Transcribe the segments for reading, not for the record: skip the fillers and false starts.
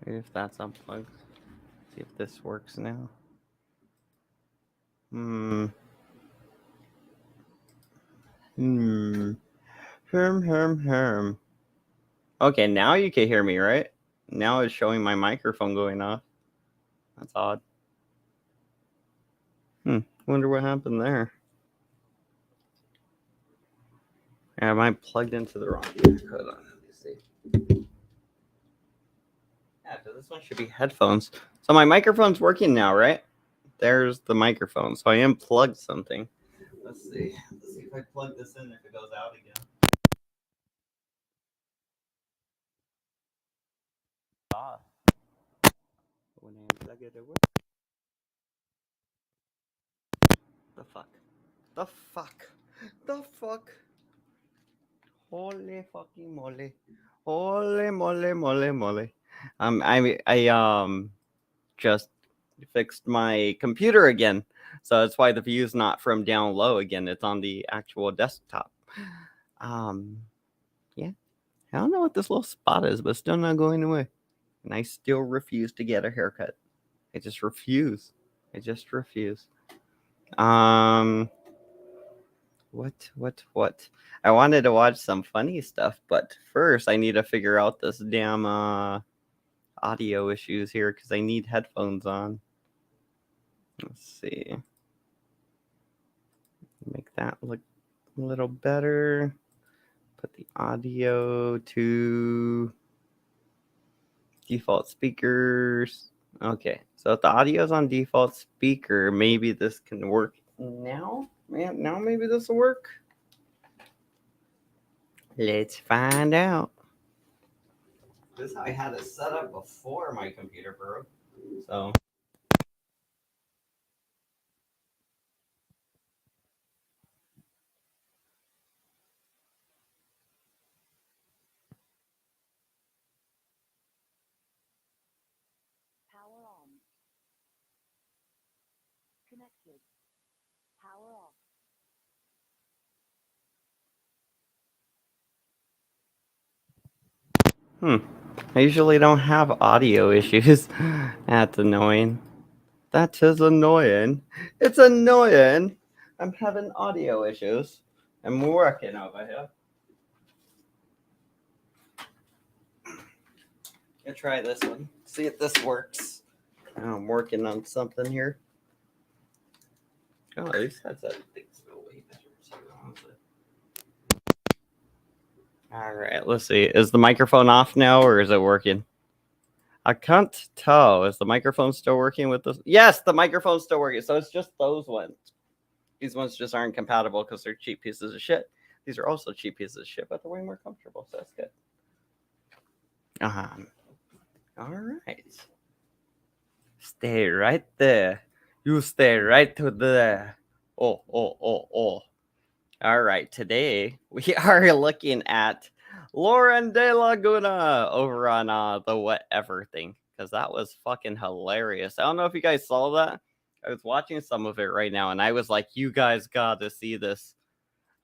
Maybe if that's unplugged. See if this works now. Herm. Okay, now you can hear me, right? Now it's showing my microphone going off. That's odd. Wonder what happened there. Am I plugged into the wrong? Hold on, let me see. Yeah, so this one should be headphones. So my microphone's working now, right? There's the microphone. So I unplugged something. Let's see. Let's see if I plug this in, if it goes out again. When I unplug it, it works. The fuck? The fuck? The fuck? Holy fucking moly! Holy moly! I just fixed my computer again, so that's why the view's not from down low again. It's on the actual desktop. Yeah, I don't know what this little spot is, but it's still not going away, and I still refuse to get a haircut. I just refuse. What? I wanted to watch some funny stuff, but first I need to figure out this damn audio issues here because I need headphones on. Let's see. Make that look a little better. Put the audio to default speakers. Okay, so if the audio is on default speaker, maybe this can work now. Man, now maybe this will work. Let's find out. This is how I had it set up before my computer broke. So. Power on. Connected. Power off. I usually don't have audio issues. That's annoying. That is annoying. It's annoying. I'm having audio issues. I'm working over here. I'll try this one. See if this works. I'm working on something here. Oh, these headset things go way better. All right, let's see. Is the microphone off now or is it working? I can't tell. Is the microphone still working with this? Yes, the microphone's still working. So it's just those ones. These ones just aren't compatible because they're cheap pieces of shit. These are also cheap pieces of shit, but they're way more comfortable, so that's good. All right. Stay right there. You stay right to there. Oh. All right. Today we are looking at Lauren de Laguna over on the whatever thing because that was fucking hilarious. I don't know if you guys saw that. I was watching some of it right now, and I was like, "You guys got to see this."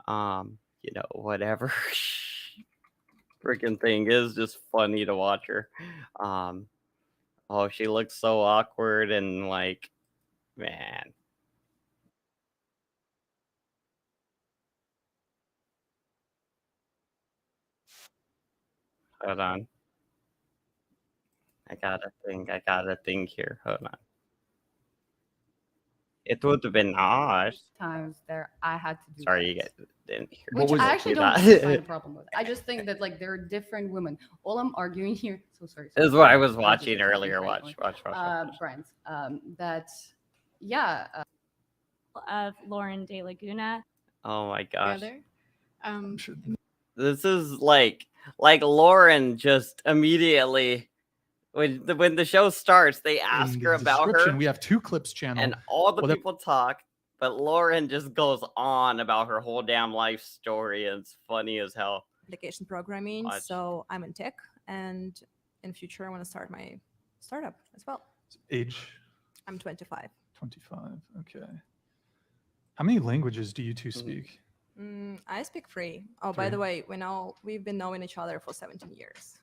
Whatever freaking thing is just funny to watch her. Oh, she looks so awkward and like, man. Hold on. I got a thing here. Hold on. It would have been nice. Times there I had to do Sorry, that. you guys didn't hear. Which I actually don't find a problem with. I just think that like there are different women. All I'm arguing here. So sorry. This is what I was watching earlier. Watch. Brands. That, yeah. Of Lauren de Laguna. Oh my gosh. Together. This is like Lauren just immediately when the show starts, they ask her about her. We have 2 clips channel, and all the people talk, but Lauren just goes on about her whole damn life story, and it's funny as hell. Application programming. Watch. So I'm in tech, and in future I want to start my startup as well. Age? I'm 25. 25. Okay. How many languages do you two speak? I speak 3. Oh, 3. By the way, we've been knowing each other for 17 years.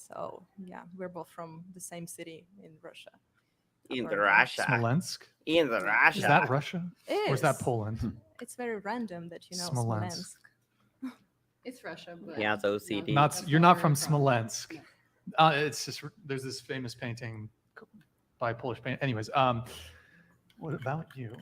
So yeah, we're both from the same city in Russia. In the apparently. Russia. Smolensk? In the Russia. Is that Russia? It Or is that is. Poland? It's very random that you know Smolensk. Smolensk. It's Russia, but Yeah, it's OCD. Not that's you're not very from prominent. Smolensk. No. It's just there's this famous painting by Polish painter. Anyways, what about you?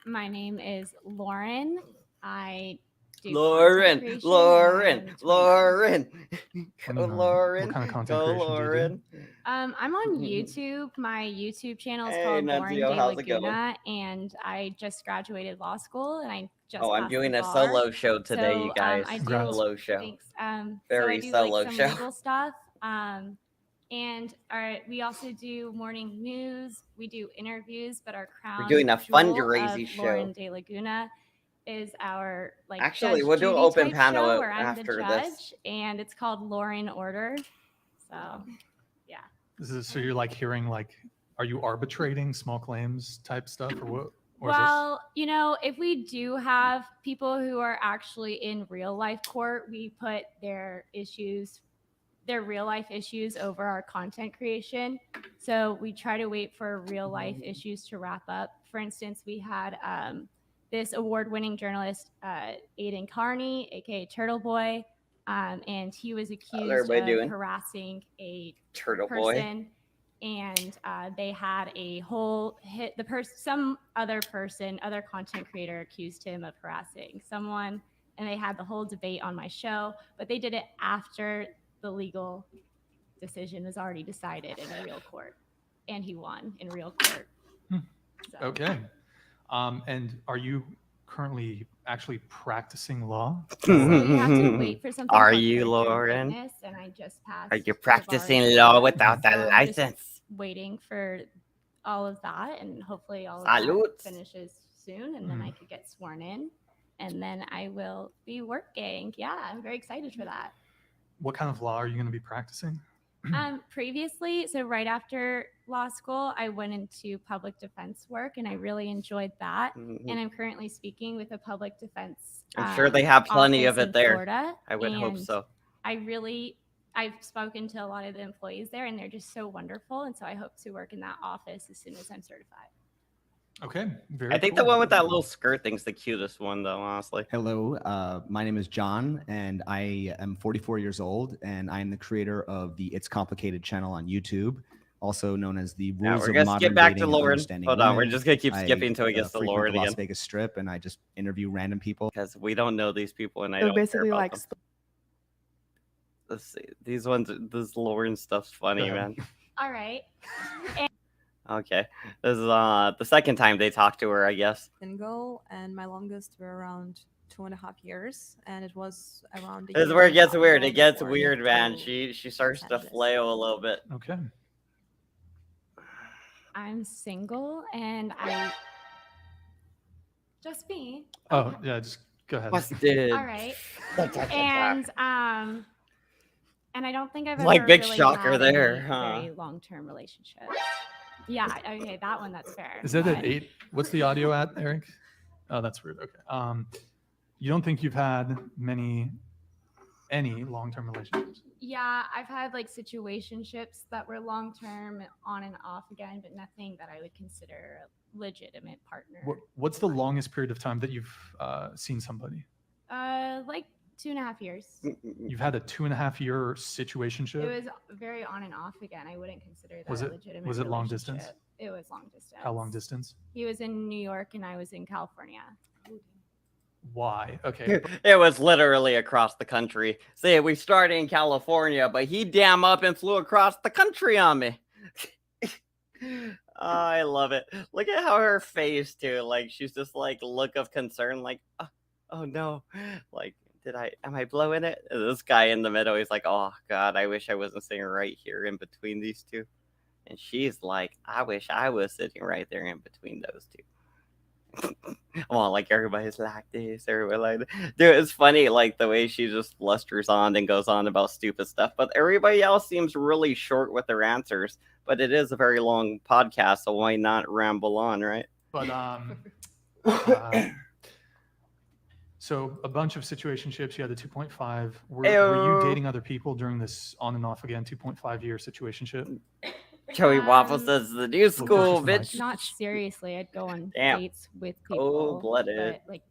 My name is Lauren. I do Lauren, content creation and Lauren, I'm 29. Lauren. What Go, do you mean, Lauren. what kind of content Go, creation do you do? Lauren. I'm on YouTube. My YouTube channel is Hey, called Lauren Nunzio, De how's it going? Laguna, and I just graduated law school, and I just Oh, I'm passed doing the a bar. solo show today, So, you guys. I do Congrats. Solo show. Thanks. So I Very do solo like some show. legal stuff. And we also do morning news. We do interviews, but our crown doing a jewel fundraising of show. Lauren De Laguna is our like Actually, Judge we'll do an Judy open type panel show where I'm the after judge, this. and it's called Law and Order. So yeah. So you're like hearing like, are you arbitrating small claims type stuff or what? Or is Well, if we do have people who are actually in real life court, we put their real life issues over our content creation. So we try to wait for real life issues to wrap up. For instance, we had this award-winning journalist, Aiden Carney, aka Turtle Boy, and he was accused everybody of doing? harassing a Turtle Boy. person. And they had a whole some other content creator accused him of harassing someone, and they had the whole debate on my show, but they did it after the legal decision was already decided in a real court, and he won in real court. Hmm. So, Okay. And are you currently actually practicing law? so you have to wait for something Are called you, character and Lauren? fitness, and I just passed. Are you the bar practicing exam. law without So a I'm just license? waiting for all of that, and hopefully all of Salute. that finishes soon, and then I could get sworn in, and then I will be working. Yeah, I'm very excited for that. What kind of law are you going to be practicing? Previously, so right after law school, I went into public defense work, and I really enjoyed that. And I'm currently speaking with a public defense. I'm sure they have plenty of office it in there. Florida, I would hope and so. I've spoken to a lot of the employees there, and they're just so wonderful. And so I hope to work in that office as soon as I'm certified. Okay. Very I think cool. the one with that little skirt thing's the cutest one, though, honestly. Hello, my name is John, and I am 44 years old, and I am the creator of the It's Complicated channel on YouTube, also known as the Yeah, Rules we're of gonna Modern skip back Dating to and Lauren. Understanding Hold on, we're Women. just gonna keep I, skipping until we get to frequent Lauren the Las again, Vegas Strip, and I just interview random people. because we don't know these people, and I So don't care basically, about like, them. Let's see. These ones, this Lauren stuff's funny, Go man. ahead. All right. Okay, this is the second time they talked to her, I guess. Single, and my longest were around 2.5 years, and it was around. This is where it gets weird. It gets weird, man. She starts to Canada. flail a little bit. Okay. I'm single, and I just me. Oh, yeah, just go ahead. Busted. All right. And I don't think I've Like ever big really shocker had there, any huh? very long-term relationships. Yeah, okay, that one, that's fair. Is that but- at 8? What's the audio at, Eric? Oh, that's weird. Okay. You don't think you've had any long-term relationships? Yeah, I've had like situationships that were long-term, on and off again, but nothing that I would consider a legitimate partner. What's the longest period of time that you've seen somebody? Like 2.5 years. You've had a 2.5-year situationship? It was very on and off again. I wouldn't consider that Was a it- legitimate was it long distance? relationship. It was long distance. How long distance? He was in New York and I was in California. Why? Okay. It was literally across the country. See, we started in California, but he damn up and flew across the country on me. I love it. Look at how her face too. Like she's just like look of concern, like, oh no, like am I blowing it? And this guy in the middle, he's like, oh God, I wish I wasn't sitting right here in between these two. And she's like, I wish I was sitting right there in between those two. Well, like everybody's like this, everybody like that. Dude, it's funny, like the way she just blusters on and goes on about stupid stuff, but everybody else seems really short with their answers. But it is a very long podcast, so why not ramble on, right? But So a bunch of situationships. You had the 2.5. Were you Ayo. dating other people during this on and off again 2.5 year situationship? Joey Waffle Um, says the new school, closer to the mic. bitch. Not seriously. I'd go on Damn. dates with people, Cold-blooded. but like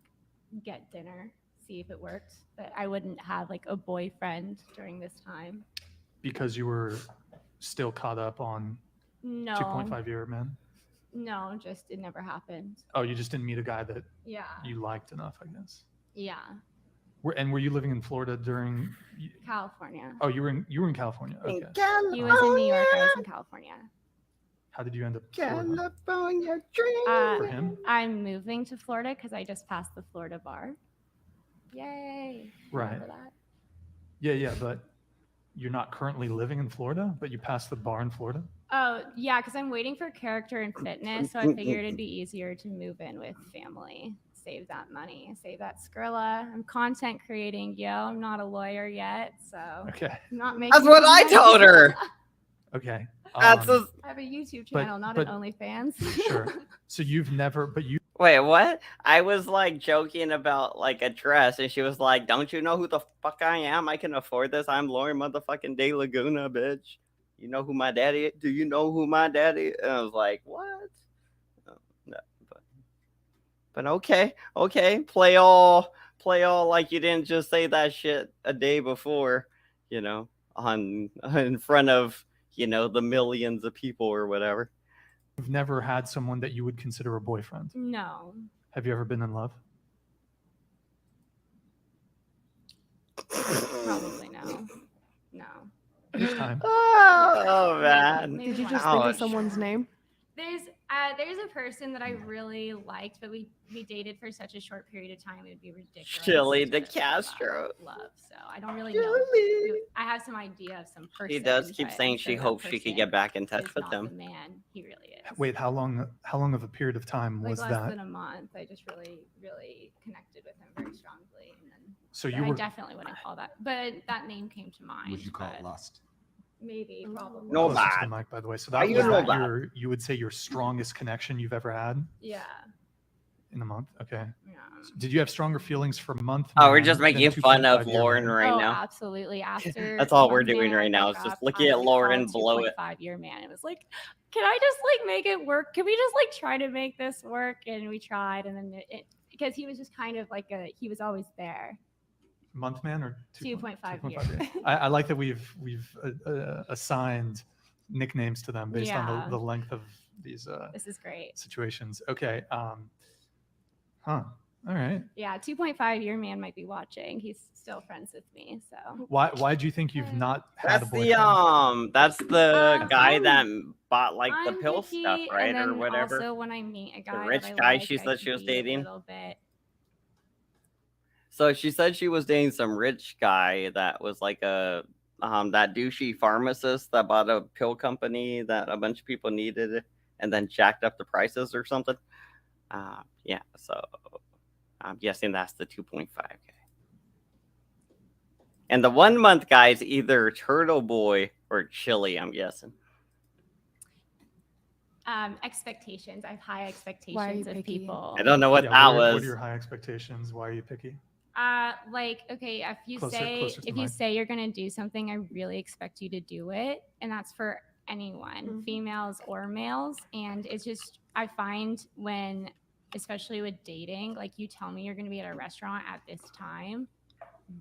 get dinner, see if it worked. But I wouldn't have like a boyfriend during this time. Because you were still caught up on No, 2.5 year men. no, just it never happened. Oh, you just didn't meet a guy that Yeah, you liked enough, I guess. yeah, Were you living in Florida during? California. Oh, you were in California. Okay. He was in New York. I was in California. How did you end up in Florida? California dream. For him? I'm moving to Florida because I just passed the Florida bar. Yay! Right. Remember that? Yeah, but you're not currently living in Florida, but you passed the bar in Florida. Oh yeah, because I'm waiting for character and fitness, so I figured it'd be easier to move in with family. Save that money, save that Skrilla. I'm content creating, yo. I'm not a lawyer yet, so Okay. I'm not making. That's what I money. told her. Okay. That's Um, a, I have a YouTube But- channel, not but- an OnlyFans. Sure. So you've never, but you wait, what? I was like joking about like a dress, and she was like, "Don't you know who the fuck I am? I can afford this. I'm Lauren motherfucking De Laguna, bitch. You know who my daddy is? Do you know who my daddy is?" And I was like, "What?" Oh, no, but okay, play all like you didn't just say that shit a day before, you know, on in front of the millions of people or whatever. You've never had someone that you would consider a boyfriend. No. Have you ever been in love? Probably no. No. Each time. Oh man. Maybe Did you one. just think Ouch. of someone's name? There's a person that I really liked, but we dated for such a short period of time. It would be ridiculous. Chili to de talk Castro. about love. So I don't really know. Chili. I have some idea of some person. She does keep but saying I'm she sure that hopes she could person get back in touch is with not him. The man, he really is. Wait, how long of a period of time like was less that? than a month. I just really connected with him very strongly, and then So but you I were definitely wouldn't call that. But that name came to mind. Would you call it but lust? Maybe, probably. No closer to bad. the mic, by the way. So How that you was know that that? you would say your strongest connection you've ever had Yeah. in a month. Okay. Yeah. Did you have stronger feelings for month? Oh, we're man just than making fun of 2.5 year Lauren man? right oh, now. absolutely. After That's all we're Month doing Man right and I now broke is just up, looking I at would Lauren call blow it. 2.5-year man. It was like, can I just like make it work? Can we just like try to make this work? And we tried, and then because he was just kind of like he was always there. Month man or 2.5 years. I like that we've assigned nicknames to them based on Yeah. the length of these This is great. situations. Okay. All right. Yeah, 2.5-year man might be watching. He's still friends with me, so. Why do you think you've not had That's a boyfriend? that's the guy I'm- that bought like the I'm pill picky, stuff, right, and or then whatever. Also, when I meet a guy, rich that I guy like, she I said she can was be a dating? little bit. So she said she was dating some rich guy that was like a that douchey pharmacist that bought a pill company that a bunch of people needed and then jacked up the prices or something. Yeah, so I'm guessing that's the 2.5 guy. And the 1 month guy is either Turtle Boy or Chili, I'm guessing. Expectations. I have high Why are you expectations of picky? people. I don't know what Yeah, that what was. are your high expectations? Why are you picky? Like, okay, if you Closer to the if you mic. say you're gonna do something, I really expect you to do it, and that's for anyone, Mhm. females or males. And it's just I find when, especially with dating, like you tell me you're gonna be at a restaurant at this time,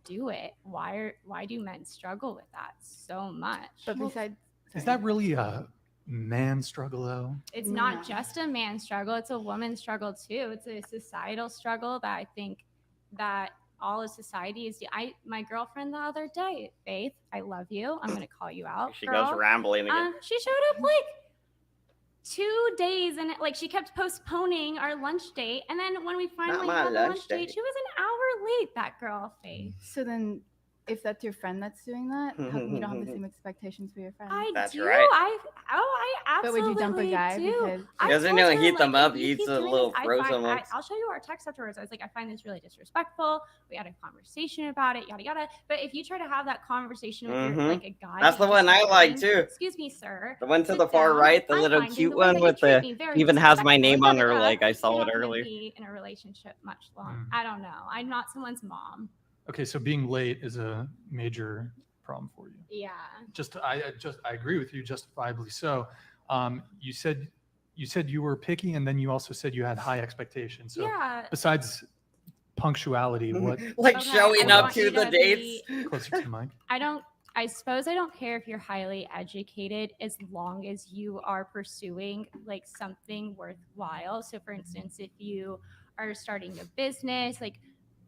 do it. Why do men struggle with that so much? But besides, Is that really a man struggle though? It's No. not just a man struggle, it's a woman struggle too. It's a societal struggle that I think that all of society is. My girlfriend the other day, Faith, I love you. I'm gonna call you out. She girl. goes rambling again. She showed up like 2 days, and like she kept postponing our lunch date. And then when we finally my had the lunch lunch date, date. she was an hour late. That girl, Faith. so then, if that's your friend that's doing that, how come you don't have the same expectations for your friend? I That's do. right. I But would you dump a absolutely guy do. because I Doesn't told know her, heat them like, up, if you eats keep the doing little this, frozen ones. I'll show you our text afterwards. I was like, I find this really disrespectful. We had a conversation about it, yada yada. But if you try to have that conversation with your, like, a guy, That's that the you one just I met like him, too. Excuse me, sir. The one to sit the far down. right, the I'm little finding cute the way one that you with treat the me very even has my disrespectful, name on her da-da-da. leg. I saw You're it not gonna earlier. be in a relationship much long. Mm. I don't know. I'm not someone's mom. Okay, so being late is a major problem for you. Yeah. I agree with you, justifiably so. You said you were picky, and then you also said you had high expectations. So Yeah. besides punctuality, what Like Okay, showing I up want to you the to dates. closer to the mic? I suppose I don't care if you're highly educated as long as you are pursuing like something worthwhile. So for instance, if you are starting a business, like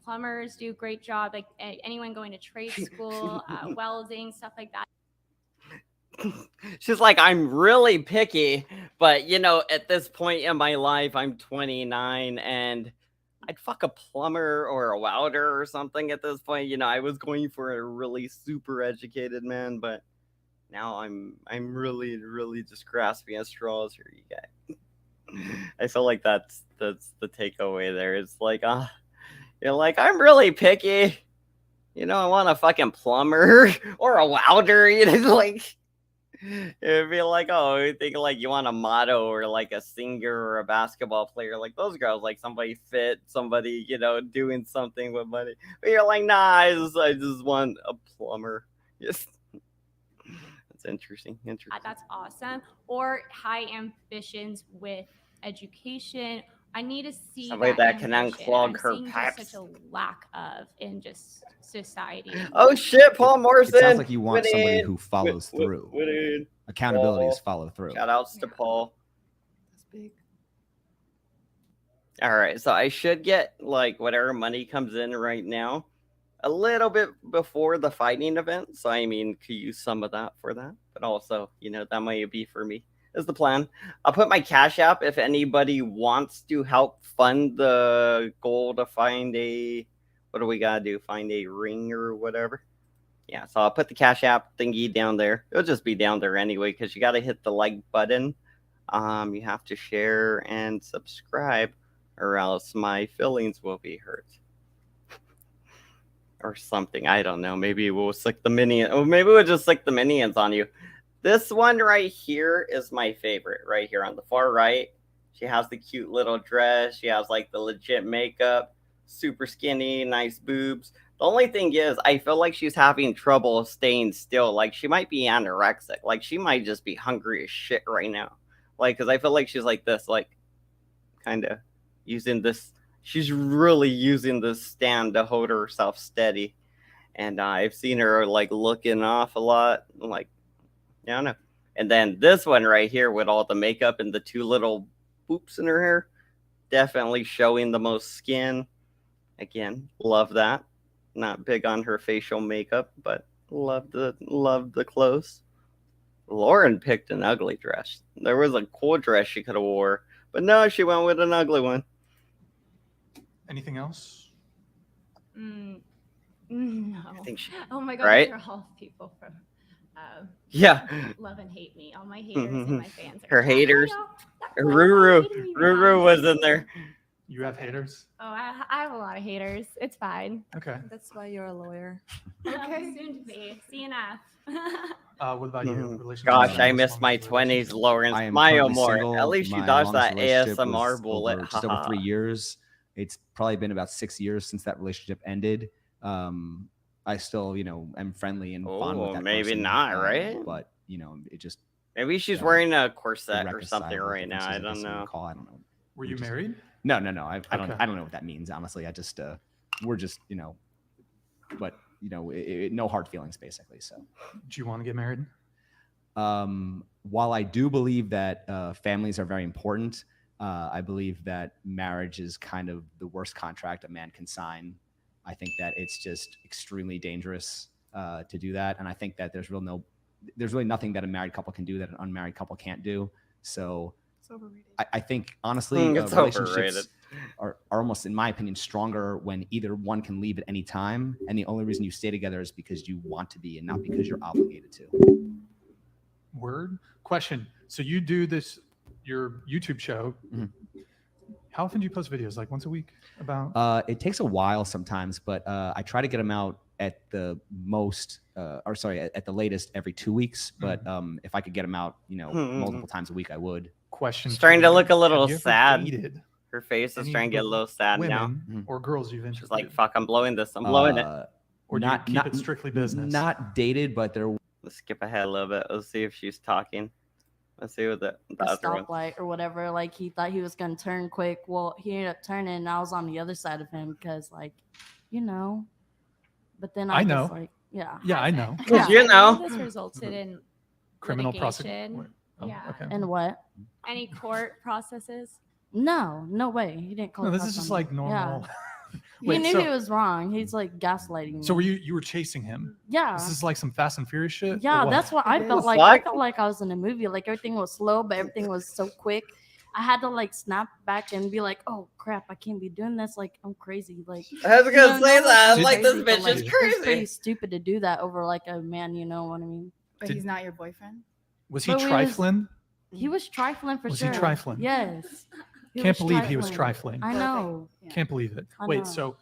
plumbers do a great job, like anyone going to trade school, welding, stuff like that. She's like, I'm really picky, but you know, at this point in my life, I'm 29 and I'd fuck a plumber or a welder or something at this point. You know, I was going for a really super educated man, but now I'm really just grasping at straws here, you guys. I feel like that's the takeaway there. It's like, you're like, I'm really picky. You know, I want a fucking plumber or a welder, you know, like it'd be like, oh, you think like you want a motto or like a singer or a basketball player, like those girls, like somebody fit, somebody, you know, doing something with money. But you're like, nah, I just want a plumber. Yes. That's interesting. That's awesome. Or high ambitions with education. I need to see Somebody that can ambition. unclog I'm her seeing pipes. just such a lack of in just society. Oh shit, Paul Morrison. It sounds like you want somebody Winning. who follows through. Winning. Accountability is Paul. follow through. Shout outs to Paul. That's big. All right, so I should get like whatever money comes in right now a little bit before the fighting event. So I mean, could use some of that for that, but also, you know, that might be for me. Is the plan. I'll put my Cash App if anybody wants to help fund the goal to find a, what do we gotta do? Find a ring or whatever. Yeah, so I'll put the Cash App thingy down there. It'll just be down there anyway because you got to hit the like button. You have to share and subscribe, or else my feelings will be hurt. Or something. I don't know. Maybe we'll stick the minion. Or maybe we'll just stick the minions on you. This one right here is my favorite. Right here on the far right. She has the cute little dress. She has like the legit makeup. Super skinny, nice boobs. The only thing is, I feel like she's having trouble staying still. Like, she might be anorexic. Like, she might just be hungry as shit right now. Like, because I feel like she's like this, like, kind of using this. She's really using this stand to hold herself steady. And I've seen her, like, looking off a lot. Like, I don't know. And then this one right here with all the makeup and the two little boops in her hair. Definitely showing the most skin. Again, love that. Not big on her facial makeup, but love the clothes. Lauren picked an ugly dress. There was a cool dress she could have wore, but no, she went with an ugly one. Anything else? No. I think she, Oh my god, right? these are all people from yeah. love and hate me. All my haters and my fans. Her Are haters. That Ruru. hated me, Ruru man. was in there. You have haters? Oh, I have a lot of haters. It's fine. Okay. That's why you're a lawyer. Okay. Soon to be. CNF. What about you? Relationship Gosh, I status, missed my long-term 20s, relationship? Lauren. I am Smile currently more. single. At least you My dodged longest that relationship ASMR was bullet. just over 3 years. It's probably been about 6 years since that relationship ended. I still, you know, am friendly and fond with that maybe person, not, right? But you know, it just Maybe she's wearing a corset or irreconcilable something right now. I differences, don't guess you would know. call. I don't know. Were you married? No. I don't. Okay. I don't know what that means. Honestly, I just we're just, you know, but you know, no hard feelings basically. So, Do you want to get married? while I do believe that families are very important, I believe that marriage is kind of the worst contract a man can sign. I think that it's just extremely dangerous to do that, and I think that there's really nothing that a married couple can do that an unmarried couple can't do. So It's overrated. I think honestly, It's relationships overrated. are almost, in my opinion, stronger when either one can leave at any time, and the only reason you stay together is because you want to be and not because you're obligated to. Word. Question. So you do this, your YouTube show. Mhm. How often do you post videos? Like once a week? About? It takes a while sometimes, but I try to get them out at the most, at the latest every 2 weeks. But if I could get them out, multiple times a week, I would. Question. Starting to look a Have little you ever sad. dated Her face is any starting to get a of the little sad now. women or girls you've interviewed? She's like, "Fuck, I'm blowing this. I'm blowing it." Or do you keep it strictly business? Not dated, but there. Let's skip ahead a little bit. Let's see if she's talking. Let's see what the a other one. stoplight or whatever. Like he thought he was gonna turn quick. Well, he ended up turning, and I was on the other side of him because, like, you know. But then I know. Just, like, yeah. Yeah, I know. Yeah. You know. This resulted in Criminal litigation. prosecution. Yeah. Okay. And what? Any court processes? No way. He didn't call. No, the this is cops just on me. like normal. Yeah. Wait, he knew so- he was wrong. He's like gaslighting me. So you were chasing him? Yeah. This is like some Fast and Furious shit? or Yeah, what? that's what I felt like. I felt like I was in a movie. Like everything was slow, but everything was so quick. I had to like snap back and be like, "Oh crap, I can't be doing this. Like I'm crazy." Like I was gonna say that. I'm Like, this crazy, but, bitch like, is It's crazy. pretty stupid to do that over like a man. You know what I mean? But he's not your boyfriend? Was he But we was- trifling? He was trifling for Was he sure. trifling? Yes. Can't believe he was trifling. I know. Can't believe it. I Wait, know. so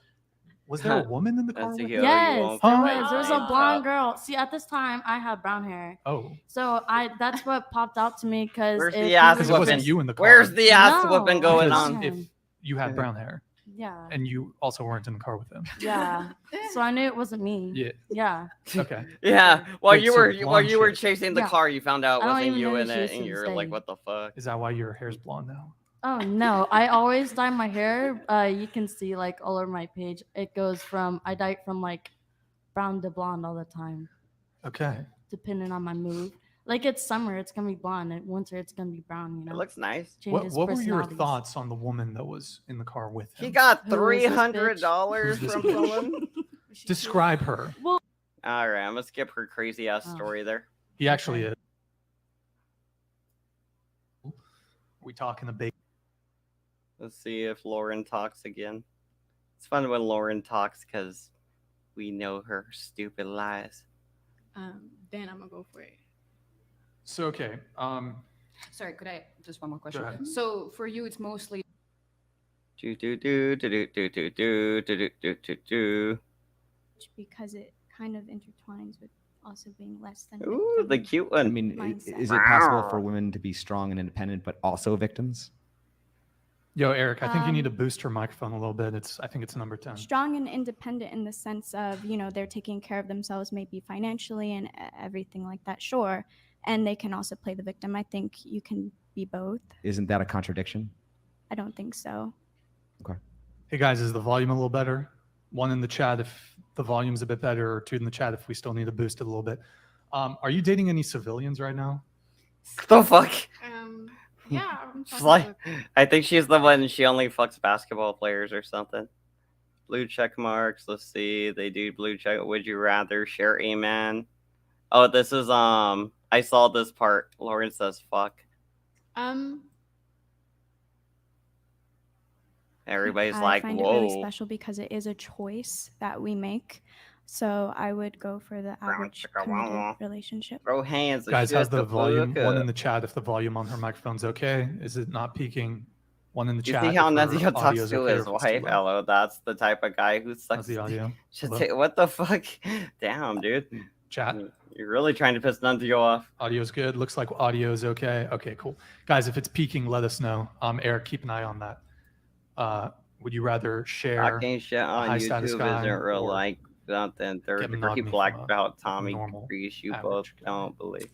was there a woman in the car? That's with a him? yo, you Yes, won't there Huh? was. There was a find blonde out. girl. See, at this time, I had brown hair, Oh, so that's what popped out to me because Where's the ass because it wasn't whooping? you in the car. Where's the ass No. whooping going Because on? if you had brown hair Yeah, and you also weren't in the car with him. yeah. So I knew it wasn't me. Yeah. Yeah. Okay. Yeah, while Wait, you so were blonde chick. chasing the Yeah. car, you found out it I don't wasn't even you know in who she it, is and to you this were like, day. "What the fuck?" Is that why your hair's blonde now? Oh no, I always dye my hair. You can see like all over my page. It goes from I dye it from like brown to blonde all the time, Okay. depending on my mood. Like it's summer, it's gonna be blonde. And winter, it's gonna be brown. You know. It looks nice. What Changes were your personalities. thoughts on the woman that was in the car with him? He got Who is this bitch? $300 Who's from this someone. Describe her. All right, I'm gonna skip her crazy ass Oh. story there. He actually is. We talking a big. Let's see if Lauren talks again. It's fun when Lauren talks because we know her stupid lies. Dan, I'm gonna go for it. So okay. Sorry, could I just one more question? ahead. So for you, it's mostly Do do do do do do do do do do do do. because it kind of intertwines with also being less than. Ooh, the victim. cute I one. mean, Mindset. is it possible for women to be strong and independent, but also victims? Yo, Eric, I think you need to boost her microphone a little bit. I think it's number 10. Strong and independent in the sense of, they're taking care of themselves, maybe financially and everything like that, sure. And they can also play the victim. I think you can be both. Isn't that a contradiction? I don't think so. Hey guys, is the volume a little better? One in the chat if the volume's a bit better, or two in the chat if we still need to boost it a little bit. Are you dating any civilians right now? The fuck? Yeah. I'm She's talking like, to- I think she's the one. She only fucks basketball players or something. Blue check marks. Let's see. They do blue check. Would you rather share a man? Oh, this is I saw this part. Lauren says fuck. Everybody's I like, find whoa. it really special because it is a choice that we make. So I would go for the average committed relationship. Throw hands. and Guys, shoot how's the the volume? One in bazooka. the chat if the volume on her microphone's okay. Is it not peaking? One in the You chat. see how if her Nazio talks audio's to okay or his if it's too wife? low. Hello, that's the type of guy who How's sucks. the audio? Should Hello? say, what the fuck? Damn, dude. Chat. You're really trying to piss Nunzio off. Audio's good. Looks like audio's okay. Okay, cool. Guys, if it's peaking, let us know. Eric, keep an eye on that. Would you rather share Talking shit on high status YouTube guy isn't real or like something. Third get degree monogamy black from a belt Tommy normal Grease. You both average guy? don't believe.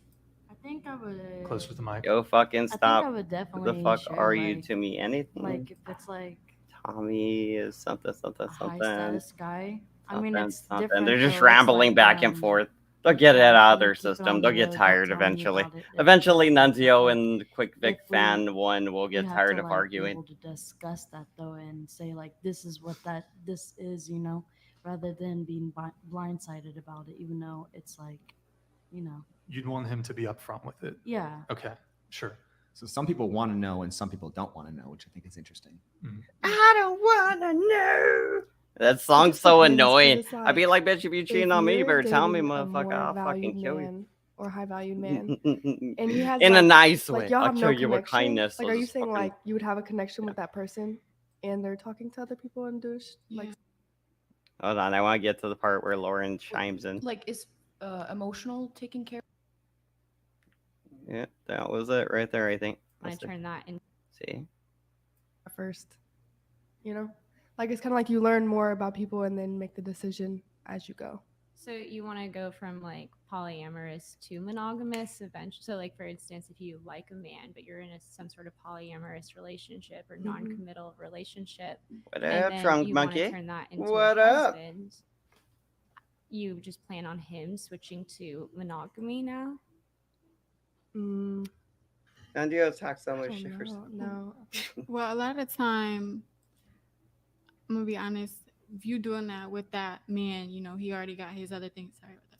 I think I would. closer to the mic? Yo, fucking I think stop. I would What the definitely. fuck share, are you like- to me? Anything? Like if it's like Tommy is something, something, a high something. status guy. I mean, something, it's something. different. They're just though. It's rambling like, back and forth. They'll get it out of their you keep it system. on They'll the get low, don't tired tell me eventually. about it. If- Eventually, if, Nunzio like, and Quick Vic if we- fan one will get we have tired to, of like, be arguing. able to discuss that though and say like this is what this is, rather than being blindsided about it, even though it's like, You'd want him to be upfront with it. yeah. Okay, sure. So some people want to know and some people don't want to know, which I think is interesting. I don't wanna know. That song's so depends, 'cause annoying. it's I'd be like, bitch, if you cheating on me, you better you're tell me, dating a motherfucker. more I'll fucking valued kill you. man, or high valued man, and he has in a like, nice way. y'all I'll have kill no you with connection. kindness. Like, I'll are you just saying fucking- like you would have a connection with that person, and they're talking to other people and do like? Hold on, I want to get to the part where Lauren chimes in. Like, is emotional taking care? Yeah, that was it right there. I think. I Let's see. turn that in. See. First, you know, like it's kind of like you learn more about people and then make the decision as you go. So you want to go from like polyamorous to monogamous eventually. So like for instance, if you like a man but you're in some sort of polyamorous relationship or non-committal relationship, What and up, then drunk you monkey? want to turn that into What a up? husband, you just plan on him switching to monogamy now? Mm, And you talk so I much don't shit first. know. Well, a lot of the time, I'm gonna be honest. If you doing that with that man, you know he already got his other things. Sorry about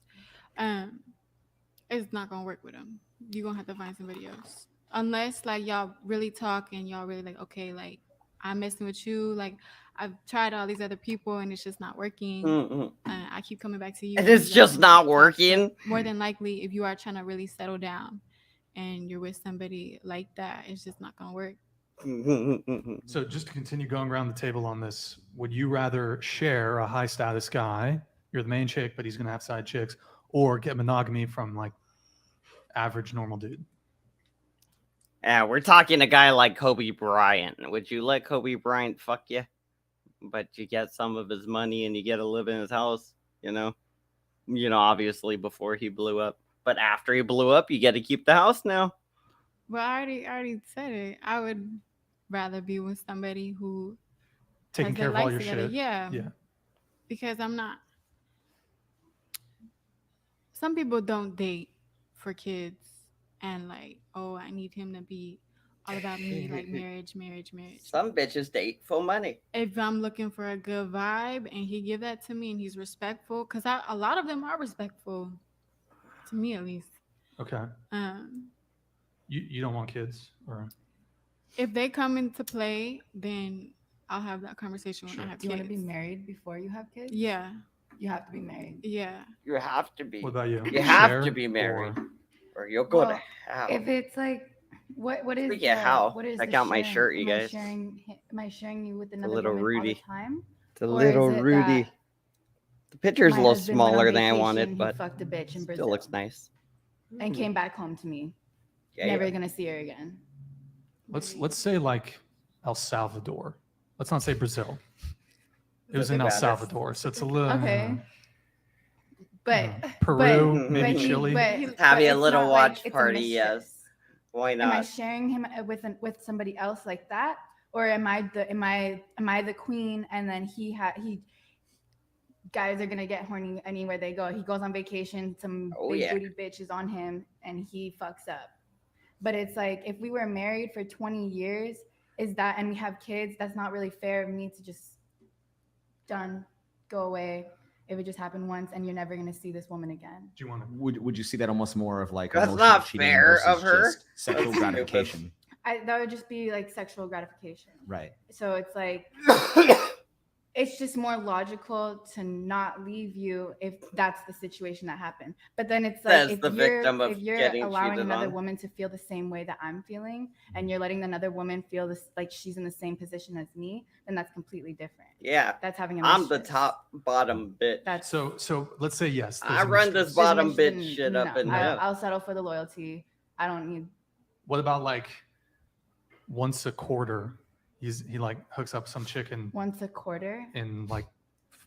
that. It's not gonna work with him. You're gonna have to find somebody else, unless like y'all really talk and y'all really like, okay, like I'm messing with you. Like I've tried all these other people and it's just not working. I keep coming back to you. And it's just not working. More than likely, if you are trying to really settle down and you're with somebody like that, it's just not gonna work. So just to continue going around the table on this, would you rather share a high status guy, you're the main chick, but he's going to have side chicks, or get monogamy from like average normal dude? Yeah, we're talking a guy like Kobe Bryant. Would you let Kobe Bryant fuck you? But you get some of his money and you get to live in his house, you know, obviously before he blew up. But after he blew up, you get to keep the house now. Well, I already said it. I would rather be with somebody who Taking has care their of all life your together. shit. Yeah. Yeah. Because I'm not. Some people don't date for kids and like, oh, I need him to be all about me, like marriage. Some bitches date for money. If I'm looking for a good vibe and he give that to me and he's respectful, because a lot of them are respectful, to me at least. Okay. You don't want kids, or if they come into play, then I'll have that conversation when I have Do you kids. want to be married before you have kids? Yeah. You have to be married. Yeah. You have to be. What about you? You have Share to be married, or you'll go Well, to hell. If it's like, what is Speaking of hell, what is check the out my sharing? shirt, you Am guys. Am I sharing you with another little woman all Rudy. the time? The Or is little it Rudy. that The picture's a my little husband went on smaller than I vacation, wanted, he but fucked a bitch in still Brazil looks nice. and came back home to me. Yeah, Never yeah. gonna see her again. let's say like El Salvador. Let's not say Brazil. It was That's in El bad. Salvador, so it's a little Okay. But Peru, but, maybe but Chile. Have but you a it's little not like watch it's a party, yes. mistress. Why Am I not? sharing him with somebody else like that, or am I the queen and then he guys are gonna get horny anywhere they go. He goes on vacation, some Oh, big yeah. booty bitch is on him, and he fucks up. But it's like if we were married for 20 years, and we have kids, that's not really fair of me to just go away. If it just happened once and you're never gonna see this woman again. Do you want to? Would you see that almost more of like That's emotional not cheating fair versus of her. just sexual That's stupid. gratification? That would just be like sexual gratification. Right. So it's like it's just more logical to not leave you if that's the situation that happened. But then it's like Says the victim of if you're getting allowing cheated another on. woman to feel the same way that I'm feeling, and you're letting another woman feel this like she's in the same position as me, then that's completely different. Yeah. That's having a I'm the mistress. top bottom bitch. That's So let's say yes. there's I a run mistress. this bottom then bitch shit up in no, hell. I'll settle for the loyalty. I don't need. What about like once a quarter? He like hooks up some chick Once a quarter. in like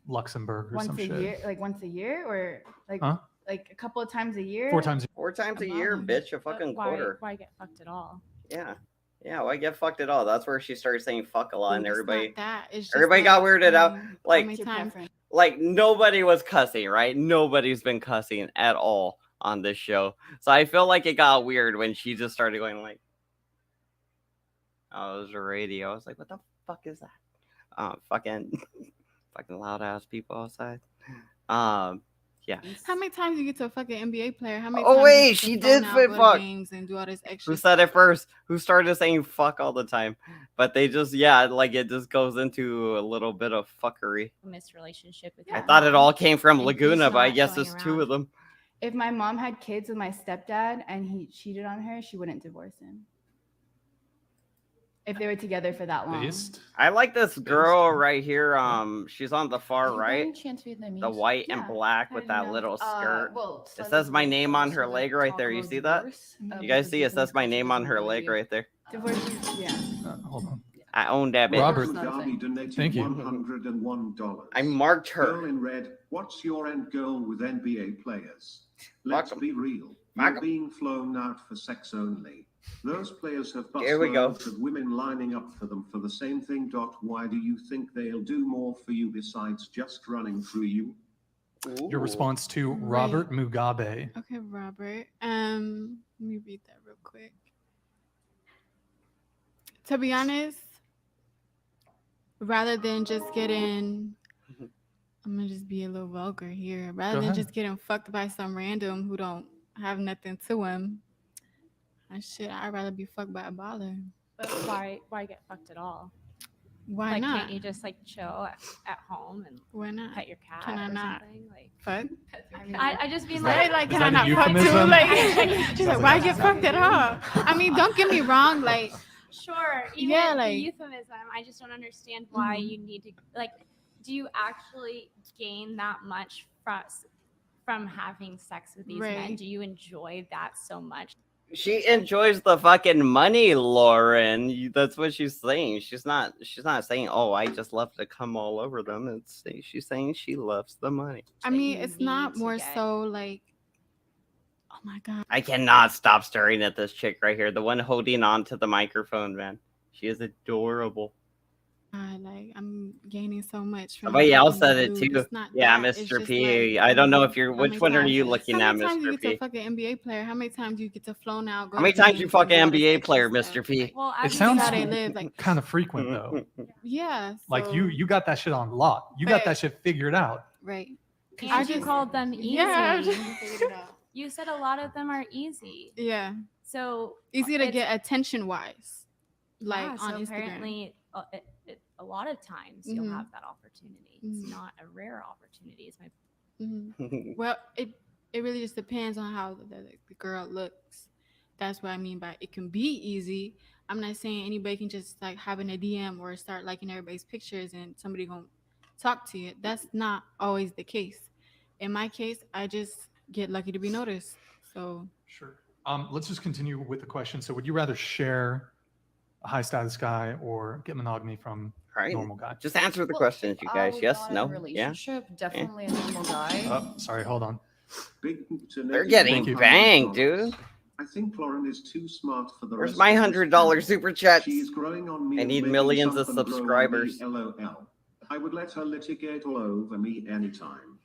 Luxembourg or Once some a shit. year, like once a year, or like Huh? like a couple of times a year. 4 times. 4 times a year, bitch, a fucking quarter. Why get fucked at all? Yeah. Yeah, why get fucked at all? That's where she started saying fuck a lot, and It's everybody not that. It's just everybody got like, weirded out. how Like many Your times? preference. like nobody was cussing, right? Nobody's been cussing at all on this show. So I feel like it got weird when she just started going like, oh, it was a radio. I was like, what the fuck is that? Fucking loud ass people outside. Yeah. How many times you get to a fucking NBA player? How many Oh, times you wait, get to she phone did out, say go to fuck. games and do all this extra Who said it stuff? first? Who started saying fuck all the time? But they just, yeah, like it just goes into a little bit of fuckery. Relationship with I your thought it mom, all came from and he's Laguna, but I not guess showing it's 2 of around. them. if my mom had kids with my stepdad and he cheated on her, she wouldn't divorce him. If they were together for that long. Based. I like this girl right here. She's on the far right. The The white and black with that little skirt. It says my name on her leg right there. You see that? You guys see? It says my name on her leg right there. Divorce, yeah. Hold on. I own that bitch. Robert, Mugabe donated thank you. $101. I marked her. Girl in red, what's your end goal with NBA players? Fuck Let's 'em. be real. Fuck You're 'em. being flown out for sex only. Those players have Here we go. busloads of women lining up for them for the same thing. Why do you think they'll do more for you besides just running through you? Your response to Robert Mugabe. Okay, Robert. Let me read that real quick. To be honest, rather than just getting, I'm gonna just be a little vulgar here. Rather than just getting fucked by some random who don't have nothing to him, I'd rather be fucked by a baller. But why get fucked at all? Why like, not? Can't you just like chill at home and Why not? pet your cat Can I or not? something? Like, Fuck? I just mean Right, like, is can I that a not fuck too? euphemism? Like, she's like, why get fucked at all? I mean, don't get me wrong. Like, sure, even Yeah, the like- euphemism. I just don't understand why you need to like. Do you actually gain that much from having sex with these men? Right. Do you enjoy that so much? She enjoys the fucking money, Lauren. That's what she's saying. She's not saying, "Oh, I just love to come all over them." She's saying she loves the money. I that mean, you it's need not to more get. so like, oh my god. I cannot stop staring at this chick right here, the one holding on to the microphone, man. She is adorable. Like, I'm gaining so much from Somebody else fucking said it dude. too. It's not Yeah, that. It's Mr. just P. like, I don't know if you're. how Which many one are times- you looking How at, many times you Mr. get to P? fuck an NBA player? How many times you get to flown out? Go How many to times you games fuck and an do all this NBA player, extra stuff? Mr. P? Well, It as sounds how they live, like- kind of frequent though. Yeah. Like so- you got that shit on lock. You got Right. that shit figured out. Right. and I you just- called them easy. Yeah. I just figured it out. You said a lot of them are easy. Yeah. So Easy to it's- get attention wise. Like yeah, on so Instagram. apparently a lot of times you'll Mhm. have that opportunity. It's Mhm. not a rare opportunity. It's my Mhm. Well, it really just depends on how the girl looks. That's what I mean by it can be easy. I'm not saying anybody can just like having a DM or start liking everybody's pictures and somebody gonna talk to you. That's not always the case. In my case, I just get lucky to be noticed. So Sure. Let's just continue with the question. So would you rather share a high status guy or get monogamy from Right. normal guy? Just answer the questions, you guys. Yes, no, yeah. Relationship, definitely a normal guy. Oh, sorry, hold on. Big They're getting $100. banged, dude. I think Lauren is too smart for the Where's rest my of this $100 panel. super chats? She's growing on me. I and need making millions of something grow on me, subscribers. LOL. I would let her litigate all over me anytime.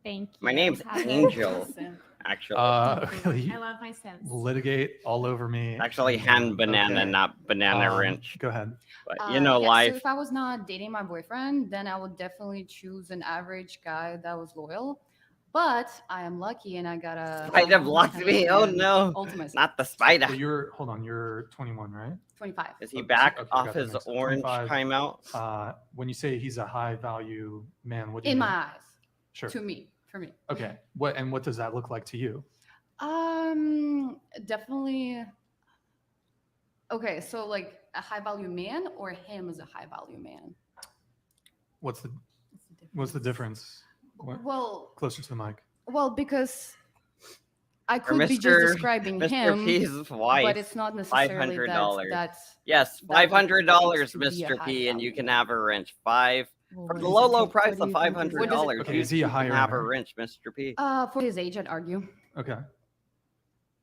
thank you. My name's Have it. Angel, actually. Really? I love my Sims. Litigate all over me. Actually, hand banana, Okay. not banana wrench. Go ahead. But you know, Yeah, life. So if I was not dating my boyfriend, then I would definitely choose an average guy that was loyal. But I am lucky and I got a. Spider blocked me. Oh no, Ultimate not the spider. So hold on, you're 21, right? 25. Is he Okay, back okay, I off got that his mixed up. orange 25. timeout? When you say he's a high value man, what do you In mean? my eyes. Sure. To me, for me. Okay. What does that look like to you? Definitely. Okay, so like a high value man or him as a high value man. What's the difference? What- Well, Closer to the mic. well, because I Or could be just Mr. describing Mr. him, P's wife. but it's not necessarily $500. that's Yes, that would $500, be a Mr. high P, and you value can man. have a wrench. For Well, the what low, is it? low What price do of you think is- $500, Okay, is he a high you can have a earner? wrench, Mr. P. For his age, I'd argue. Okay.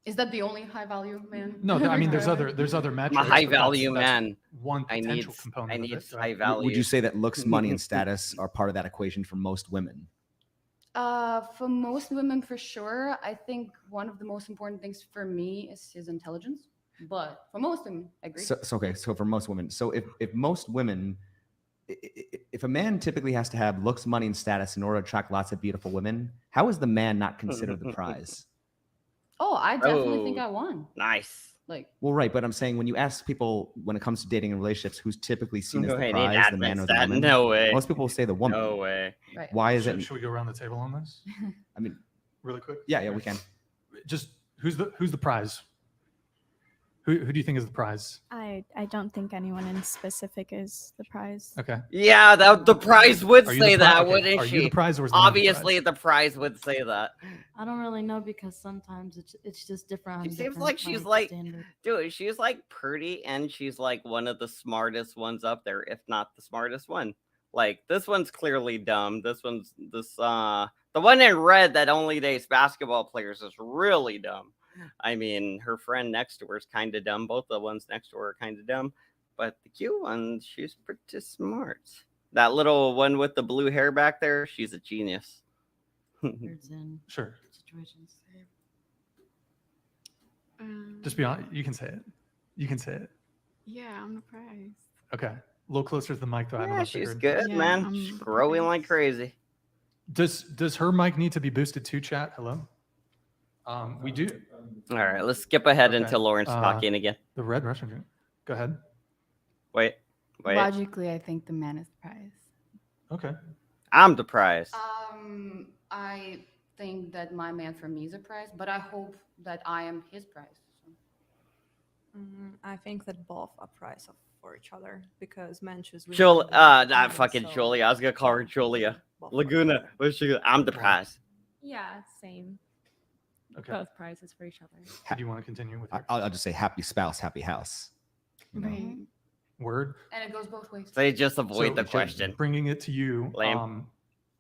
Is that the only high value man? No, I mean there's other metrics. I'm a high but that's- value that's man. One I potential need component. I of need it. Go high ahead. value. Would you say that looks, money, and status are part of that equation for most women? For most women, for sure. I think one of the most important things for me is his intelligence. But for most women, I agree. So okay, so for most women, so if most women, if a man typically has to have looks, money, and status in order to attract lots of beautiful women, how is the man not considered the prize? Oh, I definitely think Oh. I won. Nice. Like, Well, right, but I'm saying when you ask people when it comes to dating and relationships, who's typically seen as No the way, prize, need the man or admins the that. woman? No way. Most people will say the woman. No way. right. Why is Should, it? should we go around the table on this? I mean, really quick? Yeah, we can. Just who's the prize? Who do you think is the prize? I don't think anyone in specific is the prize. Okay. Yeah, the prize would Are you the say pri- that, okay, wouldn't are she? you the prize or is the man the Obviously, prize? the prize would say that. I don't really know because sometimes it's just different. She on seems different, like she's like, standard. dude, she's like pretty, and she's like one of the smartest ones up there, if not the smartest one. Like this one's clearly dumb. The one in red that only dates basketball players is really dumb. I mean, her friend next to her is kind of dumb. Both the ones next to her are kind of dumb, but the cute one, she's pretty smart. That little one with the blue hair back there, she's a genius. Sure. Situations. Just be honest. You can say it. You can say it. Yeah, I'm the prize. Okay. A little closer to the mic, though. I don't know Yeah, if they she's heard. good, Yeah, man. I'm She's the growing prize. like crazy. Does her mic need to be boosted too, chat? Hello? We do. All right, let's skip ahead Okay. until Lauren's talking again. The red Russian drink. Go ahead. Wait. Logically, I think the man is the prize. Okay. I'm the prize. I think that my man for me is a prize, but I hope that I am his prize. I think that both are prize for each other because men choose. women Julia, and not women, fucking so- Julia. I was gonna call her Julia. Laguna. What's she? I'm the prize. Yeah, same. Okay. Both prizes for each other. Do you want to continue with your I'll just say happy spouse, happy house. Right. word? And it goes both ways. They just avoid So, the question. Bringing it to you. Lame.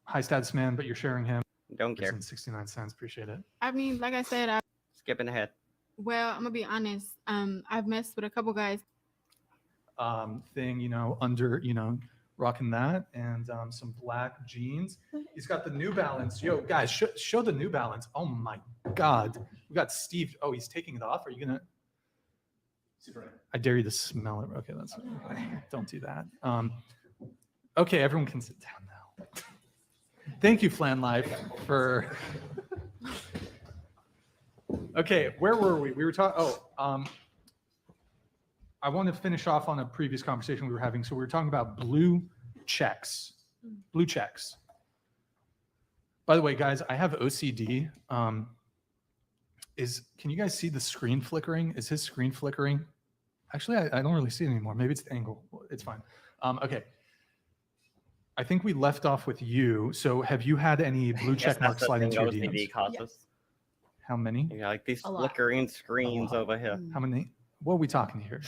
High status man, but you're sharing him. Don't care. 69 cents. Appreciate it. I mean, like I said, Skipping ahead. well, I'm gonna be honest. I've messed with a couple guys. Thing, rocking that and some black jeans. He's got the New Balance. Yo, guys, show the New Balance. Oh my God. We got Steve. Oh, he's taking it off. Are you gonna? I dare you to smell it. Okay, don't do that. Okay, everyone can sit down now. Thank you, Flan Life, for. Okay, where were we? We were talking. I want to finish off on a previous conversation we were having. So we were talking about blue checks. Blue checks. By the way, guys, I have OCD. Can you guys see the screen flickering? Is his screen flickering? Actually, I don't really see it anymore. Maybe it's the angle. It's fine. Okay. I think we left off with you. So have you had any blue check marks slide into your DMs? Causes. How many? Yeah, like these A lot. flickering screens over here. How many? What are we talking here?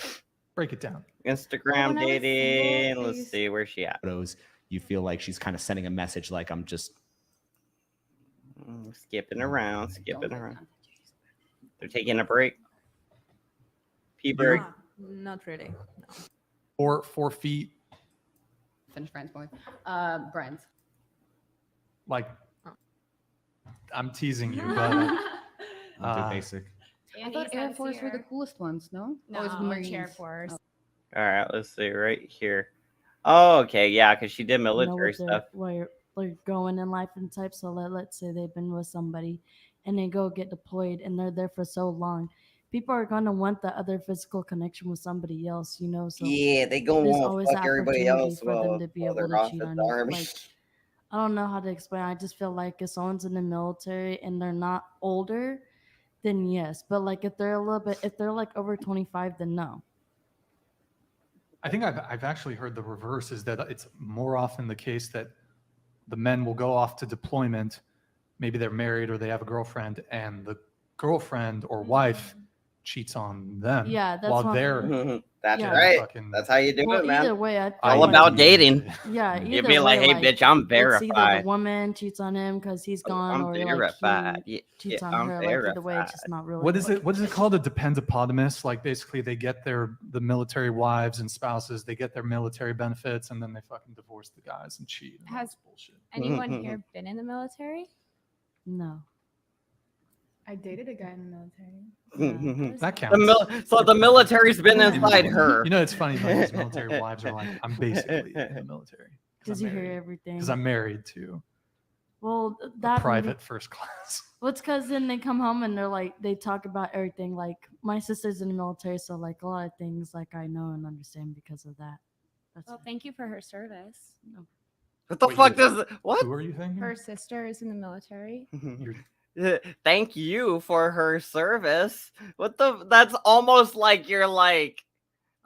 Break it down. Instagram when I was dating. single, I Let's used- see, where's she at? Photos, you feel like she's kind of sending a message like I'm just Skipping around. They're taking a break. Pee break. Not really. No. 4 feet, Finish Brian's point. Brian's. like I'm teasing you, but too basic. I thought Air Force were the coolest ones, no? No, it's Air Marines. Force. All right, let's see right here. Oh, okay, yeah, because she did You know, military with their- stuff. where they're going in life and type. So let's say they've been with somebody and they go get deployed and they're there for so long. People are going to want the other physical connection with somebody else, So Yeah, they gonna there's want always to fuck the everybody opportunity else for them while to be they're able to off cheat at on the you. army. Like, I don't know how to explain. I just feel like if someone's in the military and they're not older, then yes. But like if they're if they're like over 25, then no. I think I've actually heard the reverse is that it's more often the case that the men will go off to deployment, maybe they're married or they have a girlfriend, and the girlfriend or wife cheats on them. Yeah, that's while what- they're That's Yeah. right. fucking- That's how you do Well, it, man. either way, I All feel about like- dating. Yeah, You'd either be like, way, hey, bitch, I'm It's either verified. the woman cheats on him because he's gone, I'm or verified. like he Yeah, cheats yeah, on I'm her. Like either way, it's just verified. not really. What is like- it? What is it called? A dependopotamus? Like basically, they get the military wives and spouses, they get their military benefits, and then they fucking divorce the guys and cheat. And all Has this bullshit. anyone here been in the military? No. I dated a guy in the military. That counts. So the military's been inside her. You know, it's funny. Like, these military wives are like, I'm basically in the military Because you hear everything. because I'm married to Well, a that private first class. Well, it's because then they come home and they're like, they talk about everything. Like my sister's in the military, so like a lot of things like I know and understand because of that. That's Well, thank you for her service. What the Wait, fuck does what? Who are you thinking? Her sister is in the military. Your Thank you for her service. What the? That's almost like you're like,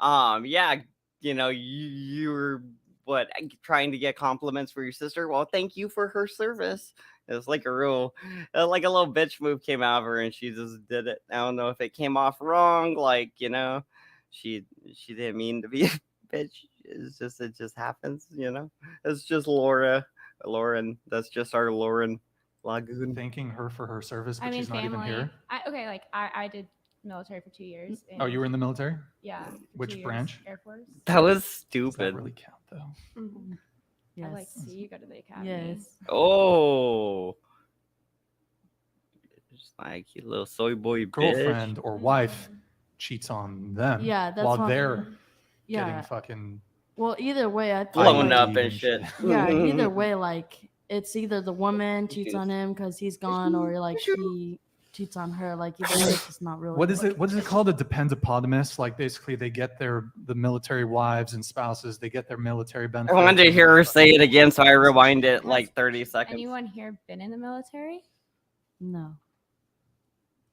yeah, you're what trying to get compliments for your sister. Well, thank you for her service. It's like a real, like a little bitch move came out of her, and she just did it. I don't know if it came off wrong, like she didn't mean to be a bitch. It just happens, It's just Lauren. That's just our Lauren Lagoon. Thanking her for her service, but I mean, she's not family. even here. I did military for 2 years. Oh, you were in the military? Yeah. for 2 Which years, branch? Air Force. That was Does stupid. that really count, though? Yes. I like to see you go to the academy. Yes. Oh, just like you little soy boy Girlfriend bitch. or wife cheats on them. Yeah, that's while what- they're Yeah. getting fucking Well, either way, I feel blown like, up and shit. yeah, either way, like it's either the woman cheats on him because he's gone, or like he cheats on her. Like either way, it's just not really. What is it? What is it called? A dependopotamus? Like basically, they get the military wives and spouses. They get their military I benefits. wanted to hear her say it again, so I rewind it like 30 seconds. Anyone here been in the military? No.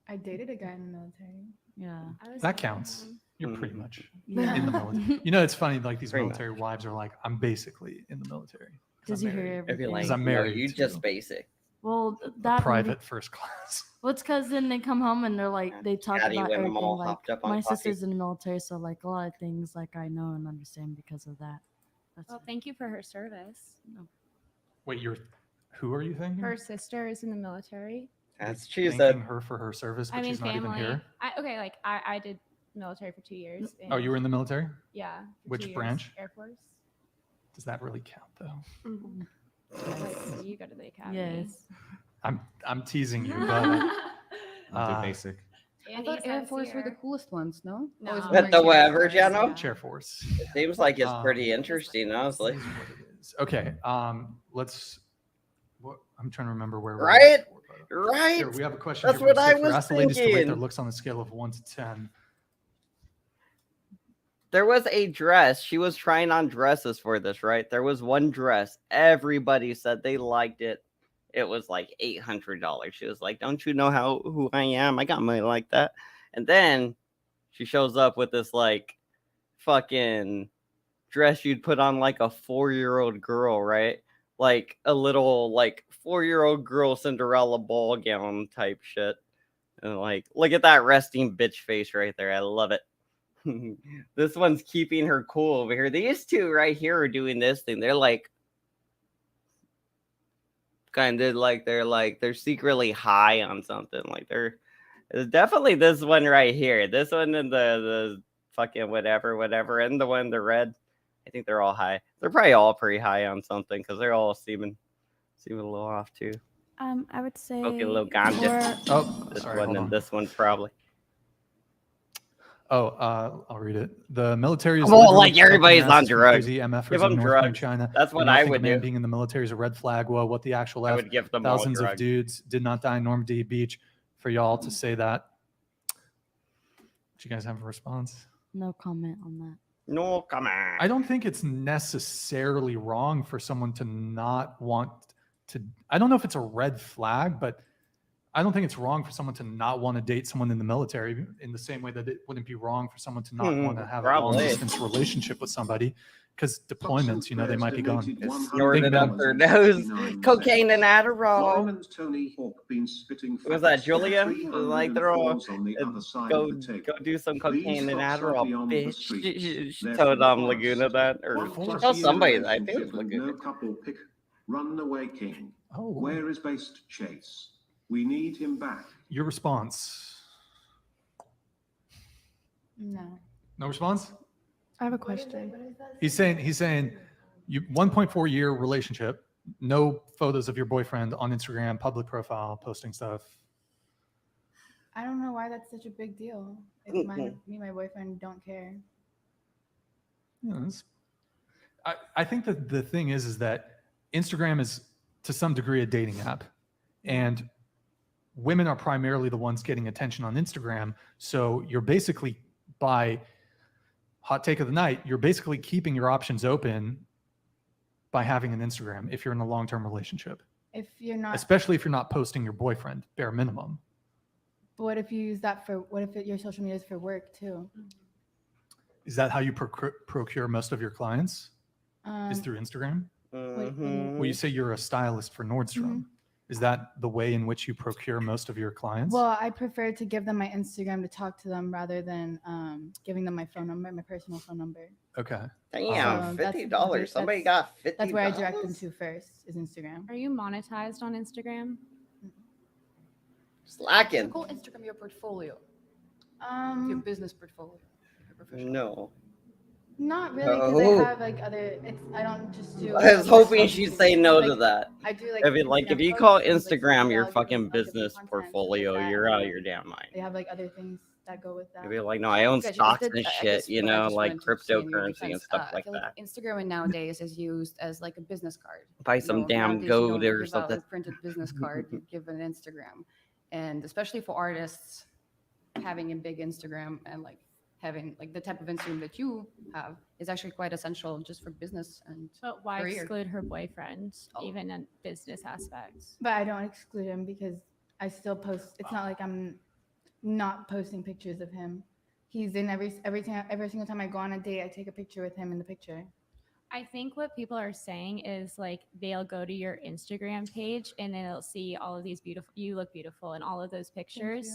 I dated a guy in the military. Yeah. That counts. You're Mhm. pretty much Yeah. in the military. It's funny. Like these Pretty military wives are like, I'm basically in the military. 'cause Does I'm you hear married." I'd be everything? like, Because I'm no, married you to just basic. Well, a that private first class. Well, it's because then they come home and they're like, they talk Daddy about when I'm everything. all Like hopped up on my coffee. sister's in the military, so like a lot of things like I know and understand because of that. That's Well, thank you for her service. Wait, who are you thinking? Her sister is in the military. That's she Thanking said. her for her service, but I mean, she's not even family. here. I did military for 2 years. Oh, you were in the military? Yeah. for Which 2 years, branch? Air Force. Does that really count, though? I'd like to see you go to the academy. Yes. I'm teasing you, but I'll do basic. I thought Air Force were the coolest ones, no? No. Always But the remember whatever, Air Force, Jano? yeah. Chair Force. It seems like it's pretty interesting, honestly. It is what it is. Okay, let's. I'm trying to remember where. we're Right? at. Right? Here, we have a question. That's here from what I Christopher. was Ask the ladies to rate their thinking. looks on a scale of 1 to 10. There was a dress. She was trying on dresses for this, right? There was one dress. Everybody said they liked it. It was like $800. She was like, "Don't you know who I am? I got money like that." And then she shows up with this like fucking dress you'd put on like a 4-year-old girl, right? Like a little like 4-year-old girl Cinderella ball gown type shit. And like, look at that resting bitch face right there. I love it. This one's keeping her cool over here. These two right here are doing this thing. They're like kind of like they're secretly high on something. Like it's definitely this one right here. This one and the fucking whatever, and the one the red. I think they're all high. They're probably all pretty high on something because they're all seeming a little off too. I would say Smoking a little ganja. for- Oh, This sorry, one hold and on. this one probably. I'll read it. The military is Well, literally like everybody's protecting on asses from drugs. crazy MFers Give in them North Korea and drugs. China. That's what You I think would a man do. being in the military is a red flag. Well, what the actual I F? would give them all Thousands of drugs. dudes did not die in Normandy Beach for y'all to say that. Do you guys have a response? No comment on that. No, come on. I don't think it's necessarily wrong for someone to not want to. I don't know if it's a red flag, but I don't think it's wrong for someone to not want to date someone in the military in the same way that it wouldn't be wrong for someone to not want to have a Probably. long distance relationship with somebody because deployments, they might be gone. Snorted up their nose. Cocaine and Adderall. Lauren Tony Hawk been spitting Was that facts Julia? for Like they're all 304s on the other side go of the table. go do some cocaine and These Adderall, are beyond the bitch. streets. She They're told from the Laguna that, or One she plus told year somebody that. I think it relationship was with Laguna. no couple pick runaway king. Oh. Where is based Chase? We need him back. Your response? No. No response? I have a question. He's saying you 1.4 year relationship, no photos of your boyfriend on Instagram, public profile, posting stuff. I don't know why that's such a big deal. If me and my boyfriend don't care. I think that the thing is that Instagram is to some degree a dating app, and women are primarily the ones getting attention on Instagram. So you're basically, by hot take of the night, you're basically keeping your options open by having an Instagram if you're in a long-term relationship. if you're not, especially if you're not posting your boyfriend, bare minimum. but what if you use that for? What if your social media is for work too? Is that how you procure most of your clients? Is through Instagram? Well, you say you're a stylist for Nordstrom. Is that the way in which you procure most of your clients? Well, I prefer to give them my Instagram to talk to them rather than giving them my phone number, my personal phone number. Okay. Damn, So $50. Somebody got $50. That's where I direct them to first, is Instagram. Are you monetized on Instagram? Slacking. Call Instagram your portfolio. Your business portfolio. Your professional. No. Not really, because Oh. I have like other. I don't just do. I was hoping she'd say no to that. I do like. If you Instagram call posts, like, Instagram your blogs, fucking like, business content, portfolio, like that, you're and out of then your damn mind. They have like other things that go with that. You'd be like, no, I own Gotcha, stocks but and I shit, guess you what I know, just like wanted to say in your cryptocurrency and defense, stuff I like feel that. Instagram nowadays is used as like a business card. Buy some You know, damn nowadays you gold don't or give out something. a printed business card, you give an Instagram. And especially for artists, having a big Instagram and like having like the type of Instagram that you have is actually quite essential just for business and But why career. exclude her boyfriend, even in business aspects? But I don't exclude him because I still post. It's not like I'm not posting pictures of him. He's in every single time I go on a date, I take a picture with him in the picture. I think what people are saying is like they'll go to your Instagram page and then they'll see all of these beautiful, you look beautiful in all of those pictures.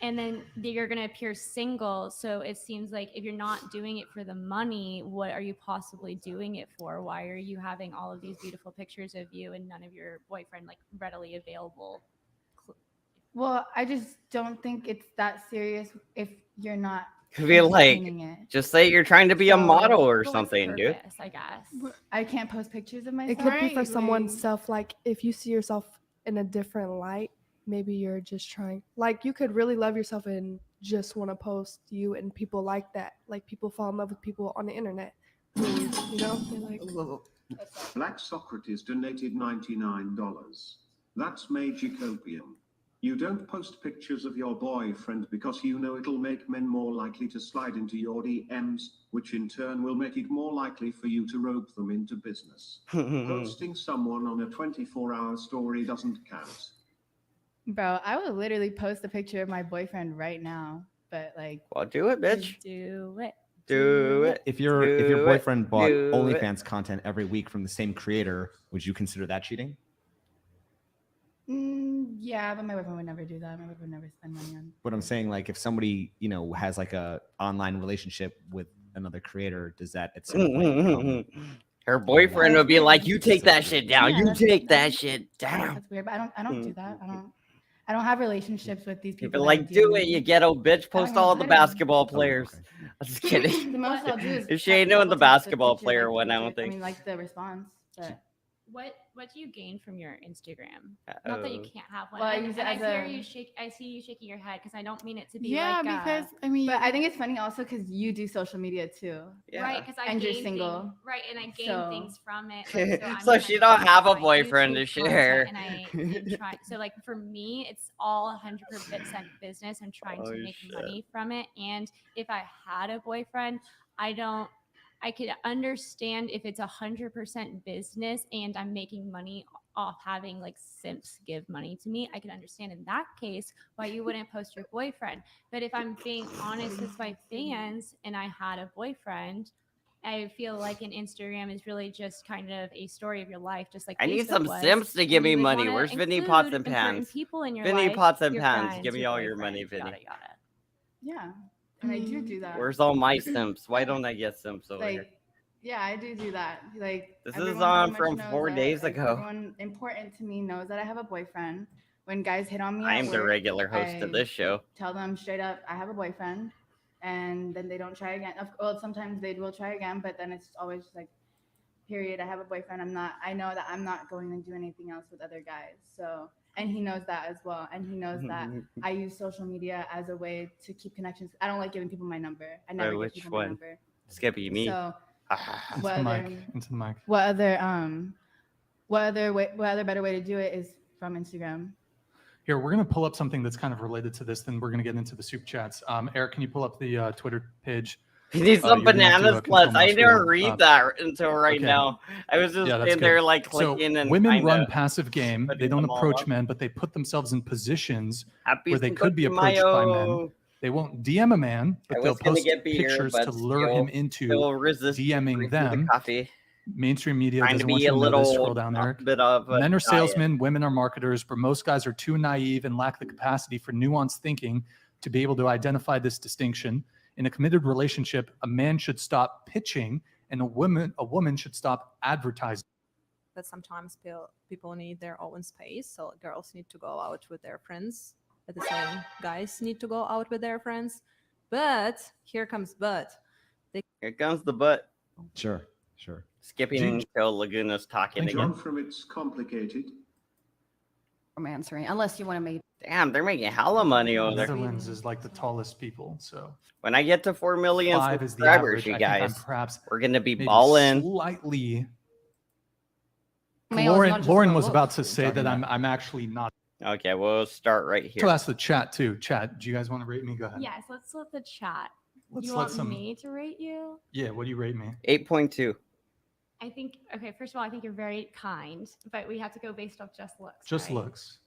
And then you're going to appear single. So it seems like if you're not doing it for the money, what are you possibly doing it for? Why are you having all of these beautiful pictures of you and none of your boyfriend like readily available? Well, I just don't think it's that serious if you're not. Could be like, entertaining it. just say you're trying to be a So, model or But what's the something, dude. purpose, I guess. I can't post pictures of It myself. could be for Right, someone's like- self. Like if you see yourself in a different light, maybe you're just trying. Like you could really love yourself and just want to post you, and people like that. Like people fall in love with people on the internet. You know, they're like. Black Socrates donated $99. That's Magicopium. You don't post pictures of your boyfriend because you know it'll make men more likely to slide into your DMs, which in turn will make it more likely for you to rope them into business. Posting someone on a 24-hour story doesn't count. Bro, I would literally post a picture of my boyfriend right now, but like. Well, do it, bitch. Do it. Do it. If your Do it. boyfriend bought Do it. OnlyFans content every week from the same creator, would you consider that cheating? Yeah, but my boyfriend would never do that. My boyfriend would never spend money on. But I'm saying, like, if somebody, you know, has like a online relationship with another creator, does that at some point become Her boyfriend would be like, "You take that shit down. Yeah, You that's- take that shit down." That's weird, but I don't do that. I don't have relationships with these You'd people. be that like, are "Do dealing it, with you me. ghetto bitch. I Post don't all know the how to- basketball players." I'm just kidding. The most I'll do is If she text ain't doing the people, text basketball picture, player like, one, I picture- don't think. I mean, like the response, but. What do you gain from your Instagram? Not that you Uh-oh. can't have one. Well, I and, use it and as I hear a- you shake. I see you shaking your head because I don't mean it to be Yeah, like because I mean, But I think it's funny also because you do social media too. right because I And you're gain single. Things, right, and I gain So- things from it. Like, so I'm So trying she to don't focus have a on my boyfriend to YouTube share. content, and I am trying. So like for me, it's all 100% business. I'm trying to Oh, make shit. money from it, and if I had a boyfriend, I could understand if it's 100% business and I'm making money off having like simps give money to me. I could understand in that case why you wouldn't post your boyfriend. But if I'm being honest with my fans and I had a boyfriend, I feel like an Instagram is really just kind of a story of your life, just like I need Facebook some was. simps to give And me you would money. wanna Where's Vinny include Pots and important Pans? people in your Vinny life, Pots and your Pans, friends, give me your all your money, boyfriend, Vinny. yada, yada. Yeah, and I do that. Where's all my simps? Why don't I get simps over here? Like, yeah, I do that. Like, This is everyone on pretty much from knows 4 that, days like, ago. Everyone important to me knows that I have a boyfriend. When guys hit on me, I at am the work, regular host of I this show. Tell them straight up, I have a boyfriend, and then they don't try again. Well, sometimes they will try again, but then it's always like, period. I have a boyfriend. I know that I'm not going to do anything else with other guys. So, and he knows that as well, and he knows that I use social media as a way to keep connections. I don't like giving people my number. I never give Which people my one? number. Skippy, me. So, Into the mic. Into the mic. what other better way to do it is from Instagram. Here, we're going to pull up something that's kind of related to this. Then we're going to get into the soup chats. Eric, can you pull up the Twitter page? We need Oh, some you're gonna have to, banana control splits. I mouse didn't wheel read up. that until right Okay. now. I was just Yeah, that's in there good. like So clicking and women kinda run passive game. They putting don't them all approach up. men, but they put themselves in positions Happy where they Cinco could be de approached by men. Mayo. They won't DM a man, I but they'll was gonna post get beer, pictures but to lure him into still resist DMing drinking the them. coffee. Mainstream media Trying to doesn't want be you a to know this. Scroll little down, Eric. bit of a Men are diet. salesmen, women are marketers, but most guys are too naive and lack the capacity for nuanced thinking to be able to identify this distinction. In a committed relationship, a man should stop pitching and a woman should stop advertising. That sometimes people need their own space. So girls need to go out with their friends. At the same, guys need to go out with their friends. But here comes but. Here comes the butt. Sure. Skipping until Laguna's talking John again. from It's Complicated. I'm answering, unless you want to make. Damn, they're making hella money over there. Netherlands is like the tallest people. So When I get to 4 million 5 is the subscribers, average. you I think I'm guys, perhaps we're gonna be maybe balling. slightly. Male is not just Lauren for was about looks. to say that I'm actually not. Okay, we'll start right So here. ask the chat too. Chat, do you guys want to rate me? Go ahead. Yes, let's let the chat. Let's you let want some- me to rate you? Yeah, what do you rate me? 8.2. I think, okay, first of all, I think you're very kind, but we have to go based off just looks. Just right? looks.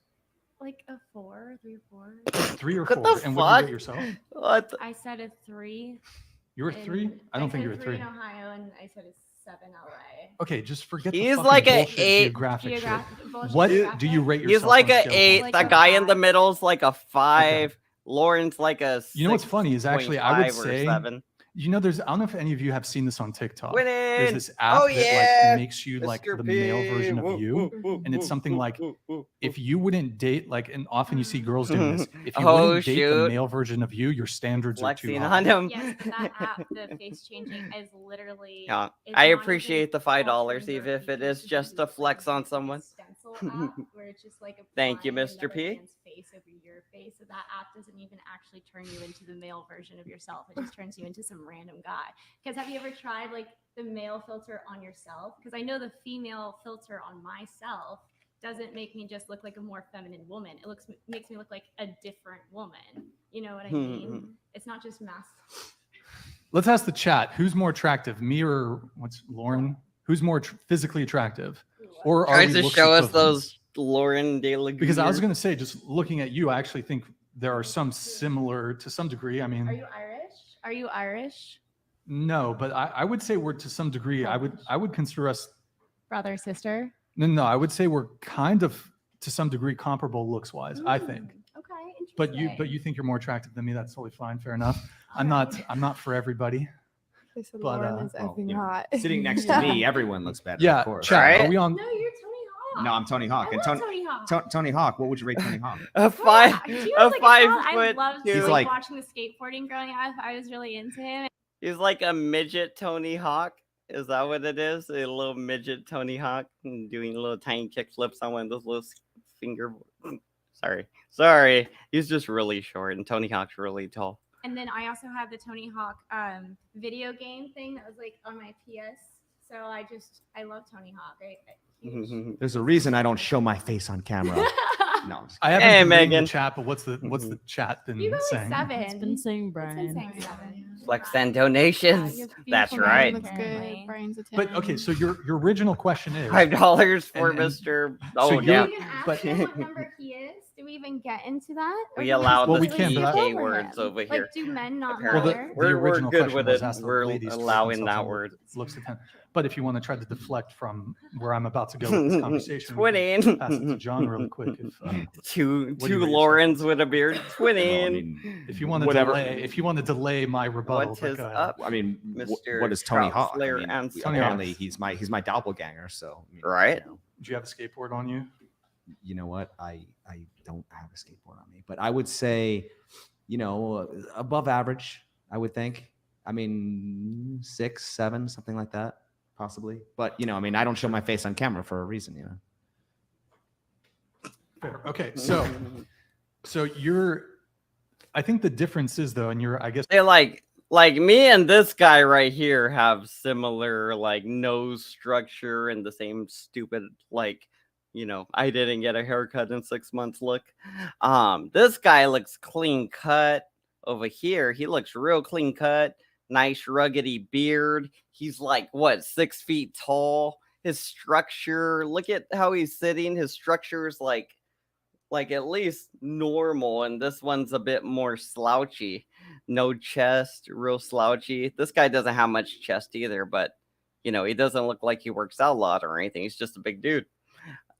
Like a 4, 3 or 4. 3 or What 4. the And what do you fuck? rate yourself? What? I said a 3. You were 3? I don't think you were 3. in Ohio, and I said a 7 LA. Okay, just forget the He's fucking like a bullshit 8. geographic shit. Bullshit What geographic. do you rate yourself? He's like on a scale of 8. Like The a guy in the 5. middle's like a 5. Lauren's like a. You know what's funny is actually I would 6.5 or say 7. I don't know if any of you have seen this on TikTok. There's Winning. this app Oh, that yeah. like makes you like Mr. the male version P. of you. And it's something like if you wouldn't date like, and often you see girls doing this. If you Oh, wouldn't date the shoot. male version of you, your standards are too Flexing high. on him. Yes, but that app, the face changing, is literally. Yeah, it's I not appreciate even the $5, altering even your if it features, is it's just to flex on like someone. a stencil app where it's just like Thank you, applying Mr. another P. man's face over your face. So that app doesn't even actually turn you into the male version of yourself. It just turns you into some random guy. Because have you ever tried like the male filter on yourself? Because I know the female filter on myself doesn't make me just look like a more feminine woman. It makes me look like a different woman. You know what I mean? It's not just mass. Let's ask the chat. Who's more attractive, me or what's Lauren? Who's more physically attractive? Or are Tries we to looks show us equivalent? those Lauren De La Because I was going to say, just looking at you, I actually think there are some similar to some degree. I mean, Are you Irish? Are you Irish? no, but I would say we're to some degree. I would consider us. Brother, sister? No, I would say we're kind of to some degree comparable looks wise. I think. Okay, But interesting. you think you're more attractive than me. That's totally fine. Fair enough. I'm not for everybody. They said But, Lauren is well, effing you know, hot. sitting next to me, everyone looks better. Yeah, of course. chat. Right? Are we on? No, you're Tony Hawk. No, I'm Tony Hawk. I And love Tony Hawk. Tony Hawk. What would you rate Tony Hawk? A 5, He a was like 5 I foot. loved He's like, like- watching the skateboarding growing up. I was really into him. He's like a midget Tony Hawk. Is that what it is? A little midget Tony Hawk and doing little tiny kick flips on one of those little finger. Sorry. He's just really short, and Tony Hawk's really tall. And then I also had the Tony Hawk video game thing that was like on my PS. So I love Tony Hawk. Huge. There's a reason I don't show my face on camera. No. I'm just I haven't Hey, been reading Megan. the chat, but what's the chat been You got like saying? 7. It's been saying It's Brian. been saying 7. Flex and donations. you're That's beautiful, right. Looks Apparently. good. Brains a 10. But okay, so your original question is $5 for And- Mr. so Oh, you're- yeah. Do we even ask But- him what number he is? Do we even get into that? Or We do allow Well, the we can, but I- K over words him? over Like, here. do men not Apparently. matter? the We're original good question with was it. asked the We're ladies to rate allowing themselves that on word. looks at 10. But if you want to try to deflect from where I'm about to go with this conversation, we can Twinning. pass it to John really quick. If Two What do you rate Laurens with a beard. Well, I Twinning. mean, if you want to whatever. delay my rebuttal, What's but his go ahead. up? I mean, Mr. what is Tony Hawk? I Troutslayer mean, and Tony apparently Hawk. he's my doppelganger. So I mean, Right. Do you have a skateboard on you? You know what? I don't have a skateboard on me, but I would say, above average. I would think. I mean, 6, 7, something like that, possibly. But I mean, I don't show my face on camera for a reason. Fair. Okay, so you're. I think the difference is though, and I guess They like me and this guy right here have similar like nose structure and the same stupid I didn't get a haircut in 6 months look. This guy looks clean cut over here. He looks real clean cut. nice ruggedy beard. He's like what, 6 feet tall. His structure, look at how he's sitting. His structure is like at least normal, and this one's a bit more slouchy. No chest, real slouchy. This guy doesn't have much chest either, but he doesn't look like he works out a lot or anything. He's just a big dude.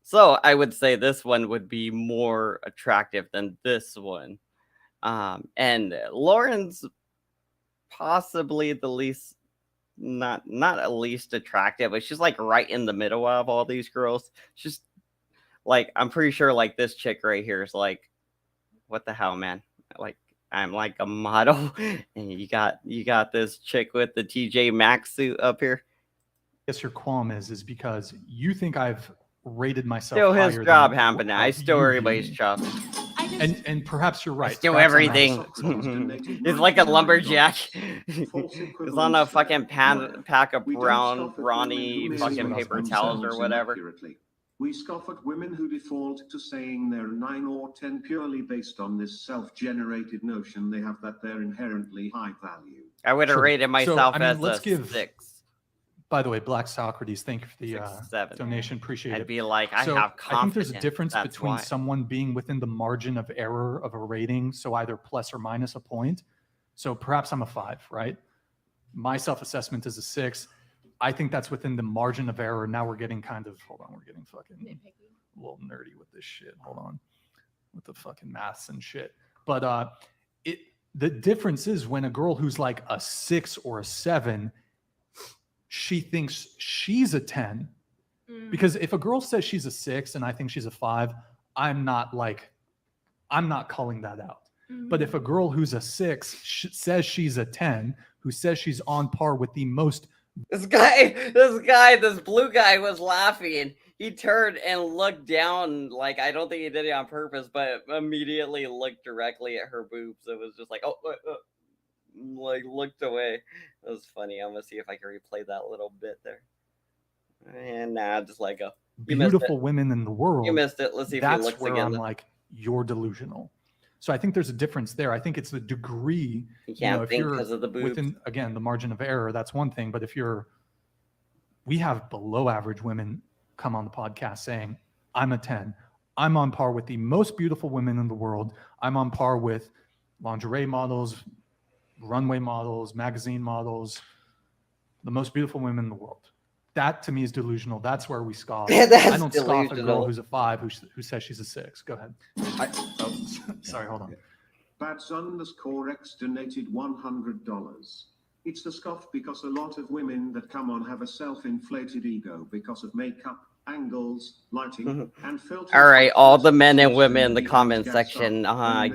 So I would say this one would be more attractive than this one. And Lauren's possibly the least, not at least attractive, but she's like right in the middle of all these girls. She's like, I'm pretty sure like this chick right here is like, what the hell, man? Like, I'm like a model, and you got this chick with the TJ Maxx suit up here. I guess your qualm is because you think I've rated myself Still his higher job than happening. I how steal you view everybody's me. job. And perhaps you're right. Steal Perhaps I'm not a everything. six. He's like a lumberjack. He's on a fucking pack of brown Ronnie fucking paper towels or whatever. We scoff at women who default to saying they're 9 or 10 purely based on this self-generated notion they have that they're inherently high value. I would have Sure. rated myself So, I mean, as let's a give 6. By the way, Black Socrates, thank you for the 6, 7. donation. Appreciate it. I'd be like, I So, have confidence. I think there's a difference That's between why. someone being within the margin of error of a rating, so either plus or minus a point. So perhaps I'm a 5, right? My self-assessment is a 6. I think that's within the margin of error. Now we're getting kind of, hold on, we're getting fucking a little nerdy with this shit. Hold on, with the fucking maths and shit. But the difference is when a girl who's like a 6 or a 7, she thinks she's a 10. Because if a girl says she's a 6 and I think she's a 5, I'm not calling that out. But if a girl who's a 6 says she's a 10, who says she's on par with the most. This blue guy was laughing. He turned and looked down, like, I don't think he did it on purpose, but immediately looked directly at her boobs. It was just like, like looked away. It was funny. I'm gonna see if I can replay that little bit there. And nah, just let go. Beautiful women in the world. You missed it. Let's see if he that's looks where again. I'm like, you're delusional. So I think there's a difference there. I think it's the degree. You can't if think you're because of the boobs. within, again, the margin of error, that's one thing. But we have below average women come on the podcast saying, I'm a 10. I'm on par with the most beautiful women in the world. I'm on par with lingerie models, runway models, magazine models, the most beautiful women in the world. That to me is delusional. That's where we scoff. I don't scoff at a girl who's a 5 who says she's a 6. Go ahead. Sorry, hold on. Bats_X donated $100. It's the scoff because a lot of women that come on have a self-inflated ego because of makeup, angles, lighting, and filters. All right, all the men and women in the comment section,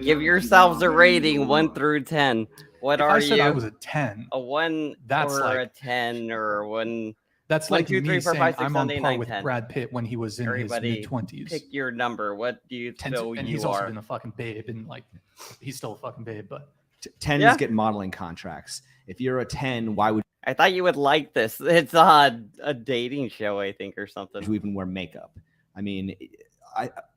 give yourselves a rating 1 through 10. What are you? If I said I was a 10, a 1 that's or like a 10 or 1. That's 1, like 2, 3, me 4, saying 5, 6, I'm 7, on 8, par 9, with 10. Brad Pitt when he was in Everybody his mid-20s. pick your number. What do you feel and you he's also are? been a fucking babe, and like he's still a fucking babe. But 10s get modeling contracts. If you're a 10, why would I thought you would like this? It's a dating show, I think, or something. you even wear makeup? I mean,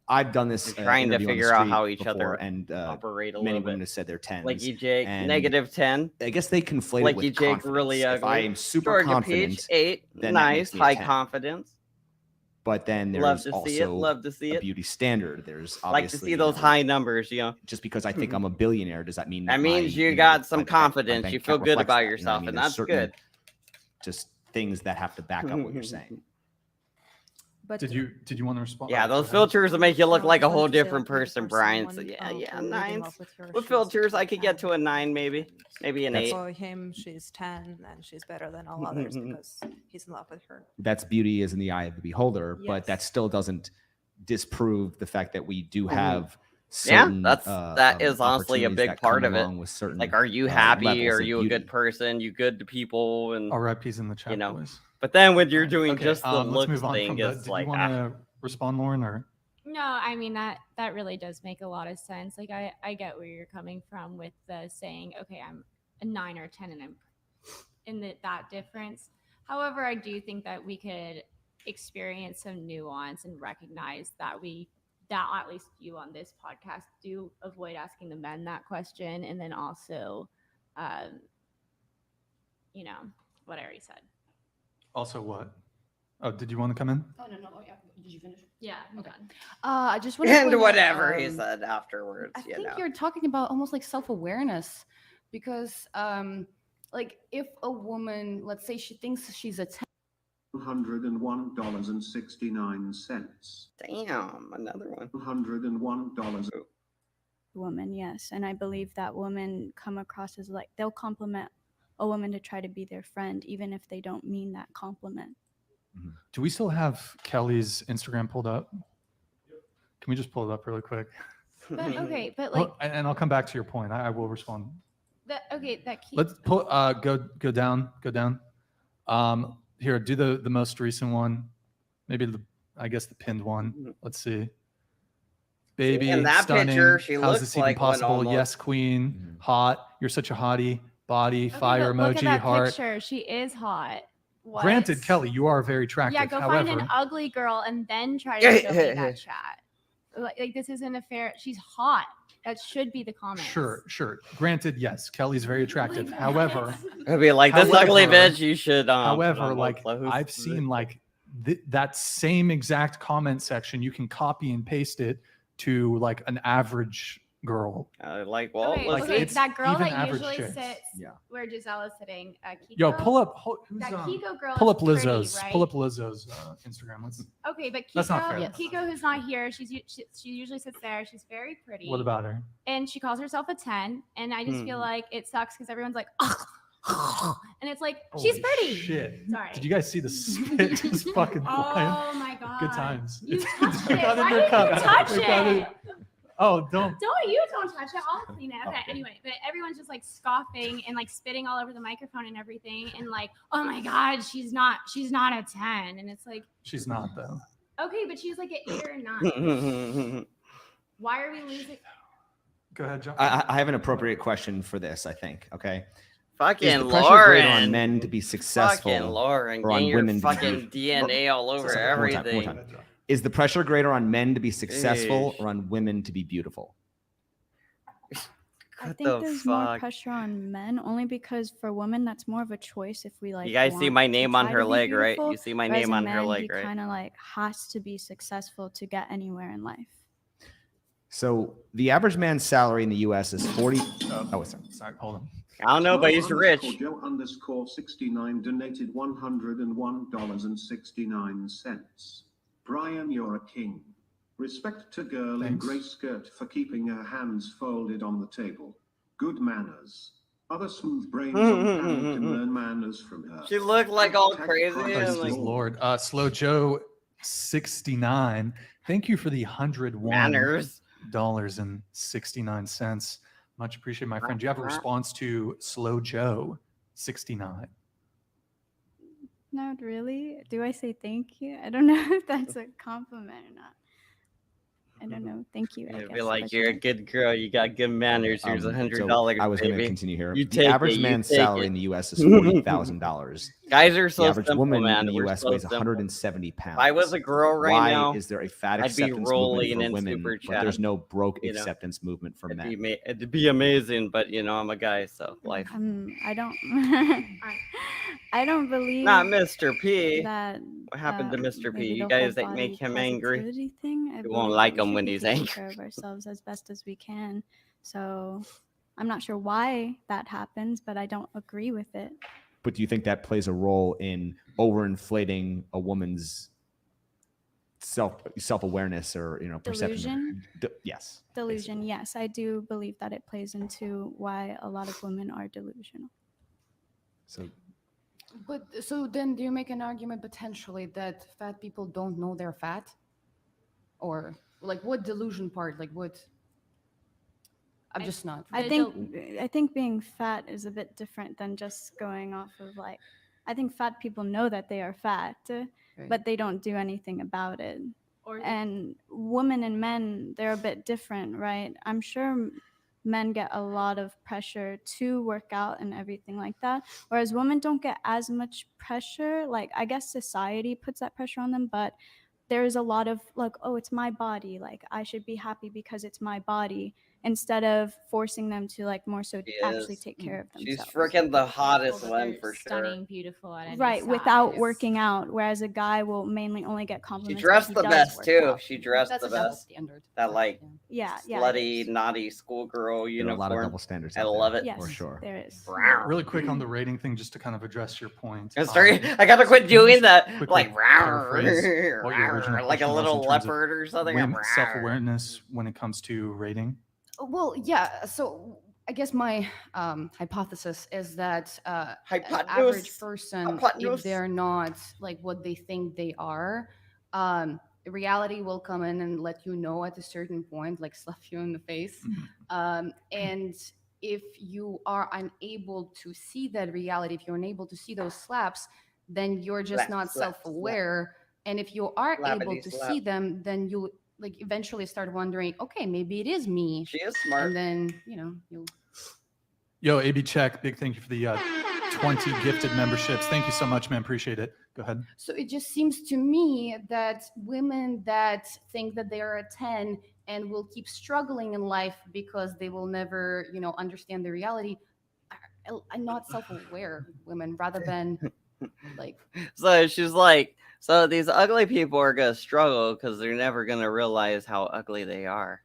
I've done this. You're trying to interview on the figure out street how each before, other and operate a many little women bit. have said they're 10s. Like you, Jake, and negative 10. I guess they conflate Like it you, with Jake, confidence. really If ugly. I am super Georgia confident, Peach, 8, then that nice, makes me a high 10. confidence. But then Love there's to see it. also Love to see a it. beauty standard. There's obviously, Like to see those high numbers, Just because I think I'm a billionaire, does that mean that my, means you know, got some my confidence. bank You feel account good reflects about that, you know what I yourself, mean? and There's that's certain good. Just things that have to back up what you're saying. But did you want to respond? Yeah, Go those ahead. filters will make you look No, like I a was whole going to say, different like, maybe person, for Brian. So someone, yeah, to really nines. love with her, With she's filters, I a could get to a 9, maybe an 8. For him, she's 10 and she's better than all others because he's in love with her. That's beauty is in the eye of the beholder, but that Yes. still doesn't disprove the fact that we do have Yeah, certain, that is honestly a opportunities big that part come of it. along with certain, Like, are you happy? levels Are of you a good beauty. person? You good to people? And RIP's in the chat, know. boys. But then when you're doing Okay, just the let's looks move on thing, from that. it's Did like you want to respond, Lauren, or? No, I mean that really does make a lot of sense. Like I get where you're coming from with the saying, okay, I'm a 9 or 10 and I'm in that difference. However, I do think that we could experience some nuance and recognize that at least you on this podcast do avoid asking the men that question, and then also you know, what I already said. Also, what? Oh, did you want to come in? Oh no, yeah. Did you finish? Yeah, I'm Okay. done. I just want to And whatever he said afterwards, I you think know. you're talking about almost like self-awareness, because like if a woman, let's say she thinks she's a 10, $101.69. Damn, another one. $101. Woman, yes. And I believe that women come across as like they'll compliment a woman to try to be their friend, even if they don't mean that compliment. Do we still have Kelly's Instagram pulled up? Can we just pull it up really quick? But okay, but like And I'll come back to your point. I will respond. that. Okay, that key. Let's pull. Go down. Here, do the most recent one. Maybe I guess the pinned one. Let's see. Baby, in that stunning. picture, she How's looks this even like one possible? almost. Yes, queen. Hot. You're such a hottie. Body, Okay, fire but look at emoji, that heart. picture. She is hot. What? Granted, Kelly, you are very attractive. Yeah, go However, find an ugly girl and then try to show me that chat. Like this isn't a fair. She's hot. That should be the comment. Sure. Granted, yes, Kelly's very attractive. However, I'd be like, this ugly bitch, you should. put however, on more like clothes. I've seen like that same exact comment section, you can copy and paste it to like an average girl. Like, well, Okay, let's like, okay, it's that girl even that average usually chicks. sits Yeah. where Giselle is sitting. Kiko, Yo, pull up. Who's, that Kiko girl. pull is up Lizzo's. Pretty, right? Pull up Lizzo's Instagram. Let's. Okay, but That's not Kiko, fair. Yes. Kiko, who's not here, she usually sits there. She's very pretty. What about her? And she calls herself a 10, and I just feel like it sucks because everyone's like, and it's like she's Holy pretty. Shit. Sorry. Did you guys see the spit just fucking flying? Oh my god. Good times. You It's- touched it it. got in Why your did cup. you touch It got in- it? Oh, don't. Don't touch it. I'll clean it. Okay. Okay. Anyway, but everyone's just like scoffing and like spitting all over the microphone and everything, and like, oh my god, she's not a 10, and it's like, She's not though. okay, but she's like an 8 or 9. Why are we losing? Go ahead, John. I have an appropriate question for this, I think. Okay. Fucking Is the pressure greater on Lauren. men to be successful Fucking Lauren. or on Getting your women to be fucking DNA all over One more time, one more everything. time. Is the pressure greater on men to be successful Eesh. or on women to be beautiful? I What think the there's more fuck? pressure on men only because for women that's more of a choice if we like. You guys see want my to name on try her to be leg, right? beautiful, You see my whereas name a on her man, leg, he right? kind of like has to be successful to get anywhere in life. So the average man's salary in the U.S. is 40. Oh, sorry. Hold on. I don't know, but he's rich. Joe_69 donated $101.69. Brian, you're a king. Respect to girl in Thanks. grey skirt for keeping her hands folded on the table. Good manners. Other smooth brains on panel can learn manners from her. She looked like all Hashtag crazy Christ and Christ like is Lord. Slow Joe 69. Thank you for the manners. $101.69. Much appreciated, my friend. Do you have a response to Slow Joe 69? Not really. Do I say thank you? I don't know if that's a compliment or not. I don't know. Thank you. I It'd be guess, like, but you're a yeah. good girl. You got good manners. Here's so $100. I was going to baby. continue here. You The take average it, you man's take salary it. in the U.S. is $40,000. Guys are so The average simple, woman man. in the We're U.S. so weighs simple. 170 pounds. If I was a girl right Why now, is there a fat I'd be acceptance movement rolling for in women, super but there's chat, no broke you know? acceptance movement for men? It'd be amazing, but you know, I'm a guy, so life. I don't. I don't believe. Not Mr. P. That, What happened to Mr. P? maybe You the guys whole that make body him angry. positivity thing. I You believe won't that like we him should when be he's taking angry. care of ourselves as best as we can. So I'm not sure why that happens, but I don't agree with it. But do you think that plays a role in overinflating a woman's self-awareness or perception? Delusion? Yes. Delusion, yes, I do believe that it plays into why a lot of women are delusional. So But so then, do you make an argument potentially that fat people don't know they're fat, or like what delusion part? Like what? I'm just not. I think being fat is a bit different than just going off of like. I think fat people know that they are fat, but they don't do anything about it. And women and men, they're a bit different, right? I'm sure men get a lot of pressure to work out and everything like that, whereas women don't get as much pressure. Like, I guess society puts that pressure on them, but there's a lot of like, oh, it's my body, like I should be happy because it's my body. instead of forcing them to like more so She actually is. take care of She's themselves. freaking the hottest People that one they're for sure. stunning, beautiful at any Right, without size. working out, whereas a guy will mainly only get She compliments. if dressed he the does best work too. out. She dressed That's the a double best. standard. That like Yeah, it slutty, is. naughty schoolgirl There are a lot of uniform. double standards. I out there, love it. Yes, for sure. there is. Really quick on the rating thing, just to kind of address your point. I'm sorry, I gotta quit doing that. quickly Like, paraphrase what your original like a question was in little terms of leopard or something. self-awareness when it comes to rating. Well, yeah. So I guess my hypothesis is that an average Hypotenuse. person, Hypotenuse. if they're not like what they think they are, reality will come in and let you know at a certain point, like slap you in the face. And if you are unable to see that reality, if you're unable to see those slaps, then you're just Slap, not slap, self-aware. And if you are able Slappity to slap. see them, then you like eventually start wondering, okay, maybe it is me. She is smart. And then, you know, you'll Yo, AB Check, big thank you for the 20 gifted memberships. Thank you so much, man. Appreciate it. Go ahead. So it just seems to me that women that think that they are a 10 and will keep struggling in life because they will never, you know, understand the reality are not self-aware women rather than like. So she's like, so these ugly people are gonna struggle because they're never gonna realize how ugly they are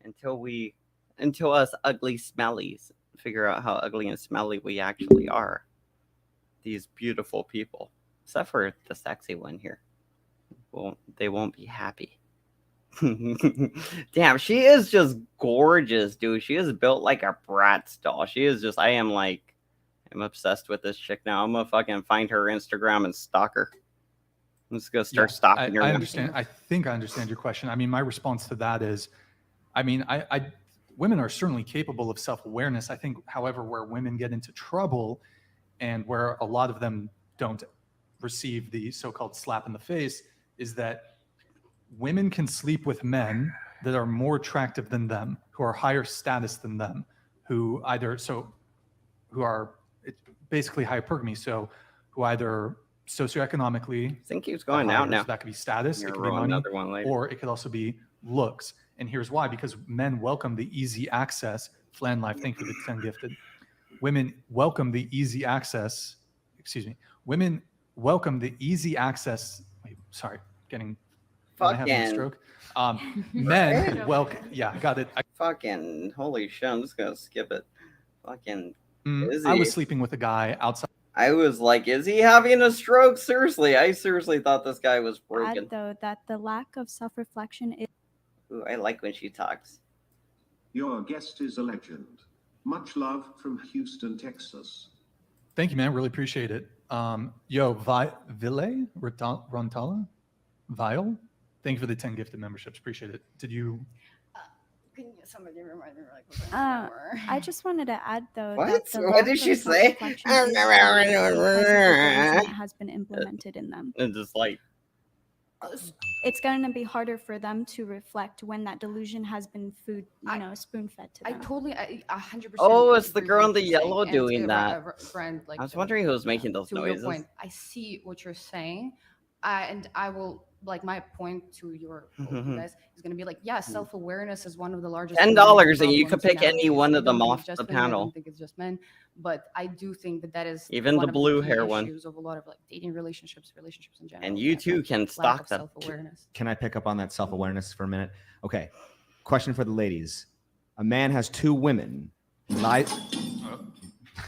until us ugly smellies figure out how ugly and smelly we actually are. These beautiful people, except for the sexy one here, they won't be happy. Damn, she is just gorgeous, dude. She is built like a Bratz doll. She is just, I'm obsessed with this chick now. I'm gonna fucking find her Instagram and stalk her. I'm just gonna start stalking her. I understand. I think I understand your question. I mean, my response to that is, I mean, women are certainly capable of self-awareness. I think, however, where women get into trouble and where a lot of them don't receive the so-called slap in the face is that women can sleep with men that are more attractive than them, who are higher status than them, who are basically hypergamy, so who either socioeconomically, I think he's going out now. So that could be status, You're it could gonna be roll money, another one later. or it could also be looks. And here's why: because men welcome the easy access. Flan Life, thank you for the 10 gifted. Women welcome the easy access. Women welcome the easy access. Wait, sorry, am I having a stroke? Men welcome. Yeah, got it. Fucking holy shit! I'm just gonna skip it. Fucking. I was sleeping with a guy outside. I was like, is he having a stroke? Seriously, I seriously thought this guy was broken. Add, though, that the lack of self-reflection is. Ooh, I like when she talks. Your guest is a legend. Much love from Houston, Texas. Thank you, man. Really appreciate it. Yo, Ville Rontala, Vile. Thank you for the 10 gifted memberships. Appreciate it. Did you? Can somebody remind me? I just wanted to add, though, What? that the What lack did of she say? self-reflection is because of the delusion that has been implemented in them. And just like, It's going to be harder for them to reflect when that delusion has been spoon-fed to them. I totally, 100%. oh, it's the agree girl in with the what you're saying. yellow And, doing that. Brand, like, I was wondering who was making those to noises. your point, I see what you're saying, and I will like my point to your you guys is going to be like, yeah, self-awareness is one of the largest. $10 and you could problems pick any nowadays. one I of them don't think off it's just the women, I panel. don't think it's just men, but I do think that is Even one the of blue key hair one. issues of a lot of like dating relationships in general. And you that too can lack stalk of them. Self-awareness. Can I pick up on that self-awareness for a minute? Okay. Question for the ladies. A man has two women.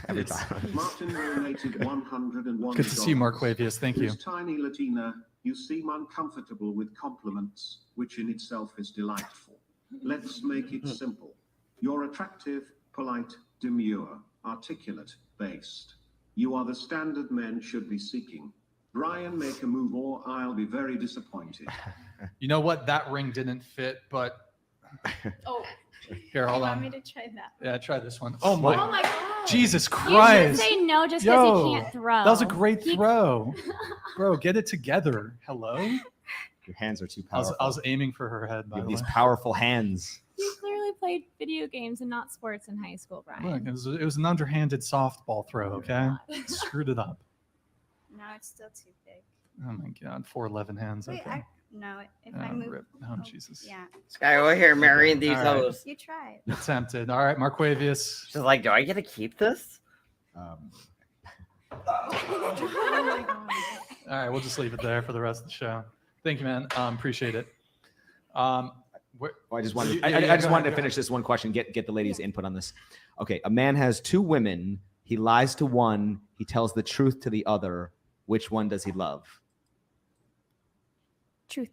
Every time. Martin donated $101. Good to see you, Mark Wavius. Thank you. Miss Tiny Latina, you seem uncomfortable with compliments, which in itself is delightful. Let's make it simple. You're attractive, polite, demure, articulate, based. You are the standard men should be seeking. Brian, make a move or I'll be very disappointed. You know what? That ring didn't fit, but Oh, here, hold you on. want me to try that? Yeah, try this one. Oh my, Oh my God. Jesus You Christ. should say no just because Yo, he can't throw. That was a great throw. Bro, get it together. Hello? Your hands are too I powerful. was aiming for her head, by You have the these way. powerful hands. You clearly played video games and not sports in high school, Brian. Look, it was an underhanded softball throw, okay? Screwed it up. No, it's still too big. Oh my God, 4'11" hands. Wait, Okay. No, if Oh, I move. rip. Oh, Jesus. Yeah. This guy over here marrying these All right. hoes. You try it. Attempted. All right, Marquavius. She's like, do I get to keep this? Oh my god. All right, we'll just leave it there for the rest of the show. Thank you, man. Appreciate it. Well, I just wanted, Yeah, I yeah, just go wanted ahead, to go finish this one question. Get the ladies' input on this. Okay, a man has two women. He lies to one. He tells the truth to the other. Which one does he love? Truth.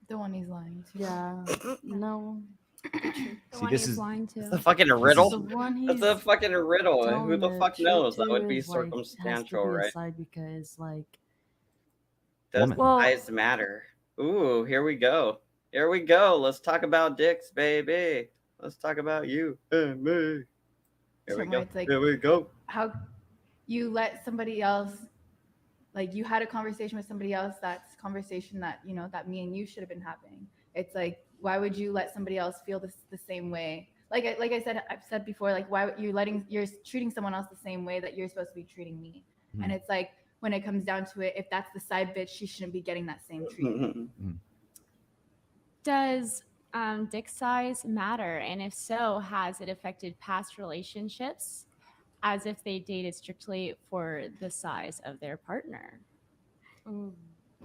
The one he's lying to. Yeah. No. The See, one this he's is- lying It's to. a fucking The riddle. one That's he's a fucking riddle. And who telling the fuck truth knows? That to would be is, like, has to circumstantial, be right? aside because like Does Woman. Well- size matter? Ooh, here we go. Here we go. Let's talk about dicks, baby. Let's talk about you and me. Here we Somewhere go. it's like- Here we go. How you let somebody else, like you had a conversation with somebody else, that's conversation that, you know, that me and you should have been having. It's like, why would you let somebody else feel this the same way? Like I said, I've said before, like why you're treating someone else the same way that you're supposed to be treating me. And it's like, when it comes down to it, if that's the side bitch, she shouldn't be getting that same treatment. Does dick size matter? And if so, has it affected past relationships as if they dated strictly for the size of their partner?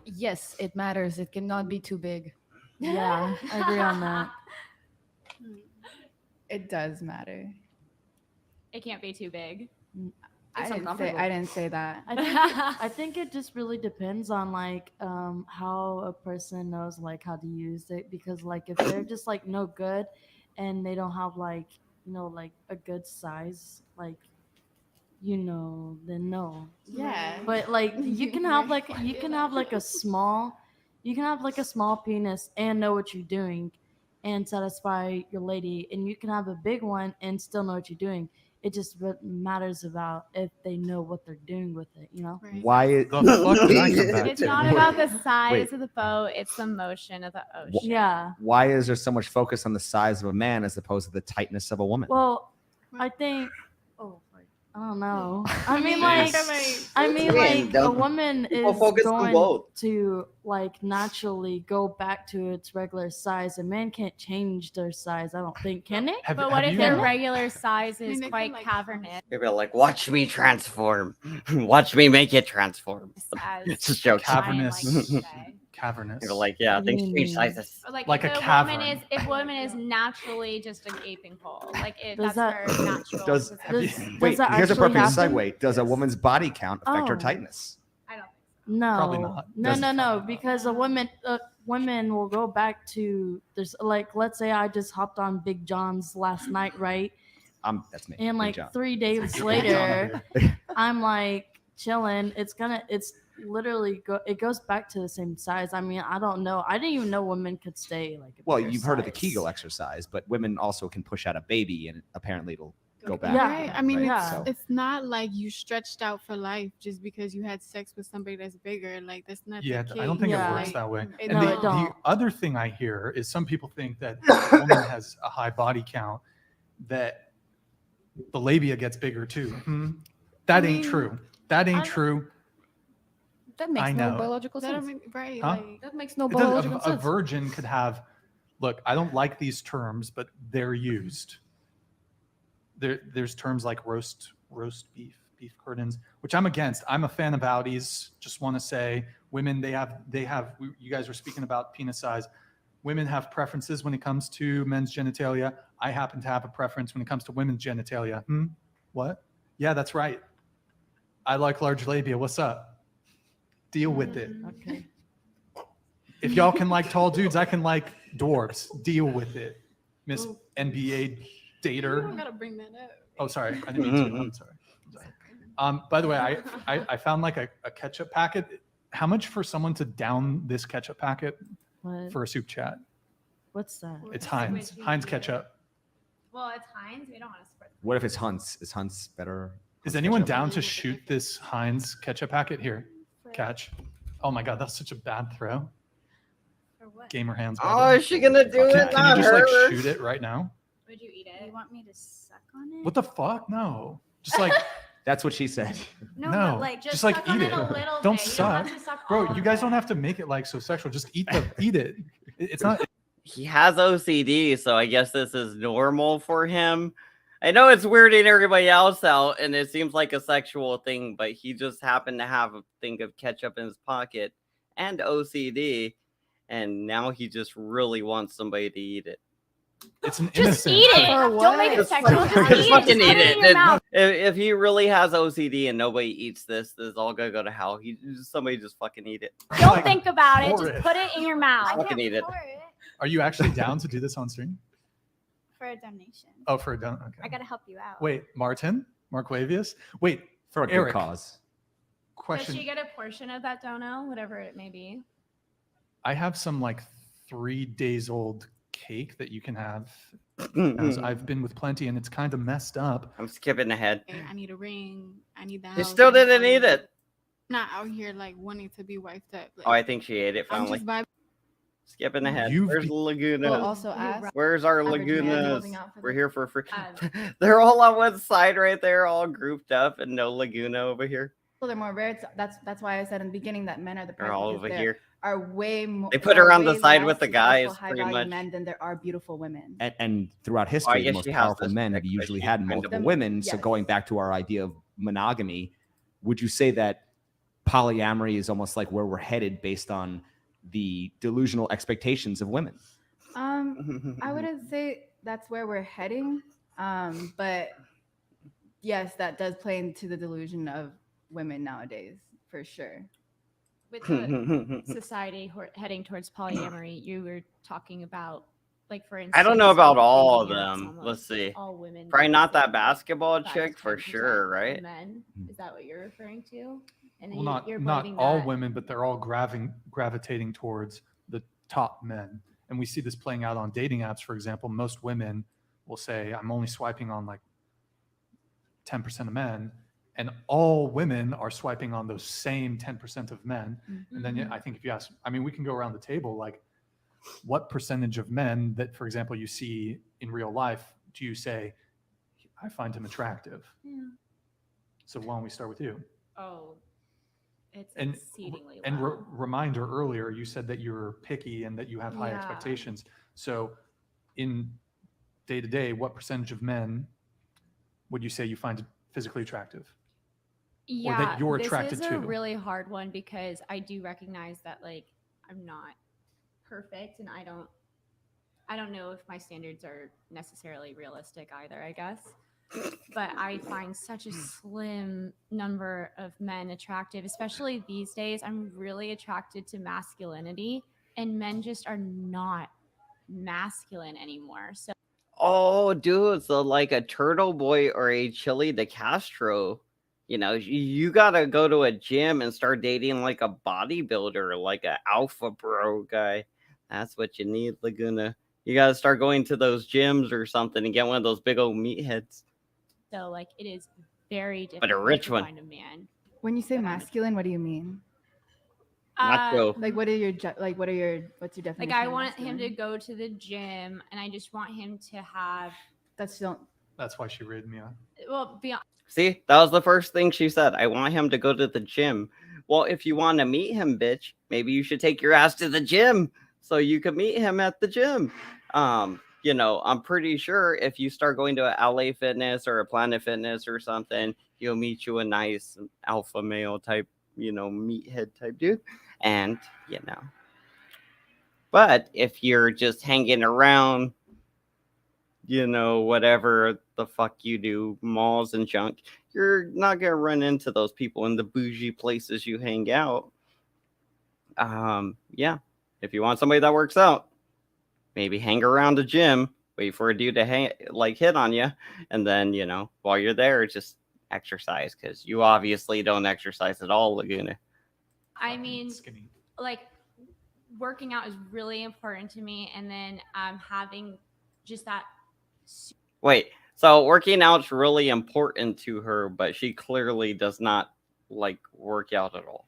Yes, it matters. It cannot be too big. yeah, I agree on that. It does matter. It can't be too big. I It's didn't say uncomfortable. I didn't say that. I think it just really depends on like how a person knows like how to use it, because like if they're just like no good and they don't have like, you know, like a good size, like, you know, then no. Yeah. But like you can have like a small penis and know what you're doing and satisfy your lady, and you can have a big one and still know what you're doing. It just matters about if they know what they're doing with it, you know? Right. Why? It, The fuck did I come back It's to? not about the size Wait. of the boat, it's the motion of the ocean. Yeah. why is there so much focus on the size of a man as opposed to the tightness of a woman? Well, I think. Oh, I don't know. I mean, Jeez. like a Don't- woman people is focus on going both. to like naturally go back to its regular size. A man can't change their size. I don't think. Can it? But what if you- their regular size mean, is they can, quite like, cavernous? People are like, watch me transform. Watch me make it transform. As It's just jokes. Ryan likes to Cavernous. say. Cavernous. People are like, yeah, things change Mm. sizes. Or, Like if a if woman is naturally just a gaping hole, like Does that's that- her natural. Does- position. Does Wait, that here's a actually perfect happen? segue. Does a woman's body count affect her Oh. tightness? I don't. No, Probably not. No, Doesn't no, probably not. because a women will go back to there's like let's say I just hopped on Big John's last night, right? That's me. And Big like John. 3 days Big John later, over I'm like chilling. It's literally it goes back to the same size. I mean, I don't know. I didn't even know women could stay like. A Well, bigger you've heard of the size. Kegel exercise, but women also can push out a baby, and apparently it'll go back. Yeah. Right. I mean, Right, it's, so- it's not like you stretched out for life just because you had sex with somebody that's bigger. Like that's not. Yeah, the I don't think case. Yeah. it works that way. It And No, the, it don't. other thing I hear is some people think that if a woman has a high body count, that the labia gets bigger too. That ain't true. That ain't true. That makes I no know. biological That sense. don't make- right. Huh? Like, That makes no It doesn't- biological a sense. virgin could have. Look, I don't like these terms, but they're used. There's terms like roast beef curtains, which I'm against. I'm a fan of Audis. Just want to say, women they have. You guys were speaking about penis size. Women have preferences when it comes to men's genitalia. I happen to have a preference when it comes to women's genitalia. What? Yeah, that's right. I like large labia. What's up? Deal with it. Okay. If y'all can like tall dudes, I can like dwarves. Deal with it, Miss NBA you don't dater. gotta bring that up. Oh, sorry, I didn't mean to. I'm sorry. By the way, I found like a ketchup packet. How much for someone to down this ketchup packet What? for a soup chat? What's that? It's Heinz. Heinz ketchup. Well, it's Heinz. We don't want to spread. What if it's Hunt's? Is Hunt's better? Is anyone down to shoot this Heinz ketchup packet here? Catch. Oh my God, that's such a bad throw. For what? Gamer hands. Oh, brother. is she gonna do Can it? you Not just like her. shoot it right now? Would you eat You it? want me to suck on it? What the fuck? No. Just like That's what she said. No, No, but like just suck like on eat it it. a little Don't bit. You don't have suck. to suck Bro, all you of guys don't it. have to make it like so sexual. Just eat it. It's not. He has OCD, so I guess this is normal for him. I know it's weirding everybody else out, and it seems like a sexual thing, but he just happened to have a thing of ketchup in his pocket and OCD, and now he just really wants somebody to eat it. It's an Just innocent. eat it. For Don't make what? it sexual. Just eat it. Fucking Just put eat it in it. your mouth. If he really has OCD and nobody eats this is all gonna go to hell. Somebody just fucking eat it. Don't Like, think about it. pour Just it. put it in your mouth. Fucking eat it. Are you actually down to do this on stream? For a damnation. Oh, for a done. Okay. I gotta help you out. Wait, Marquavius? Wait, For a good Eric. cause. Does Question. she get a portion of that dono, whatever it may be? I have some like 3 days old cake that you can have. As I've been with plenty and it's kind of messed up. I'm skipping ahead. Hey, I need a ring. I need that. You still didn't eat it. Not out here like wanting to be wifed up. Like, Oh, I think she ate it I'm finally. just vibing. Skipping ahead. You've Where's be- Laguna? Well, also ask. Where's our average man Lagunas? holding out for We're the- here for free. Um, They're all on one side right there, all grouped up, and no Laguna over here. Well, they're more rare. That's why I said in the beginning that men are the They're prize all because over there here. are way more. They put her on the way side less with the successful, guys, pretty high-value much. men than there are beautiful women. And throughout history, the guess most she has powerful this men have trick, but usually she had kind of- multiple Them- women. So yes. going back to our idea of monogamy, would you say that polyamory is almost like where we're headed based on the delusional expectations of women? I wouldn't say that's where we're heading, but yes, that does play into the delusion of women nowadays for sure. With the society heading towards polyamory, you were talking about, like, for instance. I don't know about with all of thinking it's them. almost Let's see. All women. Probably being not that like basketball 5 to chick for 10% sure, of right? Men. Is that what you're referring to? And Well, you're not believing all that- women, but they're all gravitating towards the top men. And we see this playing out on dating apps, for example. Most women will say, I'm only swiping on like 10% of men. And all women are swiping on those same 10% of men. And then I think if you ask, I mean, we can go around the table, like what percentage of men that, for example, you see in real life, do you say, I find him attractive? Yeah. So why don't we start with you? Oh, it's And exceedingly and low. reminder earlier, you said that you're picky and that you have high Yeah. expectations. So in day to day, what percentage of men would you say you find physically attractive? Yeah, or that you're attracted this is to? a really hard one because I do recognize that, like, I'm not perfect, and I don't know if my standards are necessarily realistic either, I guess. But I find such a slim number of men attractive, especially these days. I'm really attracted to masculinity, and men just are not masculine anymore. So Oh, dude, so like a Turtle Boy or a Chili de Castro, you know, you gotta go to a gym and start dating like a bodybuilder, like a alpha bro guy. That's what you need, Laguna. You gotta start going to those gyms or something and get one of those big old meatheads. like, it is very difficult But a rich to one. find a man. When you say masculine, what do you mean? Macho. Like, what's your definition? Like, I of want him to masculine? go to the gym, and I just want him to have, That's That's why she rated me on. well, beyond. See, that was the first thing she said. I want him to go to the gym. Well, if you want to meet him, bitch, maybe you should take your ass to the gym so you can meet him at the gym. You know, I'm pretty sure if you start going to a LA Fitness or a Planet Fitness or something, he'll meet you a nice alpha male type, you know, meathead type dude. And, you know, but if you're just hanging around, you know, whatever the fuck you do, malls and junk, you're not gonna run into those people in the bougie places you hang out. Yeah, if you want somebody that works out, maybe hang around the gym, wait for a dude to hit on you, and then, you know, while you're there, just exercise, because you obviously don't exercise at all, Laguna. I mean, Skinny. like, working out is really important to me, and then having just that. Wait, so working out's really important to her, but she clearly does not like work out at all.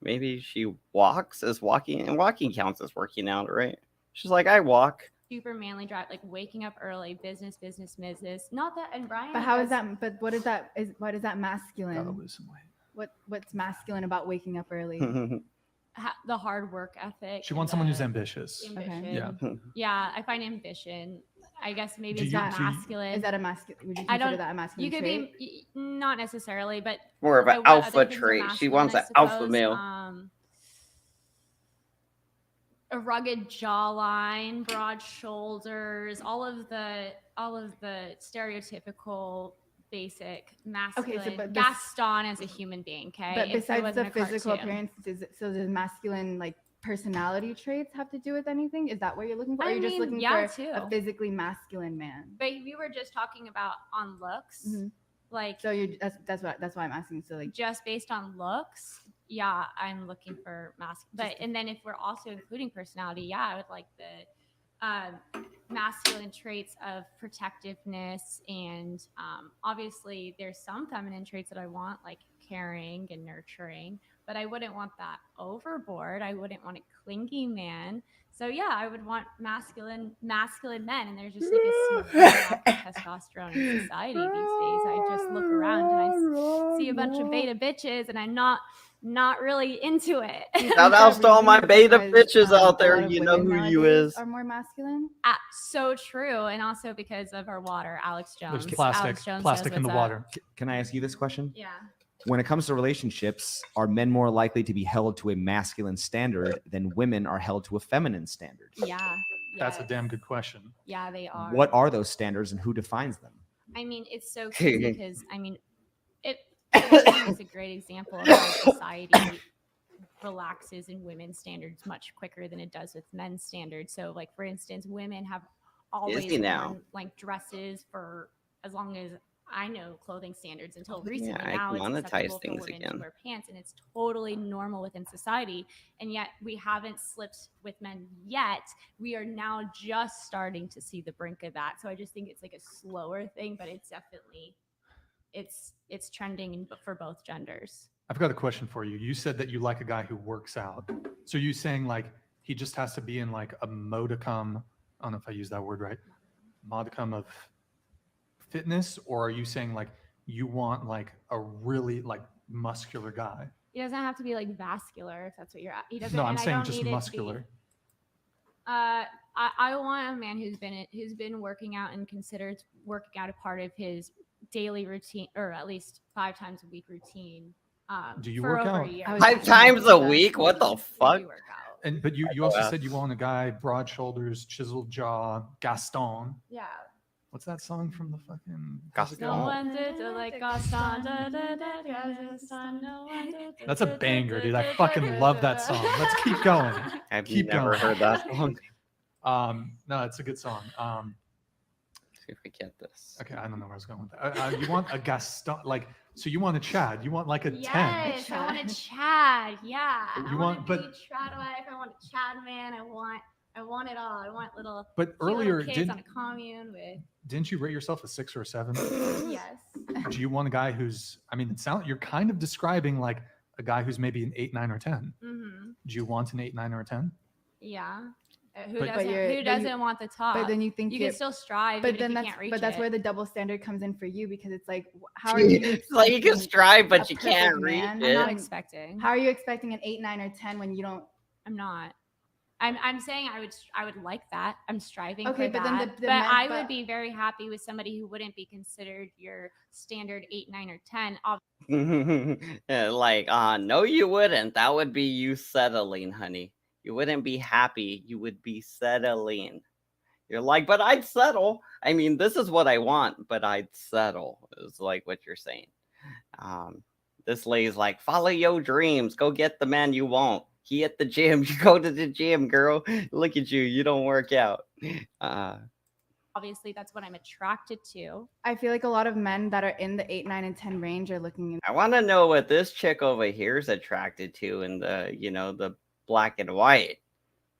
Maybe she walks as walking, and walking counts as working out, right? She's like, I walk. super manly drive, like waking up early, business. Not that, and Brian. But how is has- that? But what is that? Why is that Gotta masculine? lose some weight. What's masculine about waking up early? the hard work ethic? She and wants someone who's the ambitious. ambition. Yeah. Yeah, I find ambition. I guess maybe Do it's you- not so you- masculine. Is that a masculine? Would you I consider don't. that a masculine You could trait? be not necessarily, but More of an what other alpha things are trait. She masculine, wants I an alpha suppose. male. A rugged jawline, broad shoulders, all of the stereotypical basic masculine. but Gaston as a human being, okay? But If there besides wasn't the a physical cartoon. appearance, does masculine like personality traits have to do with anything? Is that what you're looking for? Or I are you just mean, looking yeah, for too. a physically masculine man? But we were just talking about on looks, like So you that's why I'm asking. So like just based on looks, yeah, I'm looking for But and then if we're also including personality, yeah, I would like the masculine traits of protectiveness and obviously there's some feminine traits that I want, like caring and nurturing, but I wouldn't want that overboard. I wouldn't want a clingy man. So yeah, I would want masculine men, and there's just like a severe lack of testosterone in society these days. I just look around and I see a bunch of beta bitches, and I'm not really into it. Shout out to all my beta bitches out a there. lot of You know women who you nowadays is. are more masculine. So true, and also because of our water, Alex Jones. There's plastic Alex Jones plastic knows in the what's up. water. Can I ask you this question? Yeah. When it comes to relationships, are men more likely to be held to a masculine standard than women are held to a feminine standard? Yeah. That's a yes. damn good question. Yeah, they are. What are those standards and who defines them? I mean, it's so crazy because I mean, feminism is a great example of how society relaxes in women's standards much quicker than it does with men's standards. So, like for instance, women have always Disney now. worn like dresses for as long as I know clothing standards until Yeah, recently. I now it's monetize acceptable for things women again. to wear pants, and it's totally normal within society. And yet we haven't slipped with men yet. We are now just starting to see the brink of that. So I just think it's like a slower thing, but it's definitely it's trending for both genders. I've got a question for you. You said that you like a guy who works out. So you saying like he just has to be in like a modicum, I don't know if I use that word right, modicum of fitness, or are you saying like you want like a really like muscular guy? He doesn't have to be like vascular if that's what you're at. He doesn't. No, I'm and I saying don't just need it to be- muscular. I want a man who's been working out and considers working out a part of his daily routine, or at least 5 times a week routine. Do you for work over out? a year. 5 times a week? What the fuck? And but you also said you want a guy, broad shoulders, chiseled jaw, Gaston. Yeah. What's that song from the fucking No one did it like Gaston. Da, da, da, da, Gaston. No one did it. That's a banger, dude. I fucking love that song. Let's keep going. I've keep never going. heard that song. No, it's a good song. See if we get this. Okay, I don't know where I was going with that. You want a Gaston, like, so you want a Chad? You want like a 10? Yes, I want a Chad. Yeah. You I want- to but- be a Chad wife. I want a Chad man. I want it all. I want little. But cute little earlier, kids on a commune with. Didn't you rate yourself a 6 or a 7? Yes. Do you want a guy who's? I mean, you're kind of describing like a guy who's maybe an 8, 9, or 10. Mm-hmm. Do you want an 8, 9, or a 10? Yeah. But- Who doesn't want the top? But then you think you can you're- still strive, But even then if you that's can't reach but that's it. where the double standard comes in for you, because it's like how are you? It's like you can expecting strive, but a you can't perfect reach man it. I'm not when- expecting. How are you expecting an 8, 9, or 10 when you don't? I'm not. I'm saying I would like that. I'm striving Okay, for but that. then the but men- I but- would be very happy with somebody who wouldn't be considered your standard 8, 9, or 10. Yeah, like, no, you wouldn't. That would be you settling, honey. You wouldn't be happy. You would be settling. You're like, but I'd settle. I mean, this is what I want, but I'd settle. Is like what you're saying. This lady's like, follow your dreams. Go get the man you want. He at the gym. You go to the gym, girl. Look at you. You don't work out. Obviously, that's what I'm attracted to. I feel like a lot of men that are in the 8, 9, and 10 range are looking in. I want to know what this chick over here is attracted to in the, the black and white.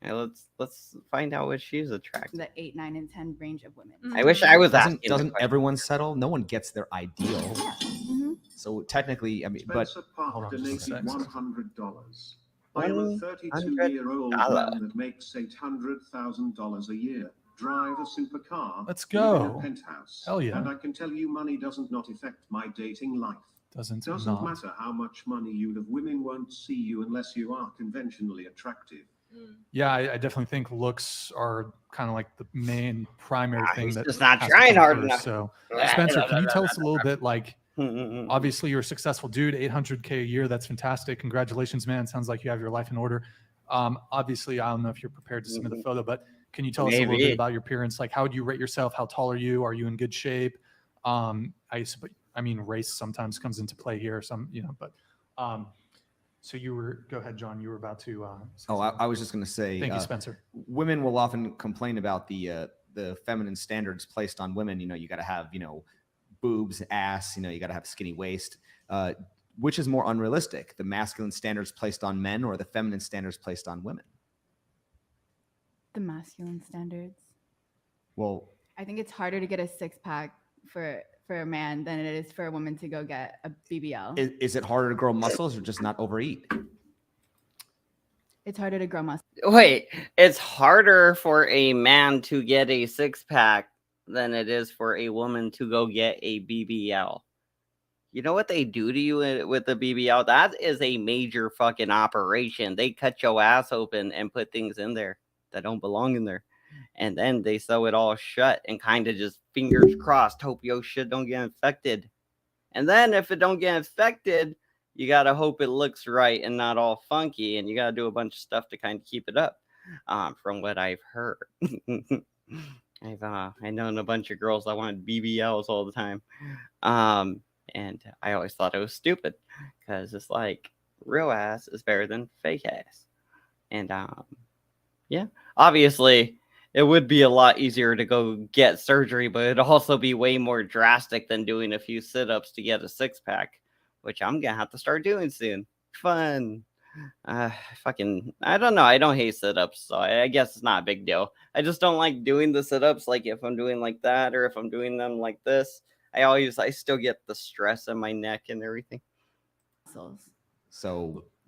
And let's find out what she's attracted. The 8, 9, and 10 range of women. I wish I was Doesn't, asking. the doesn't question. everyone settle? No one gets their ideal. Mm-hmm. So technically, I mean, but Spencer hold Park on just a donated sec. $100. I am a 32-year-old $100. man that makes $800,000 a year. drive a simple car, Let's live in a go. penthouse. Hell yeah. And I can tell you money doesn't not affect my dating life. Doesn't matter how much money you have, women won't see you unless you are conventionally attractive. Yeah, I definitely think looks are kind of like the main primary thing he's that just not has to trying come hard first. enough. So, Spencer, can you tell us a little bit, like, Mm-mm-mm. obviously you're a successful dude, 800K a year. That's fantastic. Congratulations, man. Sounds like you have your life in order. Obviously, I don't know if you're prepared to submit a photo, but can you tell us a little Maybe. bit about your appearance? Like, how would you rate yourself? How tall are you? Are you in good shape? I mean, race sometimes comes into play here. But so go ahead, John. You were about to. I was just going to say. Thank you, Spencer. Women will often complain about the feminine standards placed on women. You got to have boobs, ass. You got to have a skinny waist. Which is more unrealistic, the masculine standards placed on men or the feminine standards placed on women? The masculine standards. Well, I think it's harder to get a six-pack for a man than it is for a woman to go get a BBL. is it harder to grow muscles or just not overeat? It's harder to grow muscle. Wait, it's harder for a man to get a six-pack than it is for a woman to go get a BBL. You know what they do to you with the BBL? That is a major fucking operation. They cut your ass open and put things in there that don't belong in there. And then they sew it all shut and kind of just fingers crossed, hope your shit don't get infected. And then if it don't get infected, you got to hope it looks right and not all funky. And you got to do a bunch of stuff to kind of keep it up, from what I've heard. I known a bunch of girls that wanted BBLs all the time. And I always thought it was stupid because it's like real ass is better than fake ass. And yeah, obviously it would be a lot easier to go get surgery, but it'd also be way more drastic than doing a few sit-ups to get a six-pack, which I'm gonna have to start doing soon. Fun. I don't know. I don't hate sit-ups, so I guess it's not a big deal. I just don't like doing the sit-ups, like if I'm doing like that or if I'm doing them like this. I still get the stress in my neck and everything. So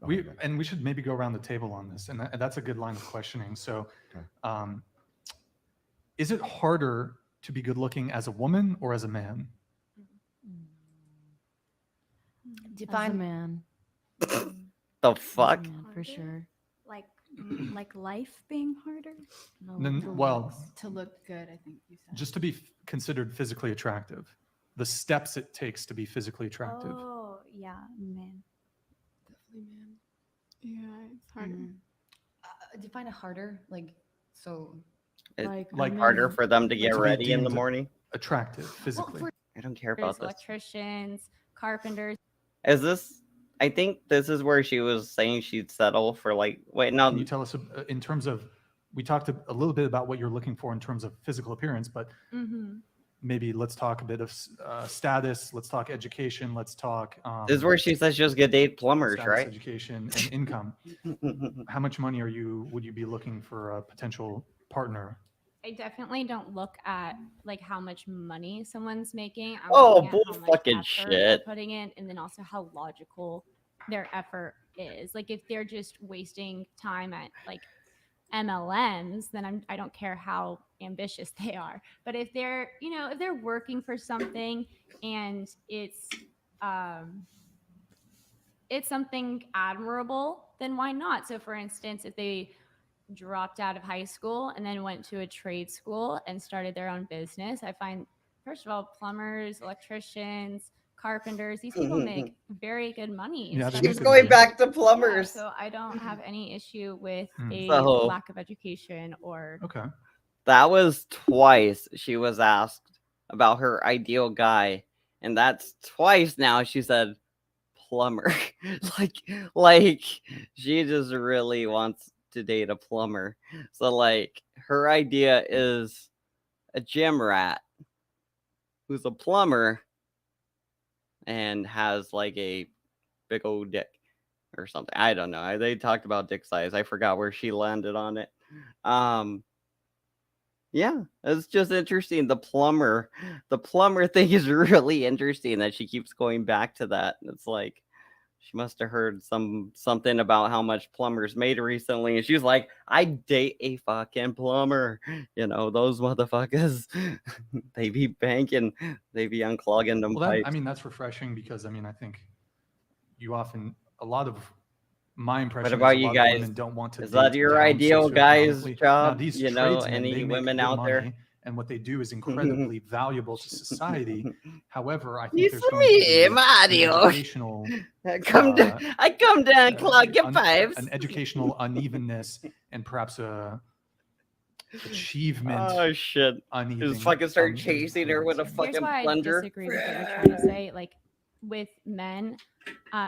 we should maybe go around the table on this, and that's a good line of questioning. So, is it harder to be good looking as a woman or as a man? Define as a man. The fuck? Man, for sure. Like life being harder? No, to look good, I think you said. Just to be considered physically attractive. The steps it takes to be physically attractive. Oh, yeah, man. Definitely man. Yeah, it's harder. Define it harder, Like harder for them to get ready in the morning? Attractive physically. I don't care about this. Electricians, carpenters. I think this is where she was saying she'd settle for Can you tell us in terms of, we talked a little bit about what you're looking for in terms of physical appearance, but maybe let's talk a bit of status. Let's talk education. Let's talk. This is where she says she'll get date plumbers, status, right? Education and income. How much money would you be looking for a potential partner? I definitely don't look at how much money someone's making. I'm Oh, looking at how much fucking effort they're shit. putting in, and then also how logical their effort is. Like if they're just wasting time at MLMs, then I don't care how ambitious they are. But if they're working for something and it's something admirable, then why not? So for instance, if they dropped out of high school and then went to a trade school and started their own business, I find, first of all, plumbers, electricians, carpenters, these people make very good money. Yeah, She's going back to plumbers. So I don't have any issue with a So- lack of education or Okay. That was twice she was asked about her ideal guy, and that's twice now she said plumber. like she just really wants to date a plumber. So her idea is a gym rat who's a plumber and has a big old dick or something. I don't know. They talked about dick size. I forgot where she landed on it. Yeah, it's just interesting. The plumber thing is really interesting that she keeps going back to that. It's She must have heard something about how much plumbers made recently, and she's like, "I date a fucking plumber." You know, those motherfuckers. They be banking, they be unclogging them Well, pipes. I mean, that's refreshing because I mean, I think a lot of my impression is about a you lot guys? of women don't want to Is that date your down ideal guy's socioeconomically. job? Now, these You know, tradesmen, any they make women good out there? money, and what they do is incredibly valuable to society. However, I think It's there's going to me, be an Mario. educational I come down, clog your pipes. an educational unevenness and perhaps a achievement Oh shit! uneven. Just fucking start chasing her with a Here's fucking why I plunger. disagree with what you're trying to say. Like with men,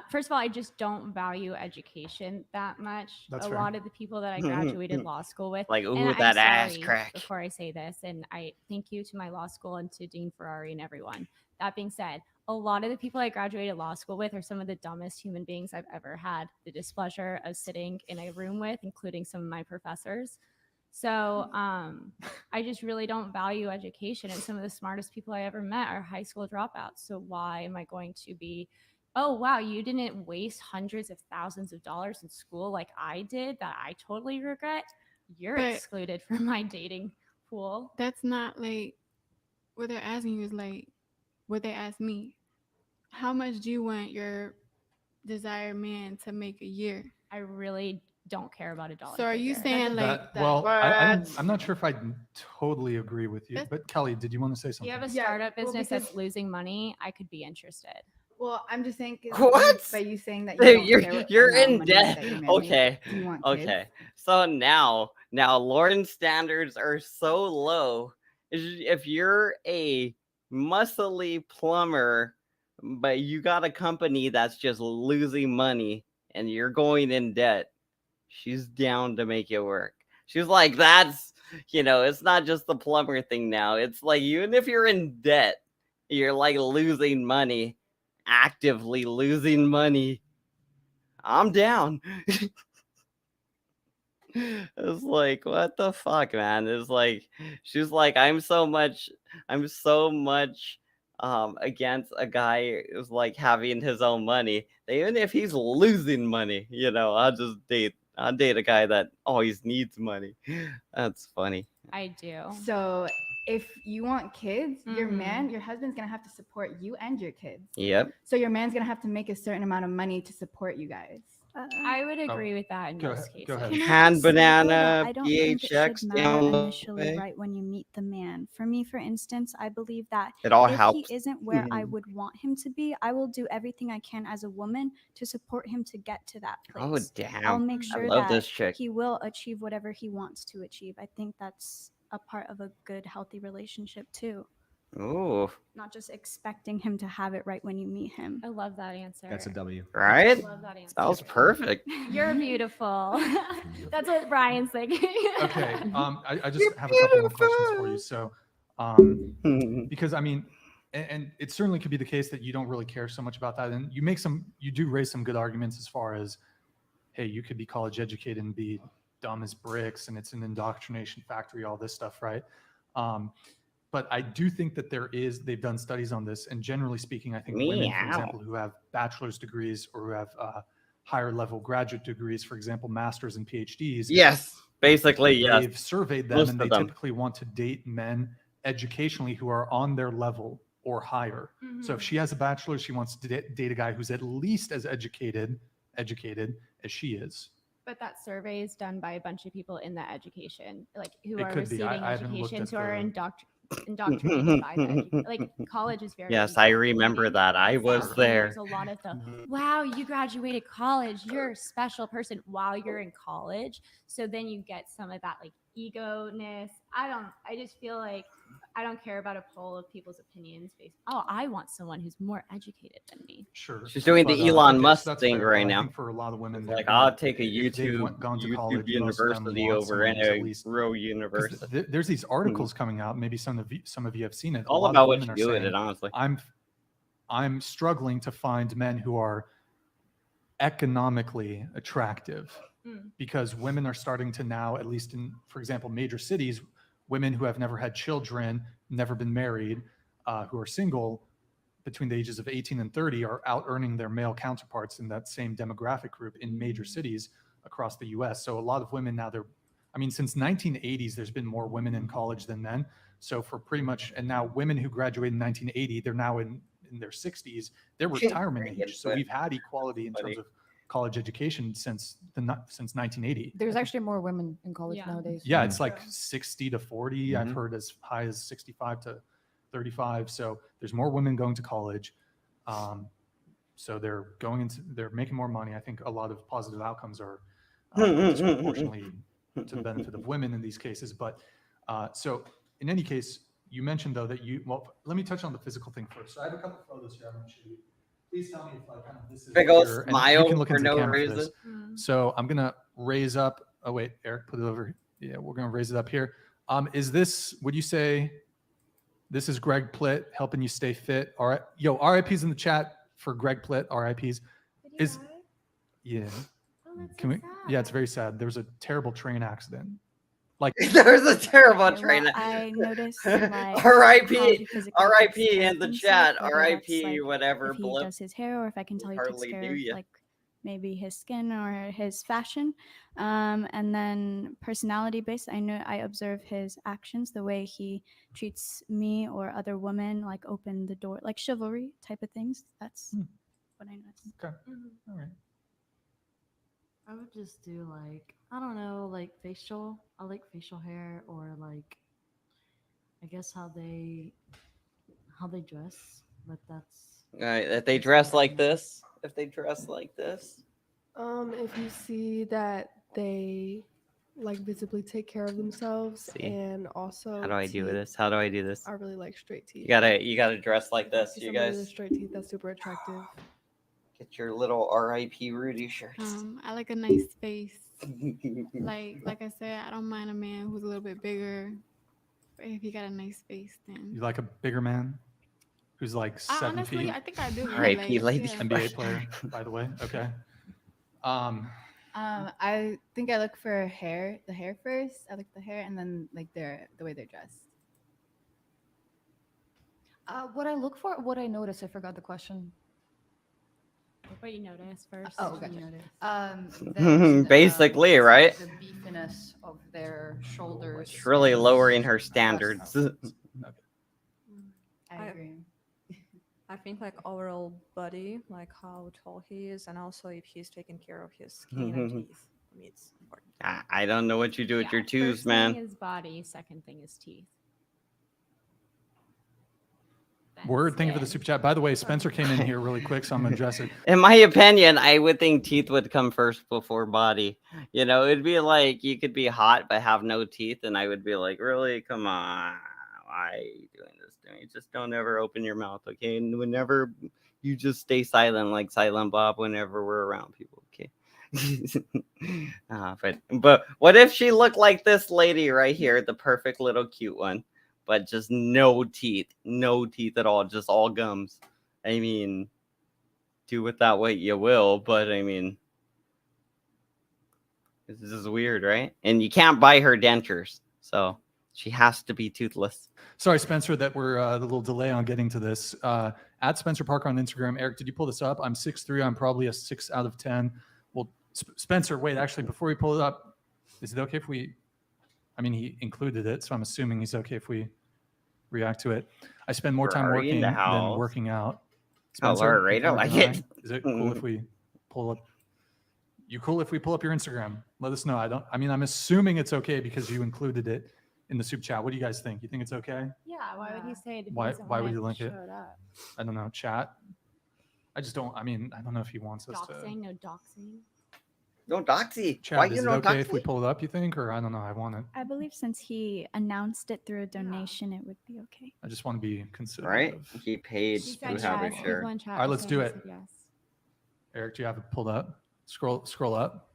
first of all, I just don't value education that much. That's a fair. lot of the people that I graduated law school with, Like, and ooh, I'm that ass sorry crack. before I say this, and I thank you to my law school and to Dean Ferrari and everyone. That being said, a lot of the people I graduated law school with are some of the dumbest human beings I've ever had the displeasure of sitting in a room with, including some of my professors. So I just really don't value education, and some of the smartest people I ever met are high school dropouts. So why am I going to be, oh wow, you didn't waste hundreds of thousands of dollars in school like I did that I totally regret? You're But- excluded from my dating pool. That's not like what they're asking you is like what they asked me. How much do you want your desired man to make a year? I really don't care about a dollar. So are you figure. saying like Well, I'm What? not sure if I totally agree with you, That's- but Kelly, did you want to say If something? you have a Yeah, startup well, business because- that's losing money, I could be interested. Well, I'm just saying, 'cause What? by you saying that Dude, you don't care what you're amount of in money debt. that your man makes, Okay. do you want Okay. kids? So now Lauren's standards are so low. If you're a muscly plumber, but you got a company that's just losing money and you're going in debt, she's down to make it work. She's like, that's, it's not just the plumber thing now. It's like, even if you're in debt, you're like losing money, actively losing money. I'm down. It's like, what the fuck, man? It's like, she's like, I'm so much against a guy who's like having his own money. Even if he's losing money, I'll date a guy that always needs money. That's funny. I do. So if you want kids, your Mhm. your husband's gonna have to support you and your kids. Yep. So your man's gonna have to make a certain amount of money to support you guys. I would agree with that in Go most ahead- cases. go ahead. Can I Hand just say, though, that banana, I don't think it PHX should down matter the initially way. right when you meet the man. For me, for instance, I believe that It all if helps. he isn't where I would want him to be, I will do everything I can as a woman to support him to get to that Oh, place. damn. I'll make I sure love that this chick. he will achieve whatever he wants to achieve. I think that's a part of a good, healthy relationship too. Ooh, Not just expecting him to have it right when you meet him. I love that answer. That's a W. right? I love that answer. That was perfect. You're beautiful. That's what Brian's thinking. Okay. I just have a couple more questions for you. So, because I mean, and it certainly could be the case that you don't really care so much about that, and you do raise some good arguments as far as, hey, you could be college educated and be dumb as bricks, and it's an indoctrination factory, all this stuff, right? But I do think that they've done studies on this, and generally speaking, I think women, for Meow. example, who have bachelor's degrees or who have higher level graduate degrees, for example, masters and PhDs. Yes, basically, yes. They've surveyed them, Most and of they them. typically want to date men educationally who are on their level or higher. So if she has a bachelor's, she wants to date a guy who's at least as educated as she is. But that survey is done by a bunch of people in that education, like who It are could be. receiving I haven't looked educations, at who are the- indoctrinated by that. Like college is very. Yes, I remember indoctrinating. that. I And was so there. There's a lot of the, wow, you graduated college, you're a special person while you're in college. So then you get some of that like ego-ness. I just feel like I don't care about a poll of people's opinions based. Oh, I want someone who's more educated than me. Sure. She's doing the But, Elon okay, Musk that's thing fair, right but I now. think for a lot of women, Like, they're I'll gonna- take a if they've YouTube gone to college, most of them university want over someone who's at any least- real 'cause university. there's these articles coming out. Maybe some of you have seen it. A All lot about of what women you are do with saying, it, honestly. I'm struggling to find men who are economically attractive because women are starting to now, at least in, for example, major cities, women who have never had children, never been married, who are single, between the ages of 18 and 30 are out earning their male counterparts in that same demographic group in major cities across the US. So a lot of women now since 1980s, there's been more women in college than men. So for pretty much, and now women who graduated in 1980, they're now in their 60s, they're retirement age. So we've had equality in terms of college education since 1980. There's actually more women in college nowadays. Yeah, it's like 60 to 40. I've heard as high as 65 to 35. So there's more women going to college. So they're making more money. I think a lot of positive outcomes are disproportionately to the benefit of women in these cases. But so in any case, you mentioned though that let me touch on the physical thing first. So I have a couple photos here I'm going to show you. Please tell me if like kind of this is Big old here, and smile you can look for into the no camera for reason. this. So I'm gonna raise up. Oh wait, Eric, put it over. Yeah, we're gonna raise it up here. Is this? Would you say this is Greg Plitt helping you stay fit? All right, yo, RIPs in the chat for Greg Plitt. RIPs. Yeah. Oh, that's Can so we? sad. Yeah, it's very sad. There was a terrible train accident. Like There's a terrible Okay, train. well, I noticed like how R.I.P. he physically R.I.P. takes care in of the himself, chat. whether R.I.P. that's, like, whatever if he blip. does his hair, or if I can tell he takes Hardly care do of ya. like maybe his skin or his fashion. And then personality based, I observe his actions, the way he treats me or other women, like open the door, like chivalry type of things. That's what I noticed. Okay. All right. I would just do like, I don't know, like facial. I like facial hair, or like, I guess how they dress. But that's All right, if they dress like this. If they dress like this. If you see that they like visibly take care of themselves, See. and also How do I do teeth. this? How do I do this? I really like straight teeth. You gotta dress like this, See you somebody with guys. straight teeth, that's super attractive. Get your little R.I.P. Rudy shirts. I like a nice face. Like I said, I don't mind a man who's a little bit bigger, but if he got a nice face, then You like a bigger man who's like 7 honestly, feet? I think I do. R.I.P. ladies yeah. NBA player, by the way. Okay. I think I look for hair, the hair first. I look at the hair, and then like the way they're dressed. What I look for, what I notice, I forgot the question. What you notice first. Oh, what you gotcha. notice. Basically, right? The beefiness of their shoulders. It's really lowering her standards. I agree. I think like overall body, like how tall he is, and also if he's taking care of his skin and teeth. For me, it's important. I don't know what you do with your twos, First man. thing is body. Second thing is teeth. Word, thank you for the super chat. By the way, Spencer came in here really quick, so I'm gonna address it. In my opinion, I would think teeth would come first before body. You know, it'd be like you could be hot but have no teeth, and I would be like, really? Come on. Why are you doing this to me? Just don't ever open your mouth, okay? And whenever you just stay silent like Silent Bob whenever we're around people, okay? But what if she looked like this lady right here, the perfect little cute one, but just no teeth at all, just all gums? I mean, do with that what you will, but I mean, this is weird, right? And you can't buy her dentures, so she has to be toothless. Sorry, Spencer, that we're the little delay on getting to this. At Spencer Parker on Instagram. Eric, did you pull this up? I'm 6'3". I'm probably a 6 out of 10. Well, Spencer, wait, actually, before we pull it up, is it okay if we, I mean, he included it, so I'm assuming he's okay if we react to it. I spend more time Ferrari in working the than house. working out. Oh, all right, I like it. Is it cool if we pull up? You cool if we pull up your Instagram? Let us know. I'm assuming it's okay because you included it in the soup chat. What do you guys think? You think it's okay? Yeah. Why would he say it? If Why- he doesn't why want would you link it? show up? I don't know. Chat. I don't know if he wants us to. Doxing, no doxing. No doxy. Chat, Why is you it no okay if we doxy? pull it up, you think? Or I don't know. I want it. I believe since he announced it through a donation, it would be okay. I just want to be considerate Right? of. He paid He to said have yes. it He's sure. on chat All right, let's saying do he it. said yes. Eric, do you have it pulled up? Scroll up.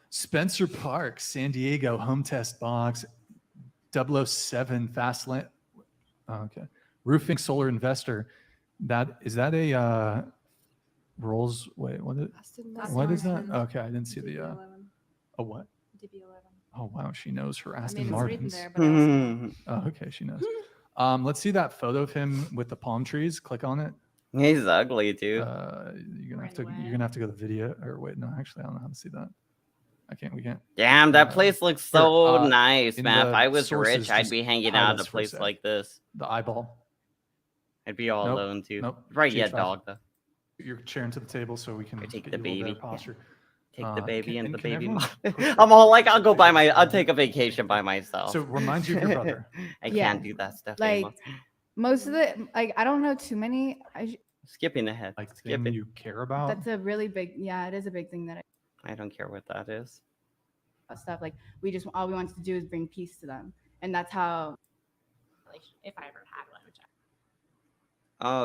Spencer Park, San Diego home test box, 007 fast lane. Oh, okay. Roofing solar investor. Is that a Rolls? Wait, what is that? Okay, I didn't see the DB11. a what? DB11. Oh wow, she knows her I Aston mean, it's written Martins. there, but I also Oh, okay, she knows. Let's see that photo of him with the palm trees. Click on it. He's ugly, dude. You're gonna have to go to the video. Or wait, no, actually, I don't know how to see that. We can't. Damn, that place looks so nice, in man. If the I was sources, rich, I'd just be hanging out at a highlights for place sec. like this. The eyeball. I'd be all Nope, alone too. nope. Right, Change yeah, five. dog though. Your chair into the table so we can take get the you a little better baby. posture. Take the baby and the can baby. everyone I'm all like, I'll take a vacation by myself. So remind you of your brother. I Yeah. can't do that stuff Like anymore. most of the like I don't know too many. Skipping ahead. Like Skip thing it. you care about. That's a really big. Yeah, it is a big thing that I don't care what that is. stuff like all we wanted to do is bring peace to them, and that's how. If I ever had one, which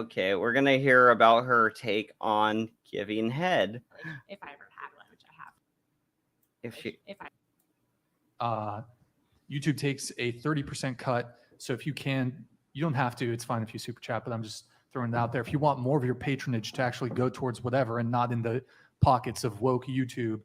Okay, we're gonna hear about her take on giving head. if I ever had one, which I have. If she, If I YouTube takes a 30% cut. So if you can, you don't have to. It's fine if you super chat, but I'm just throwing it out there. If you want more of your patronage to actually go towards whatever and not in the pockets of woke YouTube,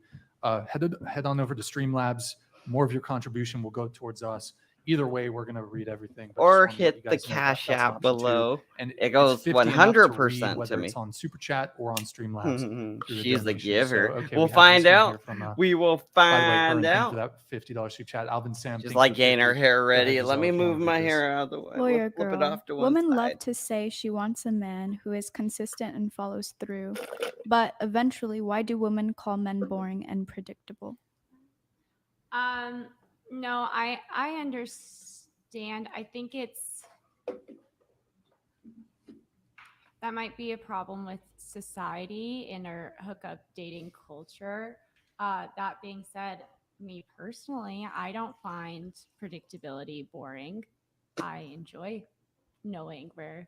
head on over to Streamlabs. More of your contribution will go towards us. Either way, we're going to read everything. but or just wanna let you hit the guys know that cash that's an app option too. below. And It it's goes 50 and up to 100% read, to whether me. it's on Super Chat or on Streamlabs. through the She's the donation. giver. So, okay, We'll we have find this one here out. from, We will by the way, find Vern, thank you out. for that $50 super chat. Alvin Sam, Just thank like you for getting her 50. hair Go ahead, ready. Let Giselle, me if you move wanna my read this. hair out of the way. Lawyer Flip it girl. off to one Women side. love to say she wants a man who is consistent and follows through. But eventually, why do women call men boring and predictable? No, I understand. I think that might be a problem with society in our hookup dating culture. That being said, me personally, I don't find predictability boring. I enjoy knowing where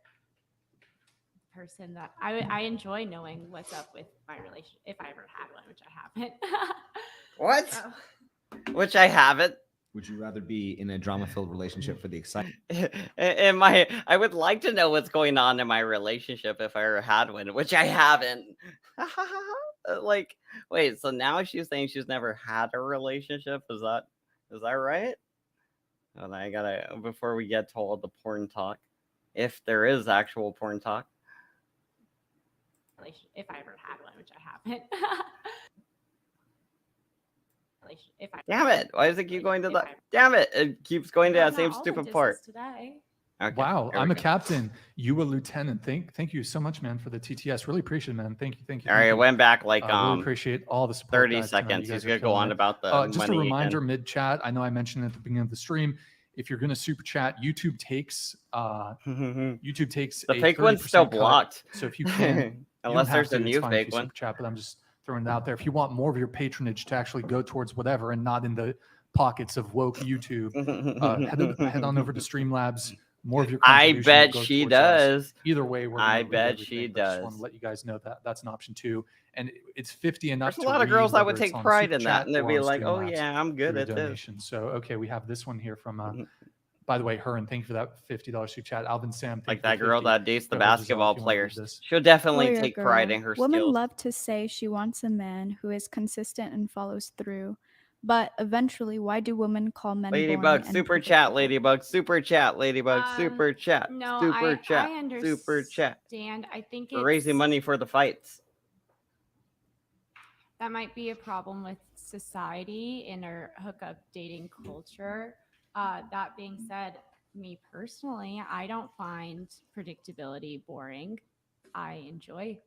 the person that I enjoy knowing what's up with my relationship if I ever had one, which I haven't. What? So, Which I haven't. Would you rather be in a drama-filled relationship for the excitement? I would like to know what's going on in my relationship if I ever had one, which I haven't. Like, wait, so now she's saying she's never had a relationship? Is that right? And I gotta, before we get to all the porn talk, if there is actual porn talk. if I ever had one, which I haven't. Damn it! Why does it keep going to the? Damn it! It keeps going to that same stupid part. Today. Okay, Wow, there we I'm a go. captain. You a lieutenant. Thank you so much, man, for the TTS. Really appreciate it, man. Thank you. All thank right, it you. went back like Really appreciate all the support. 30 guys, tonight. seconds. You He's guys are gonna go killing on it. about the Just a money reminder, again. mid chat. I know I mentioned at the beginning of the stream. If you're gonna super chat, YouTube takes YouTube takes The a fake one's still 30% cut. blocked. So if you can, you Unless don't have there's a to, it's new fine if fake you one. super chat, but I'm just throwing it out there. If you want more of your patronage to actually go towards whatever and not in the pockets of woke YouTube, head on over to Streamlabs. More of your I contribution bet will go she towards us. does. Either way, we're I gonna read bet everything, she but just want does. to let you guys know that that's an option too. And it's 50 and up There's a to lot of read, girls that would whether it's take on pride Super in that, Chat and they'd or be on like, "Oh Streamlabs yeah, I'm good through at a this." donation. So okay, we have this one here from by the way, Hearn, thank you for that $50 super chat. Alvin Sam, thank Like you that for girl 50. that dates the Go ahead, Giselle, basketball if you wanna read players. this. She'll definitely Lawyer take girl. pride in her Women skills. love to say she wants a man who is consistent and follows through. But eventually, why do women call men boring Ladybug, and super chat, predictable? Ladybug, super chat, Ladybug, super chat, No, super chat, I understand. super chat. I think We're raising money for the fights. that might be a problem with society in our hookup dating culture. That being said, me personally, I don't find predictability boring. I enjoy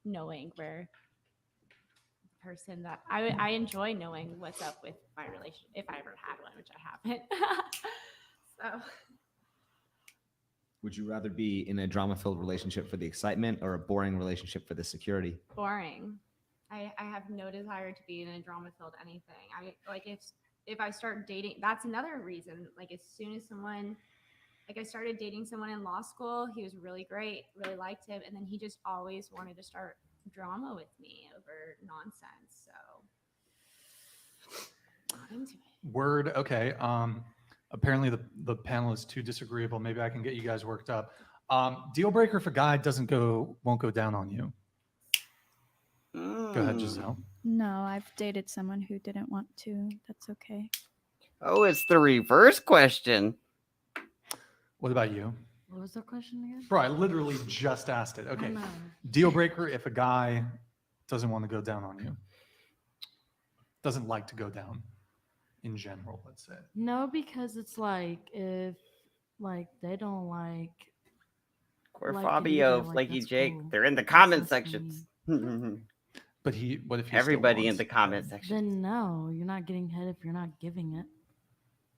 knowing where the person that I enjoy knowing what's up with my relationship if I ever had one, which I haven't. So Would you rather be in a drama-filled relationship for the excitement or a boring relationship for the security? boring. I have no desire to be in a drama-filled anything. I like if I start dating, that's another reason. Like as soon as someone, like I started dating someone in law school, he was really great, really liked him, and then he just always wanted to start drama with me over nonsense. So not into it. Word. Okay. Apparently the panel is too disagreeable. Maybe I can get you guys worked up. Deal breaker if a guy won't go down on you. Go ahead, Giselle. No, I've dated someone who didn't want to. That's okay. Oh, it's the reverse question. What about you? What was the question again? Bro, I literally just asked it. I Okay. know. Deal breaker if a guy doesn't want to go down on you. Doesn't like to go down in general, let's say. No, because it's like if like they don't like Or like it Fabio, either, like, Flaky that's Jake, cool. they're in the That's comment just me. sections. But what if he still Everybody in wants the comment section. Then no, you're not getting head if you're not giving it.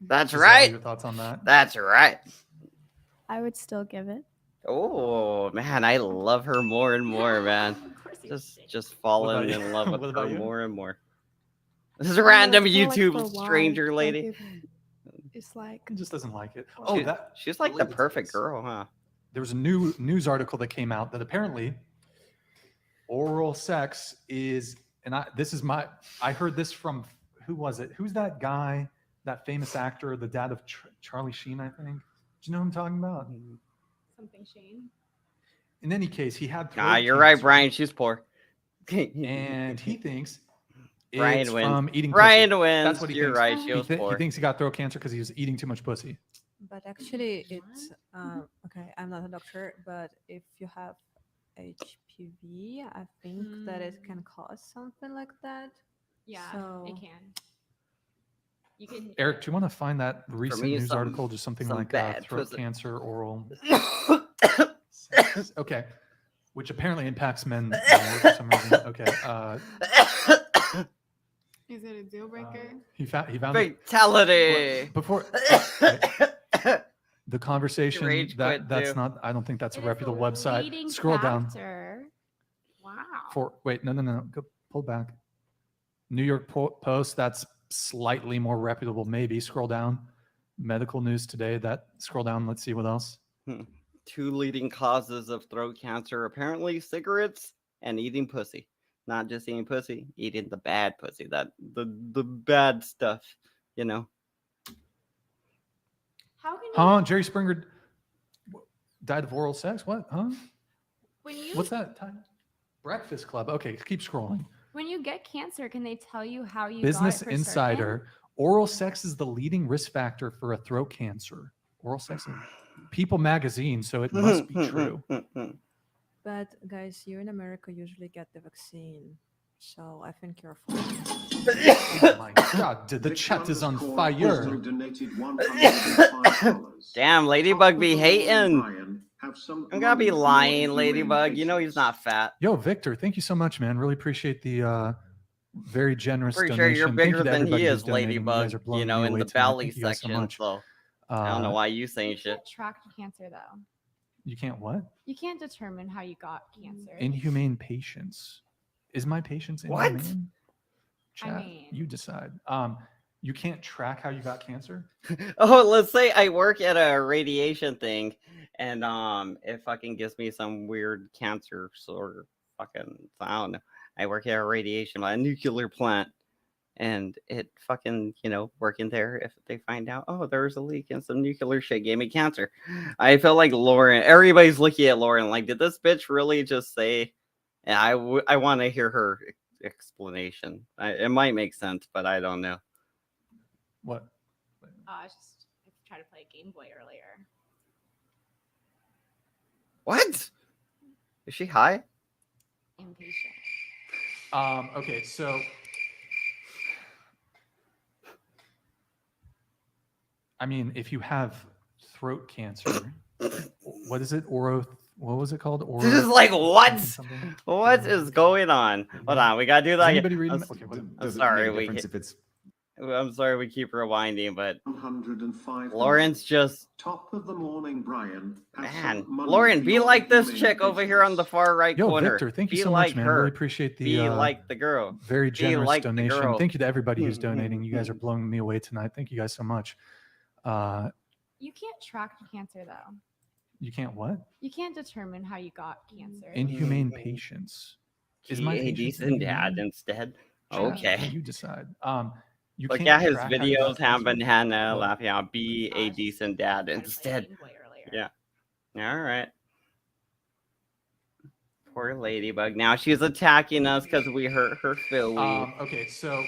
That's Giselle, right. Your thoughts on that? That's right. I would still give it. Oh man, I love her more and more, man. Just falling you? in love with What her about you? more and more. This is a random I feel like YouTube for a while, stranger like, lady. it's like He just doesn't like it. Oh, she's like the related to perfect this. girl, huh? There was a new news article that came out that apparently oral sex is, and I heard this from, who was it? Who's that guy, that famous actor, the dad of Charlie Sheen, I think? Do you know who I'm talking about? Something Shane. In any case, he had throat Ah, you're right, cancer, Brian. She's poor. and he thinks Brian it's wins. from eating Brian pussy. wins. That's what he You're thinks. right. She was He poor. thinks he got throat cancer because he was eating too much pussy. But actually, it's okay. I'm not a doctor, but if you have HPV, I think that it can cause something like that. Yeah, So- it can. You can. Eric, do you want to find that recent me, news some- article, just something some like bad throat pussy. cancer, oral sex? Okay, which apparently impacts men more for some reason. Okay, Is it a deal breaker? he found it. Fatality. Before the conversation Rage quit, that's too. not. I don't think that's a It is reputable a website. leading Scroll down. factor. Wow. No. Go pull back. New York Post. That's slightly more reputable. Maybe scroll down. Medical News Today. That scroll down. Let's see what else. Two leading causes of throat cancer apparently cigarettes and eating pussy. Not just eating pussy, eating the bad pussy. The bad stuff, you know. How can you? Huh? Jerry Springer died of oral sex? What? Huh? When you What's that? Breakfast Club. Okay, keep scrolling. when you get cancer, can they tell you how you Business got it for Insider. Oral sex is the leading risk factor for a throat cancer. Oral sex. People Magazine. So it must be true. But guys, you in America usually get the vaccine, so I think you're fine. Oh my God, the chat is on fire. Donated $105. Damn, Ladybug be hating. Brian, have some I'm gonna be money for lying, your Ladybug. You know he's patients. not fat. Yo, Victor, thank you so much, man. Really appreciate the very generous Pretty donation. sure you're Thank bigger you to than everybody he who's is, donating. You guys Ladybug. are blowing You know, me in away the tonight. belly Thank you guys so section. much. So I don't know why you saying You shit. can't track cancer though. You can't what? You can't determine how you got cancer. Inhumane patience. Is my patience What? inhumane? I Chat, mean- you decide. You can't track how you got cancer? Oh, let's say I work at a radiation thing, and it fucking gives me some weird cancer sort of fucking. I don't know. I work at a nuclear plant, and it fucking working there. If they find out, oh, there was a leak and some nuclear shit gave me cancer, I feel like Lauren. Everybody's looking at Lauren like, did this bitch really just say? And I want to hear her explanation. It might make sense, but I don't know. What? I tried to play Game Boy earlier. What? Is she high? Impatient. Okay, so I mean, if you have throat cancer, what is it? What was it called? This is like what? something? What is going on? Hold on, we gotta do that. Is again. anybody reading? I'm, Okay, what, I'm sorry, we Difference if it's I'm sorry we keep rewinding, but 105. Lauren's just Top of the morning, Brian. Have some man. money Lauren, for be your like this inhumane chick over here on the patients. far right Yo, corner. Victor, thank you Be so like much, man. her. Really appreciate the Be like the girl. very Be generous like the donation. girl. Thank you to everybody who's donating. You guys are blowing me away tonight. Thank you guys so much. You can't track cancer though. You can't what? You can't determine how you got cancer. Inhumane patience. Is my Be a patience decent dad inhumane? instead. Chat, Okay. You decide. You Look can't at his track how you got videos, having cancer? Hannah What? laughing out. Be a decent dad Tried to play instead. Game Boy earlier. Yeah. All right. Poor Ladybug. Now she's attacking us because we hurt her feelings. Okay, so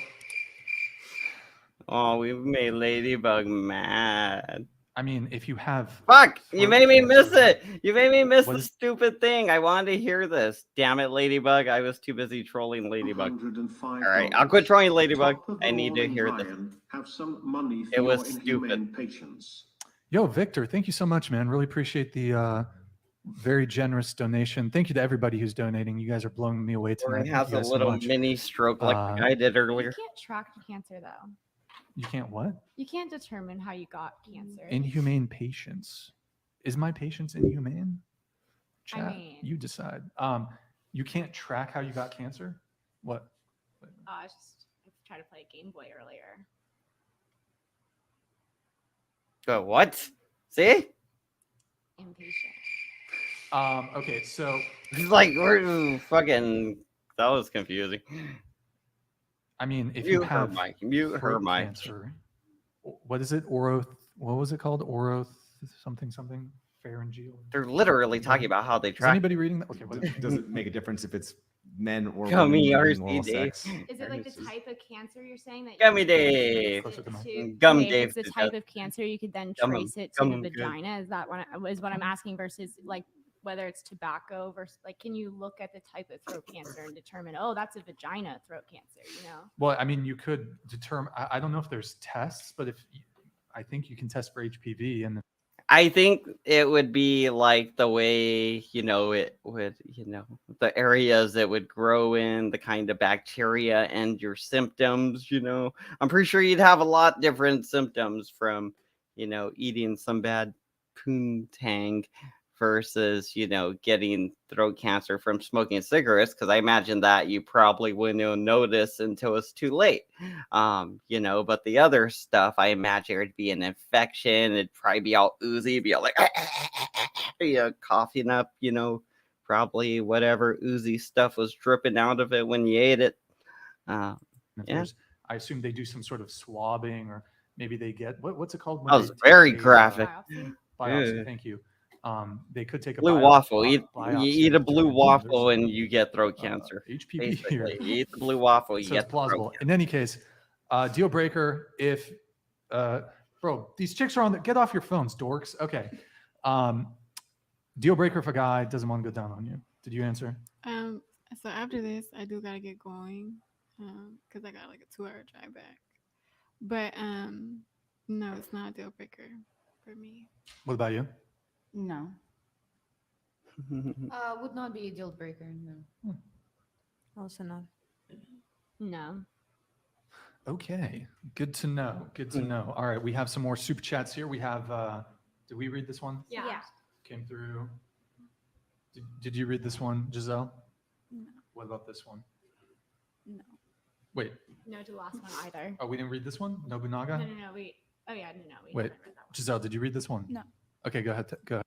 Oh, we made Ladybug mad. I mean, if you have Fuck! You throat made me miss cancer- it. You made me miss What the is- stupid thing. I wanted to hear this. Damn it, Ladybug! I was too busy trolling Ladybug. $105. All right, I'll quit trolling Ladybug. Top of I the need to morning, hear this. Ryan. Have some money for It your was inhumane stupid. patience. Yo, Victor, thank you so much, man. Really appreciate the very generous donation. Thank you to everybody who's donating. You guys are blowing me away tonight. Lauren Thank has you a guys so little much. mini stroke like I did You earlier. can't track cancer though. You can't what? You can't determine how you got cancer. Inhumane patience. Is my patience inhumane? I Chat, mean- you decide. You can't track how you got cancer? What? I tried to play Game Boy earlier. But what? See? Impatient. Okay, so It's like we're fucking. That was confusing. I mean, if Mute you her have mic. Mute her throat mic. cancer, what is it? What was it called? Something pharyngeal. They're literally talking about how they Is track. anybody reading that? Okay, what Does it make a difference if it's men or Gummy women having oral RC Dave. sex? Is it like the type of cancer you're saying that Gummy you could then Dave. trace it Closer to to? Gum okay, Dave if it's did the type that. of cancer you could then Gum 'em. trace it to Gum the 'em good. vagina. Is that what I'm asking versus like whether it's tobacco versus like can you look at the type of throat cancer and determine that's a vagina throat cancer? You know. Well, I mean, you could determine. I don't know if there's tests, but I think you can test for HPV, and I think it would be like the way, it would, the areas it would grow in, the kind of bacteria and your symptoms, I'm pretty sure you'd have a lot different symptoms from, eating some bad poontang versus, getting throat cancer from smoking cigarettes. Cause I imagine that you probably wouldn't notice until it's too late. But the other stuff, I imagine it'd be an infection. It'd probably be all oozy, be all like, coughing up, probably whatever oozy stuff was dripping out of it when you ate it. if there's, I assume they do some sort of swabbing, or maybe they get what's it called? That was they take very a, graphic. biopsy. Ew. Thank you. They could take a Blue waffle. You biopsy eat a of blue different waffle users. and you get throat cancer. HPV here. Basically, you eat the blue waffle, you So get it's the throat plausible. cancer. In any case, deal breaker. If bro, these chicks are on the get off your phones, dorks. Okay. Deal breaker if a guy doesn't want to go down on you. Did you answer? So after this, I do gotta get going, because I got like a 2-hour drive back. But no, it's not a deal breaker for me. What about you? No. Would not be a deal breaker. No. Also not. No. Okay, good to know. Good to know. All right, we have some more super chats here. We have. Did we read this one? Yeah. Came through. Did you read this one, Giselle? No. What about this one? No. Wait. No to the last one either. Oh, we didn't read this one. Nobunaga. No. We. Oh yeah. No. We Wait, haven't read that one. Giselle, did you read this one? No. Okay, go ahead. Go ahead.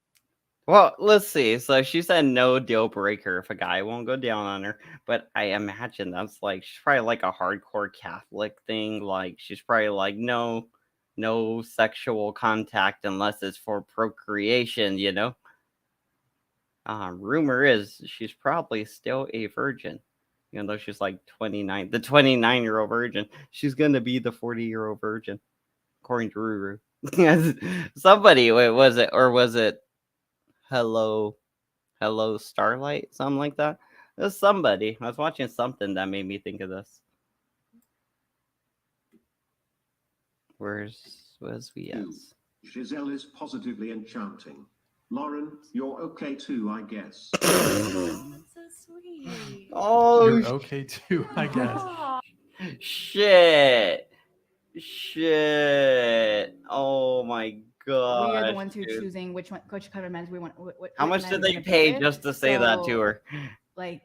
Well, let's see. So she said no deal breaker if a guy won't go down on her. But I imagine that's like, she's probably like a hardcore Catholic thing. Like, she's probably like, no sexual contact unless it's for procreation, Rumor is she's probably still a virgin. Even though she's like 29, the 29-year-old virgin. She's going to be the 40-year-old virgin, according to Ruru. Somebody, wait, was it Hello Starlight, something like that? It was somebody. I was watching something that made me think of this. Where's VS? Giselle is positively enchanting. Lauren, you're okay too, I guess. That's so sweet. Oh, You're okay too, I guess. Shit. Oh my god. We are the ones who choosing which kind of men we want. How much did they pay just to say that to her? Like,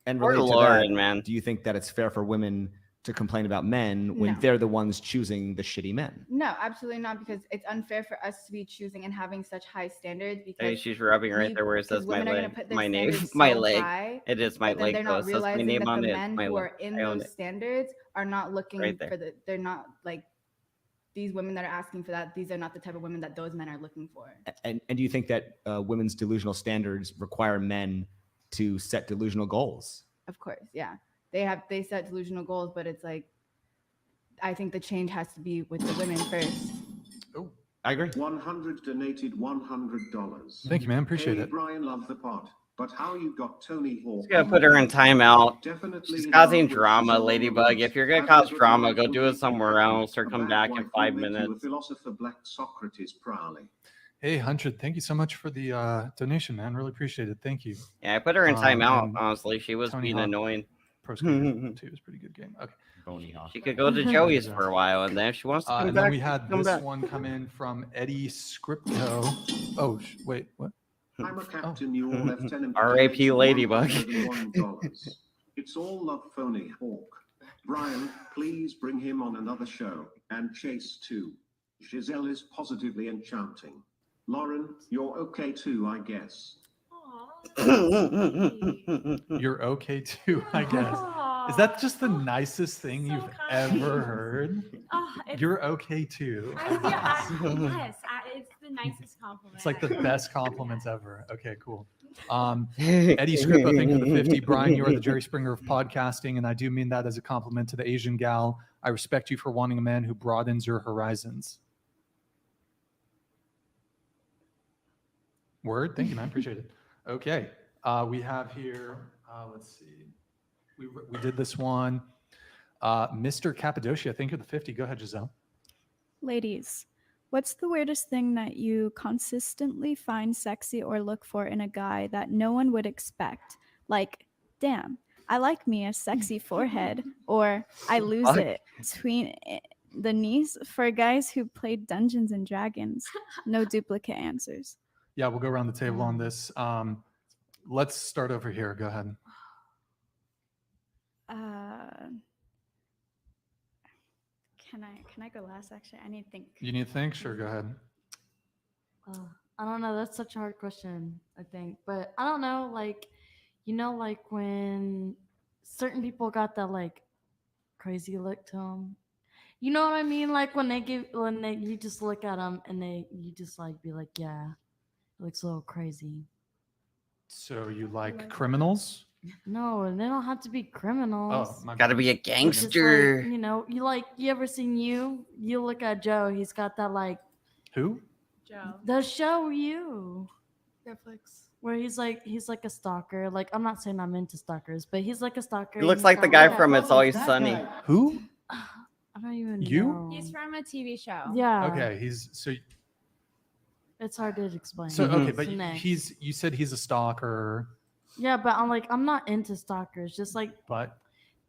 And Poor related to Lauren, that, man. do you think that it's fair for women to complain about men when No. they're the ones choosing the shitty men? no, absolutely not, because it's unfair for us to be choosing and having such high standards. Because Hey, she's rubbing right there where it says my women are gonna leg. put their My name, standards my so leg. high, It is my but then leg. they're Though. not It says my realizing name that on the it. men My who leg. are in I own those it. standards are not looking Right there. for they're not like these women that are asking for that. These are not the type of women that those men are looking for. And do you think that women's delusional standards require men to set delusional goals? Of course, yeah. They set delusional goals, but it's like I think the change has to be with the women first. Oh, I agree. 100 donated $100. Thank you, man. Appreciate Hey, it. Brian, love the pod. But how you got Tony Hawk? Just gonna put her in timeout. Definitely She's in causing love with drama, Sean Ladybug. Roberts. If you're gonna Have cause a good drama, life go will do make it you somewhere happy. else or A come bad back in wife will 5 make you a minutes. philosopher, Black Socrates proudly. Hey, 100. Thank you so much for the donation, man. Really appreciate it. Thank you. Yeah, I put her in timeout. And Honestly, she was Tony being Hawk annoying. Pro Skater 2 is a pretty good game. Okay. Bony Hawk. She could go to Joey's for a while, and then if she wants to come And back, then we had come this back. one come in from Eddie Scripto. Oh, wait, what? I'm a captain, your lieutenant. R.A.P. donated Ladybug. $101. It's all love, Phony Hawk. Brian, please bring him on another show. And Chase too. Giselle is positively enchanting. Lauren, you're okay too, I guess. You're okay too, I guess. Is that just the nicest thing you've ever heard? You're okay too. Yes, it's the nicest compliment. It's like the best compliments ever. Okay, cool. Eddie Scrippo, thank you for the 50. Brian, you are the Jerry Springer of podcasting, and I do mean that as a compliment to the Asian gal. I respect you for wanting a man who broadens your horizons. Word. Thank you, man. Appreciate it. Okay. We have here, let's see. We did this one. Mr. Cappadocia, thank you for the 50. Go ahead, Giselle. Ladies, what's the weirdest thing that you consistently find sexy or look for in a guy that no one would expect? Like, damn, I like me a sexy forehead, or I lose it between the knees. For guys who played Dungeons and Dragons, no duplicate answers. Yeah, we'll go around the table on this. Let's start over here. Go ahead. Can I go last? Actually, I need to think. You need to think? Sure, go ahead. I don't know. That's such a hard question, I think. But I don't know, like, you know, like when certain people got that like crazy look to them. You know what I mean? Like when you just look at them and you just like be like, yeah, it looks a little crazy. So you like criminals? No, and they don't have to be criminals. Oh, my Gotta be a It's just gangster. like, you know, you ever seen you look at Joe, he's got that like Who? Joe. the show You. Netflix. Where he's like a stalker. Like I'm not saying I'm into stalkers, but he's like a stalker. He looks like the guy from It's Always Sunny. Who? I don't even You? know. He's from a TV show. Yeah. Okay, It's hard to explain. So okay, but So next. you said he's a stalker, Yeah, but I'm not into stalkers. Just like but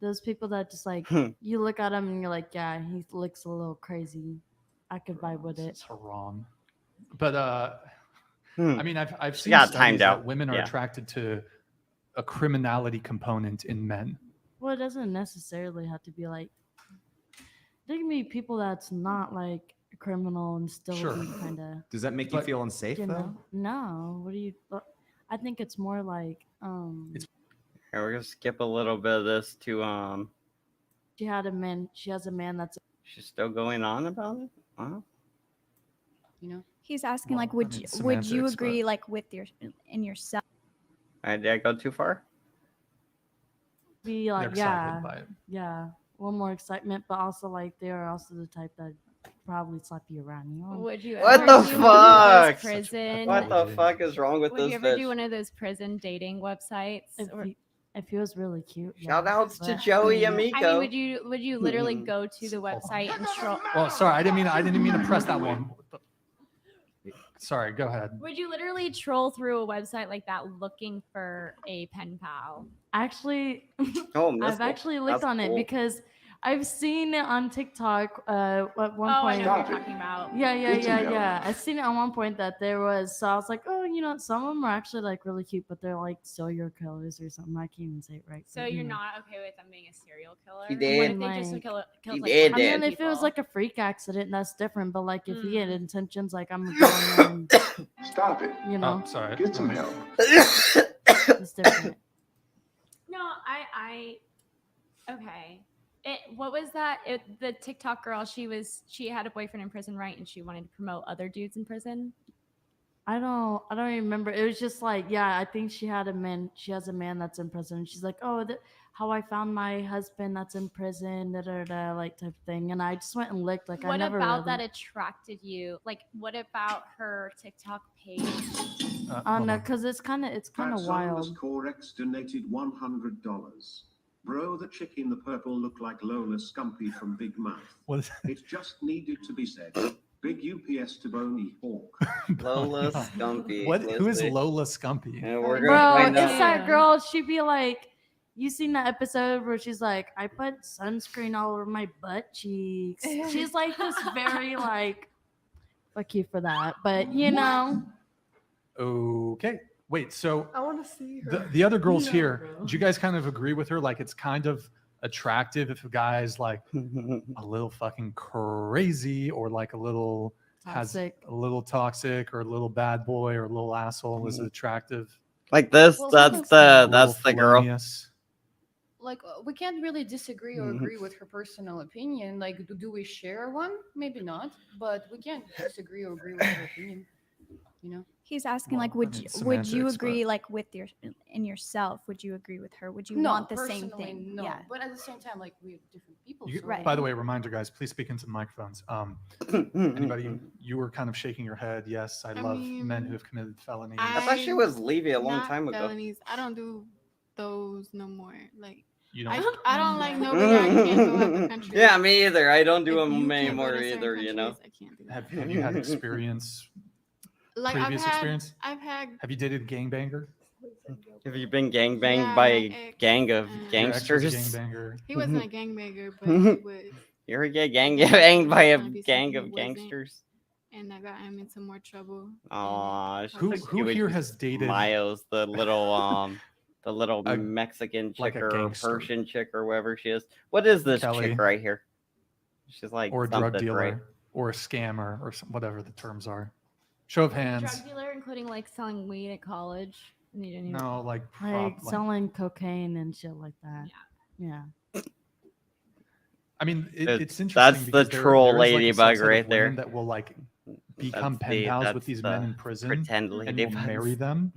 those people that just like you look at him and you're like, yeah, he looks a little crazy. I could vibe with it. it's haram. But I mean, I've seen got studies timed that out. women are Yeah. attracted to a criminality component in men. Well, it doesn't necessarily have to be like. There can be people that's not like a criminal and still Sure. be kind of. Does that make you feel unsafe You though? know? No. What do you? I think it's more like Here, we're gonna skip a little bit of this to She has a man that's. She's still going on about it. Wow. You know, He's asking Well, like, I would mean, you semantics, agree but- like with in yourself? Did I go too far? Be They're like, excited by it. yeah, a little more excitement, but also like they are also the type that probably slap you around. You know? Would you What ever the do one of those fuck? prison? What the fuck is wrong with Would this you ever bitch? do one of those prison dating websites? If he was really cute. Shout yeah, outs to but- Joey I mean, Amico. would you literally go to the website and troll? Well, sorry, I didn't mean to press that one. Sorry, go ahead. Would you literally troll through a website like that looking for a pen pal? Actually, Oh, I've actually looked that's on it cool. because I've seen it on TikTok at one Oh, I point. know what you're talking about. Yeah. I seen it at one point that there was. So I was like, oh, you know, some of them are actually like really cute, but they're like serial killers or something. I can't even say it right. So but, you're you know. not okay with them being a serial killer? He What did. if they just Like- killed He like did. I mean, people? if it was like a freak accident, that's different. But like if he had Mm. intentions, like I'm gonna go in there and, Stop it. you know, Oh, sorry. Get some help. it's different. No, I okay. What was that? The TikTok girl. She had a boyfriend in prison, right? And she wanted to promote other dudes in prison. I don't remember. It was just like, yeah, I think she has a man that's in prison. She's like, oh, how I found my husband that's in prison, like type of thing. And I just went and looked. Like, I What never about really... that attracted you? Like, what about her TikTok page? No, because it's kind of Fats wild. underscore X donated $100. Bro, the chick in the purple look like Lola Scumpy from Big Mouth. What is It just needed to be said. Big UPS to Boney Hawk. Lola Scumpy. Who is Leslie. Lola Scumpy? Yeah, we're gonna Bro, find it's out. that girl. She'd be like, you seen that episode where she's like, I put sunscreen all over my butt cheeks. She's like this very like, fuck you for that. But you know. Okay. Wait, so I want to see her. the other girls No, here, bro. do you guys kind of agree with her? Like, it's kind of attractive if a guy's like a little fucking crazy or like a little Toxic. has a little toxic or a little bad boy or a little asshole. Is it attractive? Like this, Well, that's A the little girl. felonious? Like we can't really disagree or agree with her personal opinion. Like, do we share one? Maybe not, but we can't disagree or agree with her opinion. You know. He's asking Well, like, I would mean, would you semantics, agree but- like with in yourself? Would you agree with her? Would you No, want the same personally, thing? No, Yeah. but at the same time, like we're different people. You, so Right. By the way, reminder, guys, please speak into the microphones. Anybody, you were kind of shaking your head. Yes, I love men who have committed felonies. I thought she was Levy a long Not time ago. felonies. I don't do those no more. Like You I don't? don't like nobody. I can't go out the country. Yeah, me either. I don't do If you them can't go anymore to certain either, you know. countries, I can't do that. Have you had experience? Like previous experience? I've had Have you dated a gangbanger? Have you been gangbanged Yeah, by my a ex, gang of um, Your ex was a gangsters? gangbanger. he wasn't a gangbanger, but he was, You ever get gangbanged by a Trying to be gang something of he wasn't. gangsters? and I got him into more trouble. Aw, Who here has dated Miles, the little A- Mexican like chick a or gangster. Persian chick or whatever she is? What is this Kelly. chick right here? She's like or a drug something, dealer right? or a scammer or whatever the terms are? Show of hands. Drug dealer, including like selling weed at college. And you didn't even- No, like Like selling cocaine and shit like that. Yeah. Yeah. I mean, It's- it's interesting. that's the because troll there is, like, a ladybug subset of right there. women that will like become That's the- pen pals with that's these the men in prison pretend and will ladybugs. marry them,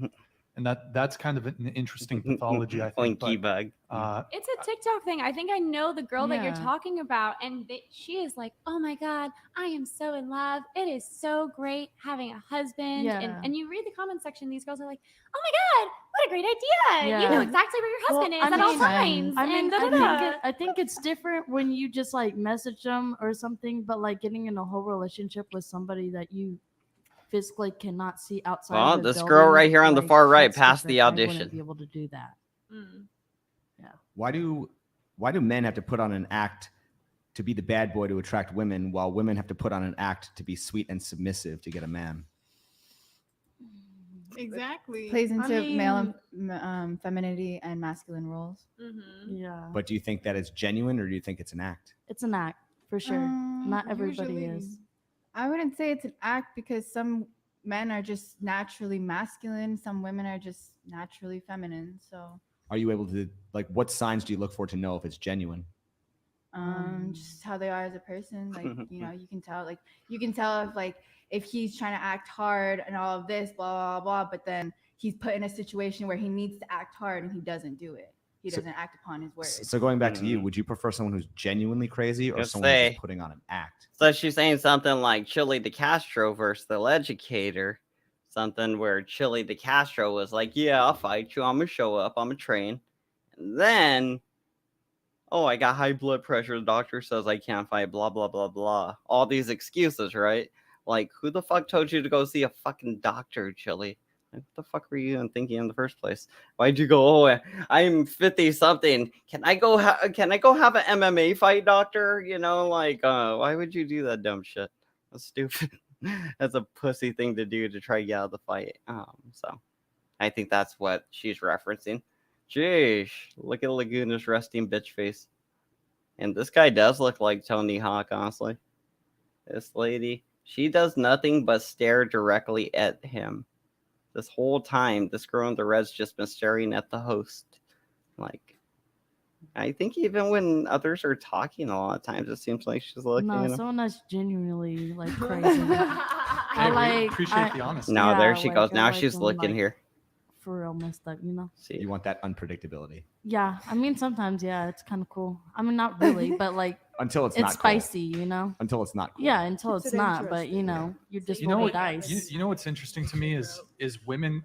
and that's kind of an interesting pathology, I think. Oinky But, bug. It's a TikTok thing. I think I know the girl that you're Yeah. talking about, and she is like, "Oh my god, I am so in love. It is so great having a husband." Yeah. And you read the comment section; these girls are like, "Oh my god, what a great idea! You know Yeah. exactly where your husband Well, is at all times." I mean, and da-da-da." I think it's different when you just like message them or something, but like getting in a whole relationship with somebody that you physically cannot see outside. Well, of the this girl building, right here on the like, far right that's passed the different. I audition. wouldn't be able to do that. Mm. Why do men have to put on an act to be the bad boy to attract women, while women have to put on an act to be sweet and submissive to get a man? Exactly. Plays I into male mean- femininity and masculine roles. Mm-hmm. Yeah. But do you think that is genuine, or do you think it's an act? It's an act for sure. Not everybody usually- is. I wouldn't say it's an act because some men are just naturally masculine, some women are just naturally feminine. So Are you able to, like, what signs do you look for to know if it's genuine? just how they are as a person, like you know, you can tell if he's trying to act hard and all of this blah blah blah, but then he's put in a situation where he needs to act hard and he doesn't do it. He So- doesn't act upon his words. So going back to you, would you prefer someone who's genuinely crazy or Just someone who's say- just putting on an act? So she's saying something like Chili DeCastro versus the Educator. Something where Chili DeCastro was like, "Yeah, I'll fight you. I'm gonna show up. I'm gonna train." And then, oh, I got high blood pressure. The doctor says I can't fight. Blah blah blah blah. All these excuses, right? Like, who the fuck told you to go see a fucking doctor, Chili? Like, what the fuck were you even thinking in the first place? Why'd you go? Oh, I'm 50 something. Can I go? Can I go have an MMA fight, doctor? You know, like, why would you do that dumb shit? That's stupid. That's a pussy thing to do to try to get out of the fight. So I think that's what she's referencing. Jeez, look at Laguna's resting bitch face. And this guy does look like Tony Hawk, honestly. This lady, she does nothing but stare directly at him. This whole time, this girl in the red's just been staring at the host. Like, I think even when others are talking a lot of times, it seems like she's looking No, at him. someone that's genuinely like crazy. I like. appreciate I, the honesty. No, there Yeah, she like, goes. I Now like she's them, looking like, here. for real messed up, you know? See. You want that unpredictability Yeah, I mean sometimes, yeah, it's kind of cool. I mean, not really, but like until it's it's not cool. spicy, you know? Until it's not cool. Yeah, until Keeps it's it not. But you interesting. know, you're just You know rolling what? dice. You know what's interesting to me is women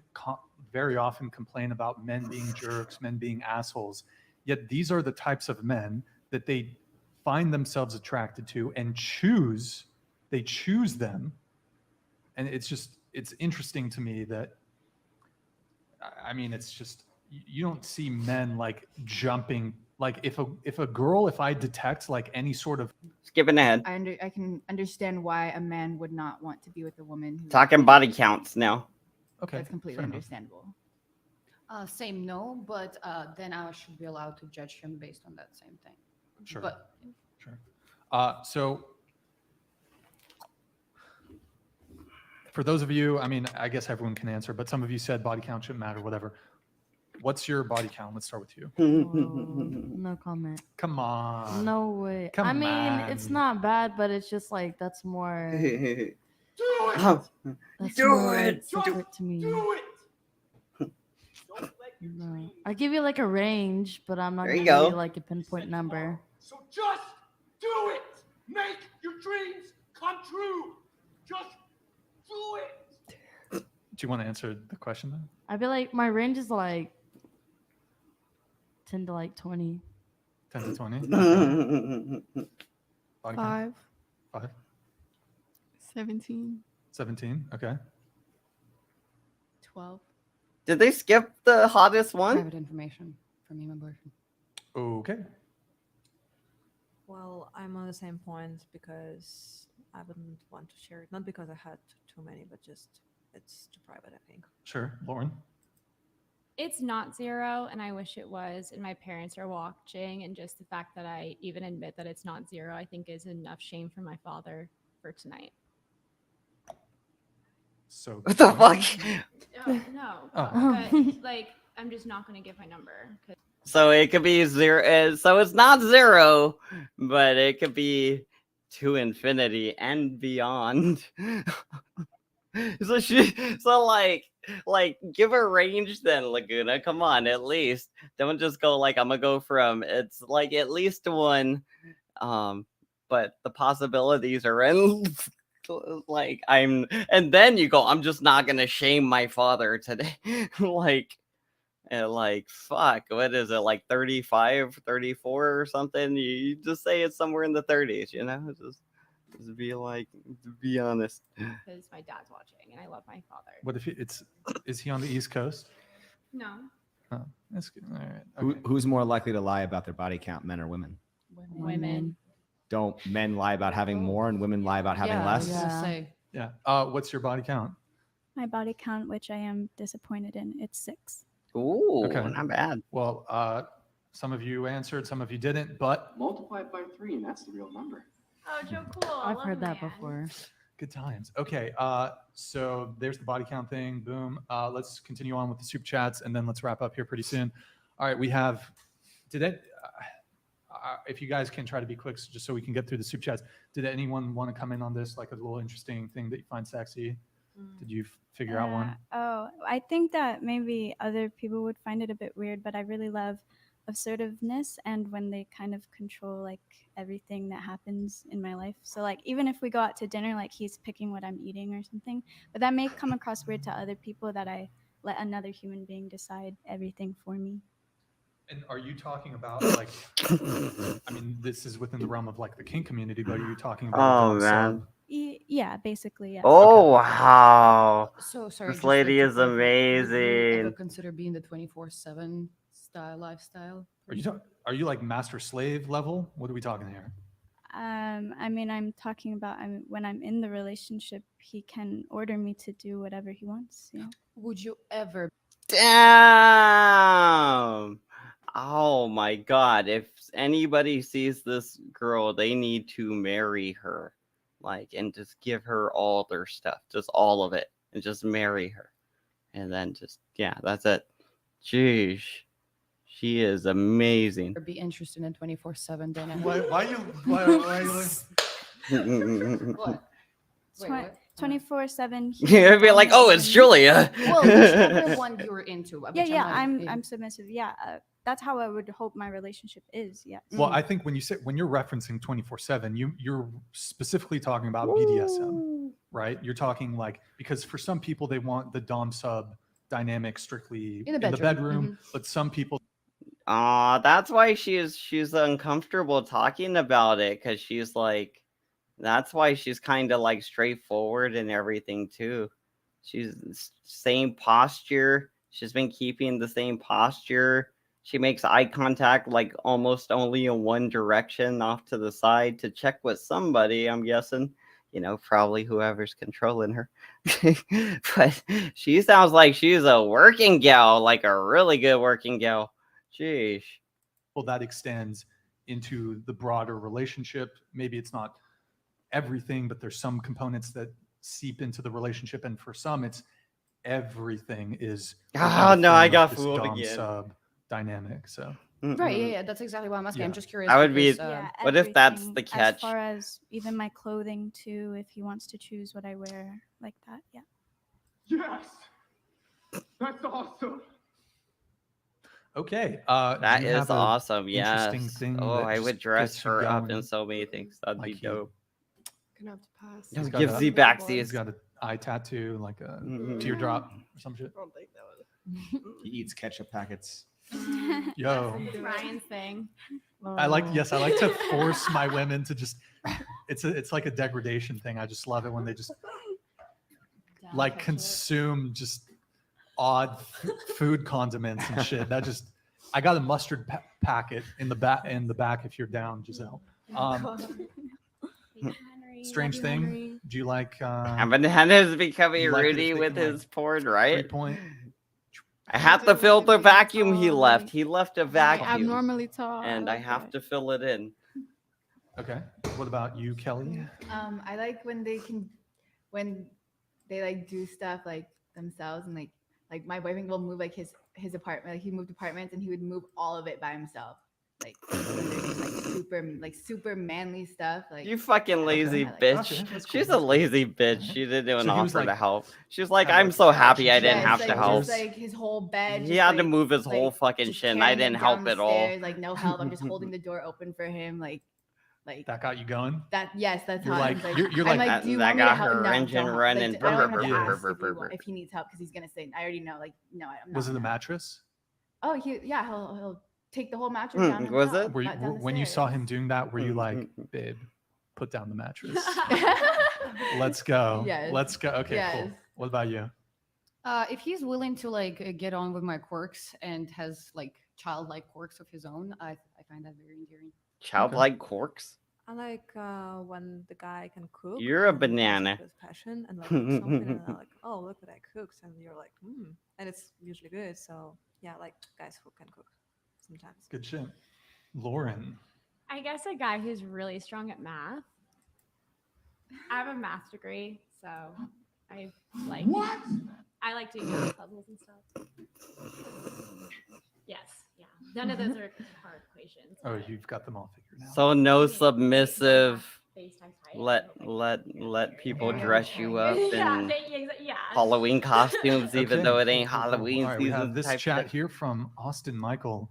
very often complain about men being jerks, men being assholes. Yet these are the types of men that they find themselves attracted to and choose. They choose them, and it's interesting to me that. I mean, it's just you don't see men like jumping. Like if I detect like any sort of Skipping ahead. I can understand why a man would not want to be with a woman who Talking body counts now. okay, that's completely fair enough. understandable. Same, no, but then I should be allowed to judge him based on that same thing. Sure. But Sure. So for those of you, I mean, I guess everyone can answer, but some of you said body count shouldn't matter, whatever. What's your body count? Let's start with you. No comment. Come on. No way. Come I mean, it's on. not bad, but it's just like that's more. Oh, That's Do more it! separate to me. No. I give you like a range, but I'm not There gonna you give go. you like a pinpoint number. So just do it. Make your dreams come true. Just do it. Do you want to answer the question then? I'd be like, my range is like 10 to like 20. 10 to 20? Body count? 5, 5. 17. 17. Okay. 12. Did they skip the hottest one? private information from me and my boyfriend. Okay. Well, I'm on the same point because I wouldn't want to share it. Not because I had too many, but just it's too private, I think. Sure. Lauren? It's not 0, and I wish it was. And my parents are watching, and just the fact that I even admit that it's not 0, I think is enough shame for my father for tonight. So What the fuck? No, Oh. but like I'm just not gonna give my number. So it could be 0. So it's not 0, but it could be to infinity and beyond. So like give a range then, Laguna. Come on, at least don't just go like I'm gonna go from. It's like at least 1, but the possibilities are endless. Like and then you go, I'm just not gonna shame my father today. like fuck, what is it, like 35, 34 or something? You just say it's somewhere in the 30s, you know? Just be like, to be honest. Because my dad's watching, and I love my father. What if is he on the East Coast? No. Oh, that's good. All right. Okay. Who's more likely to lie about their body count, men or women? Women. Don't men lie about having more and women lie about having Yeah, less? I was gonna say. Yeah. What's your body count? My body count, which I am disappointed in, it's 6. Ooh, Okay. not bad. Well, some of you answered, some of you didn't, but Multiply it by 3, and that's the real number. Oh, Joe, cool. I've heard that before. good times. Okay. So there's the body count thing. Boom. Let's continue on with the super chats, and then let's wrap up here pretty soon. All right. We have. If you guys can try to be quick, just so we can get through the super chats. Did anyone want to come in on this, like a little interesting thing that you find sexy? Did you figure out one? Oh, I think that maybe other people would find it a bit weird, but I really love assertiveness and when they kind of control like everything that happens in my life. So like even if we go out to dinner, like he's picking what I'm eating or something, but that may come across weird to other people that I let another human being decide everything for me. And are you talking about like, I mean, this is within the realm of like the kink community, but are you talking about? Oh man. Yeah, basically, yeah. Oh wow. So sorry. This just, lady like, is to clarify, would you ever amazing. consider being the 24/7 lifestyle? Are you like master slave level? What are we talking here? I mean, I'm talking about when I'm in the relationship, he can order me to do whatever he wants. Yeah. Would you ever? Damn. Oh my god. If anybody sees this girl, they need to marry her. Like, and just give her all their stuff, just all of it, and just marry her. And then just, yeah, that's it. Jeez. She is amazing. Or be interested in 24/7 dynamic? Why are you? What? Wait, what? 24/7. You'd be like, oh, it's Julia. Well, whichever one you're into. Yeah, I'm I'm submissive. Yeah, that's how I would hope my relationship is. Yes. Well, I think when you're referencing 24/7, you're specifically talking about BDSM, right? You're talking like, because for some people they want the dom sub dynamic strictly In the bedroom. but some people That's why she's uncomfortable talking about it, because she's like, that's why she's kind of like straightforward and everything too. She's same posture. She's been keeping the same posture. She makes eye contact like almost only in one direction off to the side to check with somebody, I'm guessing. Probably whoever's controlling her. But she sounds like she's a working gal, like a really good working gal. Jeez. well, that extends into the broader relationship. Maybe it's not everything, but there's some components that seep into the relationship, and for some it's everything is Oh no, I got this fooled dom again. sub dynamic. So Right, yeah, that's exactly why I'm asking. I'm just curious. I would be. because, What if that's the everything, catch? As far as even my clothing too, if he wants to choose what I wear like that, yeah. Yes, that's awesome. okay, That do you is have a awesome. interesting Yes. thing Oh, that I would just dress gets you her up in going? so many things. That'd be Like dope. Gonna have to pass. No, He's got give a- Z back He's these. got an eye tattoo, like a Mhm. teardrop or some shit. I don't think that was. He eats ketchup packets. Yo, Ryan's thing. I like to force my women to just. It's like a degradation thing. I just love it when they just like consume just odd food condiments and shit. That just. I got a mustard packet in the back if you're down, Giselle. Strange thing. Do you like? Hannah's becoming you like it if Rudy they with can, like, his porn, right? 3-point. I have to fill the vacuum he left. He left a Like, vacuum, abnormally tall. and I like have that. to fill it in. Okay. What about you, Kelly? I like when they like do stuff like themselves, and like my boyfriend will move like his apartment. Like he moved apartments and he would move all of it by himself. Like when they're doing, like super manly stuff. Like You fucking lazy I like bitch. Okay, that's cool, She's a that's cool. lazy bitch. She didn't even So he was offer to like- help. She's like, had, I'm like, so a happy I couch didn't and have chairs, to like, help. just like his whole bed. He just, had to like- move his whole like, fucking just shit, and I carrying him didn't help down the at all. stairs, like no help. I'm just holding the door open for him. Like That got you going? that. Yes, that's You're how like- I'm you're I'm like- That- do you that want me to got help? her No, engine don't. running. Like, I don't even have to Brr, ask brr, brr, if he needs help because he's gonna say, I already know. Like no, I'm not. Was it the no. mattress? Oh, he'll take the whole mattress down. Was himself, it? Were you, down the when you saw stairs. him doing that, were you like, Mm-mm. babe, put down the mattress? Let's go. Yes. Let's go. Okay, cool. Yes. What about you? If he's willing to like get on with my quirks and has like childlike quirks of his own, I find that very endearing. Childlike corks? I like when the guy can cook. You're a and does it banana. With passion and like cook something and they're like, oh, look what I cooked, and you're like, and it's usually good. So yeah, I like guys who can cook sometimes. Good shit. Lauren. I guess a guy who's really strong at math. I have a math degree, so I like I like doing math puzzles and stuff. Yes, yeah. None of those are hard equations. Oh, but you've got them all figured out. So no submissive. face times height, Let people Yeah. dress you up yeah, in yeah. Halloween costumes, even Okay, though it ain't cool, cool, cool. Halloween All right, we season. have this type chat shit. here from Austin Michael.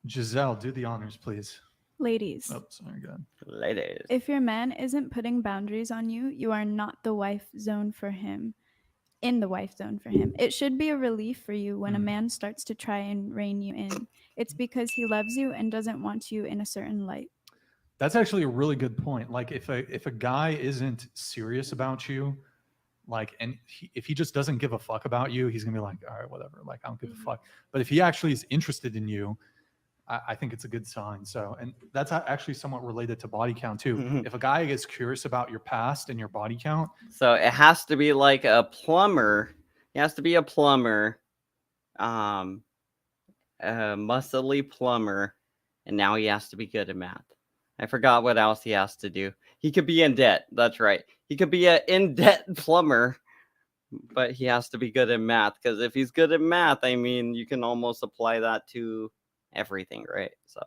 Giselle, do the honors, please. Ladies, Oh, sorry, good. Ladies. if your man isn't putting boundaries on you, you are not the wife zone for him. In the wife zone for him. It should be a relief for you when a man starts to try and rein you in. It's because he loves you and doesn't want you in a certain light. That's actually a really good point. Like if a guy isn't serious about you, like, and if he just doesn't give a fuck about you, he's gonna be like, all right, whatever. Like, I don't give a fuck. But if he actually is interested in you, I think it's a good sign. So, and that's actually somewhat related to body count too. If a guy is curious about your past and your body count, So it has to be like a plumber. He has to be a plumber, a muscly plumber, and now he has to be good at math. I forgot what else he has to do. He could be in debt. That's right. He could be an in-debt plumber, but he has to be good at math. Because if he's good at math, I mean, you can almost apply that to everything, right? So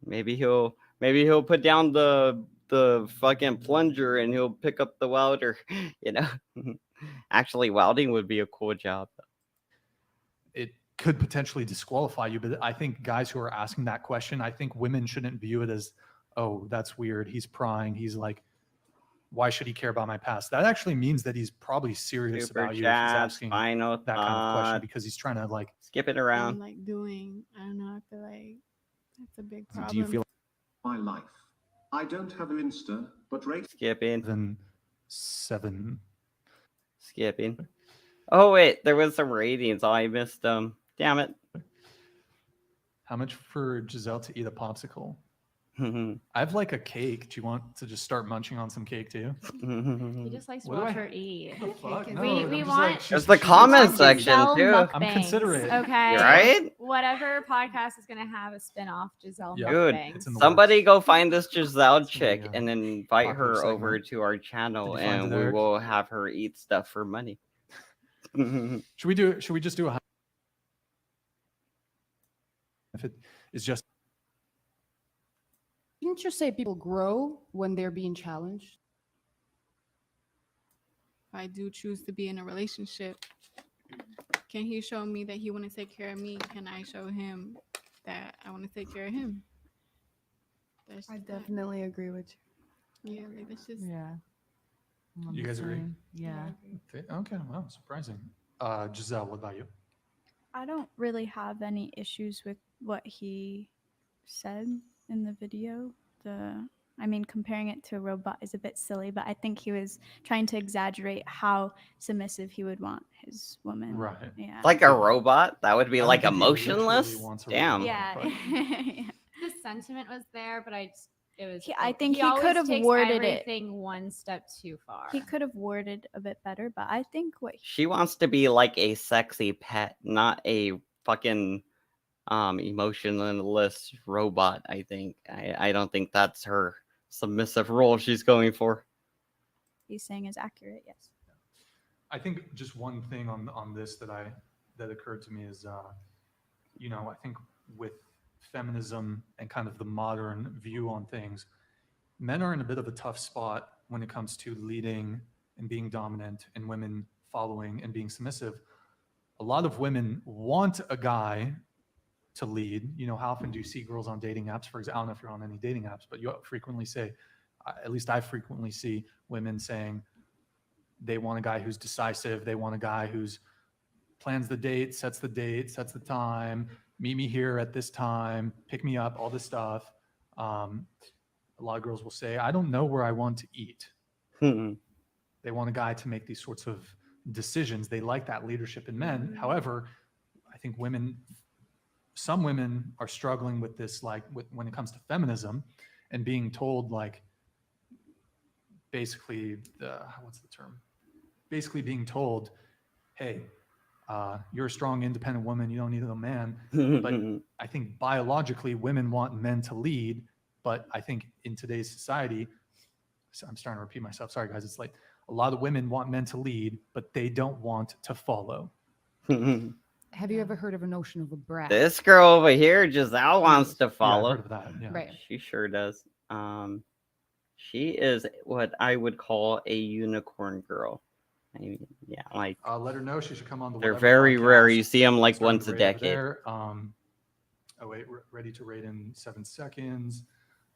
maybe he'll put down the the fucking plunger and he'll pick up the welder. You know, actually, welding would be a cool job. It could potentially disqualify you, but I think guys who are asking that question, I think women shouldn't view it as, oh, that's weird. He's prying. He's like, why should he care about my past? That actually means that he's probably serious Super about you if he's chats, asking final that kind of question thought. because he's trying to like skip it I'm around. like doing. I don't know. I feel like that's a big problem. Do you feel My life. I don't have an Insta, but rate Skipping. then 7? Skipping. Oh wait, there was some ratings. Oh, I missed them. Damn it. How much for Giselle to eat a popsicle? I I have like a cake. Do you want to just start munching on some cake too? He just likes to What do watch I- her eat. What the fuck? We- No, we I'm just want- like, There's the she's comment eating section Giselle too. I'm mukbangs, considerate. Okay. Right? Whatever podcast is gonna have a spin-off Giselle Yeah. Dude, mukbangs. It's in the somebody works. go find this Giselle It's gonna be chick a and then invite popular her over segment. to our channel, Did you find and it, we Eric? will have her eat stuff for money. Should we just do a if it is just Didn't you say people grow when they're being challenged? If I do choose to be in a relationship, can he show me that he want to take care of me? Can I show him that I want to take care of him? That's I just that. definitely agree with you. Yeah, like that's just Yeah. I'm on You the guys agree? same. Yeah. okay? Wow, surprising. Giselle, what about you? I don't really have any issues with what he said in the video. I mean, comparing it to a robot is a bit silly, but I think he was trying to exaggerate how submissive he would want his woman. Right. Yeah. Like a robot? That would be I don't like think he literally emotionless? wants a Damn. robot. Yeah. but- Yeah. The sentiment was there, but it was. I think he always could have takes worded it. everything one step too far. He could have worded a bit better, but I think what She wants to be like a sexy pet, not a fucking emotionless robot, I think. I don't think that's her submissive role she's going for. he's saying is accurate, yes. I think just one thing on this that occurred to me is, I think with feminism and kind of the modern view on things, men are in a bit of a tough spot when it comes to leading and being dominant and women following and being submissive. A lot of women want a guy to lead. How often do you see girls on dating apps? For example, I don't know if you're on any dating apps, but you frequently say, at least I frequently see women saying they want a guy who's decisive. They want a guy who's plans the date, sets the time, meet me here at this time, pick me up, all this stuff. A lot of girls will say, I don't know where I want to eat. They want a guy to make these sorts of decisions. They like that leadership in men. However, I think some women are struggling with this, when it comes to feminism and being told, basically, what's the term? Basically being told, hey, you're a strong, independent woman. You don't need a man. But I think biologically, women want men to lead. But I think in today's society, I'm starting to repeat myself. Sorry, guys. It's like a lot of women want men to lead, but they don't want to follow. Have you ever heard of a notion of a brat? This girl over here, Giselle, wants to Yeah, I've follow. heard of that. Yeah. Right. She sure does. She is what I would call a unicorn girl. I mean, yeah, like Let her know she should come on the. they're Whatever very podcast. rare. You see them like Starting once to a rate over decade. there. Oh wait, we're ready to rate in 7 seconds.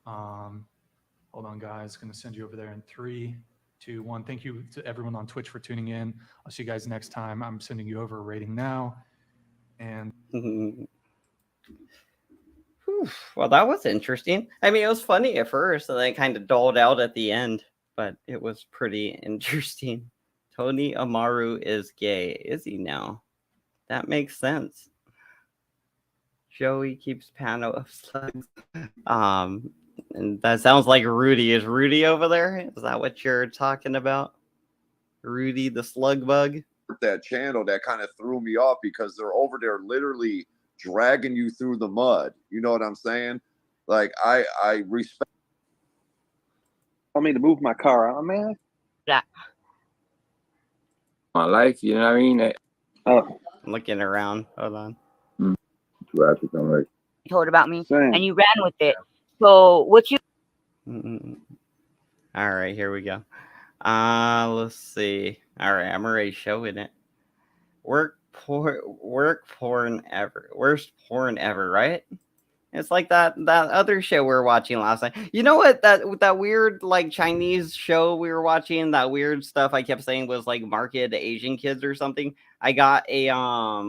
Hold on, guys. Going to send you over there in 3, 2, 1. Thank you to everyone on Twitch for tuning in. I'll see you guys next time. I'm sending you over a rating now. And Well, that was interesting. I mean, it was funny at first, and then it kind of dulled out at the end, but it was pretty interesting. Tony Amaru is gay. Is he now? That makes sense. Joey keeps Pano of slugs. And that sounds like Rudy. Is Rudy over there? Is that what you're talking about? Rudy the slug bug? That channel that kind of threw me off because they're over there literally dragging you through the mud. You know what I'm saying? Like I respect. I mean to move my car out, man. Yeah. My life, you know what I mean? Oh, I'm looking around. Hold on. traffic, I'm like, Told about me Same. and you ran with it. So what you All right, here we go. Let's see. All right, I'm already showing it. Work porn ever. Worst porn ever, right? It's like that other show we were watching last night. You know what? That weird like Chinese show we were watching, that weird stuff I kept saying was like marketed to Asian kids or something. I got a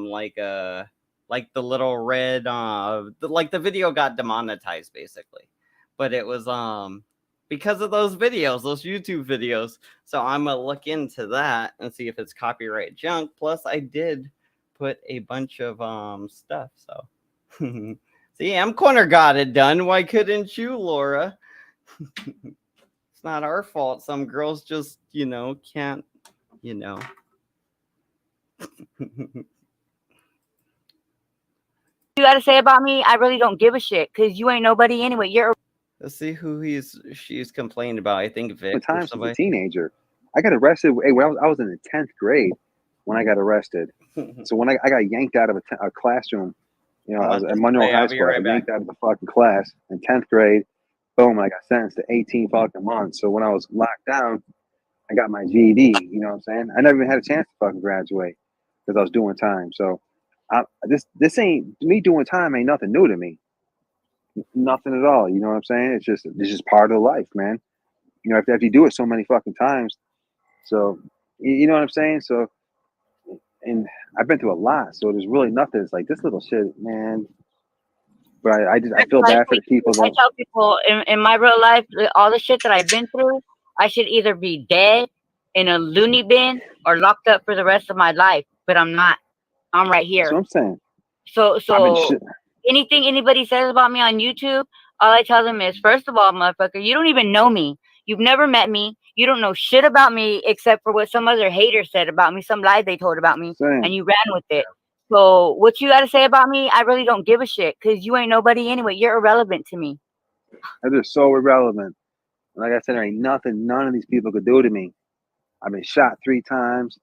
like the little red like the video got demonetized basically. But it was because of those videos, those YouTube videos. So I'm gonna look into that and see if it's copyright junk. Plus I did put a bunch of stuff, so see, I'm corner got it done. Why couldn't you, Laura? It's not our fault. Some girls just, can't, You gotta say about me, I really don't give a shit because you ain't nobody anyway. You're Let's see who she's complaining about. I think Vic. Times as a teenager, I got arrested. Hey, when I was in the 10th grade when I got arrested. So when I got yanked out of a classroom, I was at Monroe High School. I got yanked out of the fucking class in 10th grade. Boom, I got sentenced to 18 fucking months. So when I was locked down, I got my GED. You know what I'm saying? I never even had a chance to fucking graduate because I was doing time. So this ain't me doing time. Ain't nothing new to me. Nothing at all. You know what I'm saying? It's just part of life, man. If you do it so many fucking times, so you know what I'm saying. So, and I've been through a lot. So there's really nothing. It's like this little shit, man. But I feel bad for the people. I tell people in my real life, all the shit that I've been through, I should either be dead in a loony bin or locked up for the rest of my life. But I'm not. I'm right here. That's what I'm saying. So anything anybody says about me on YouTube, all I tell them is, first of all, motherfucker, you don't even know me. You've never met me. You don't know shit about me except for what some other hater said about me, some lie they told about me, and you ran with it. So what you got to say about me, I really don't give a shit because you ain't nobody anyway. You're irrelevant to me. They're so irrelevant. Like I said, there ain't nothing none of these people could do to me. I've been shot 3 times.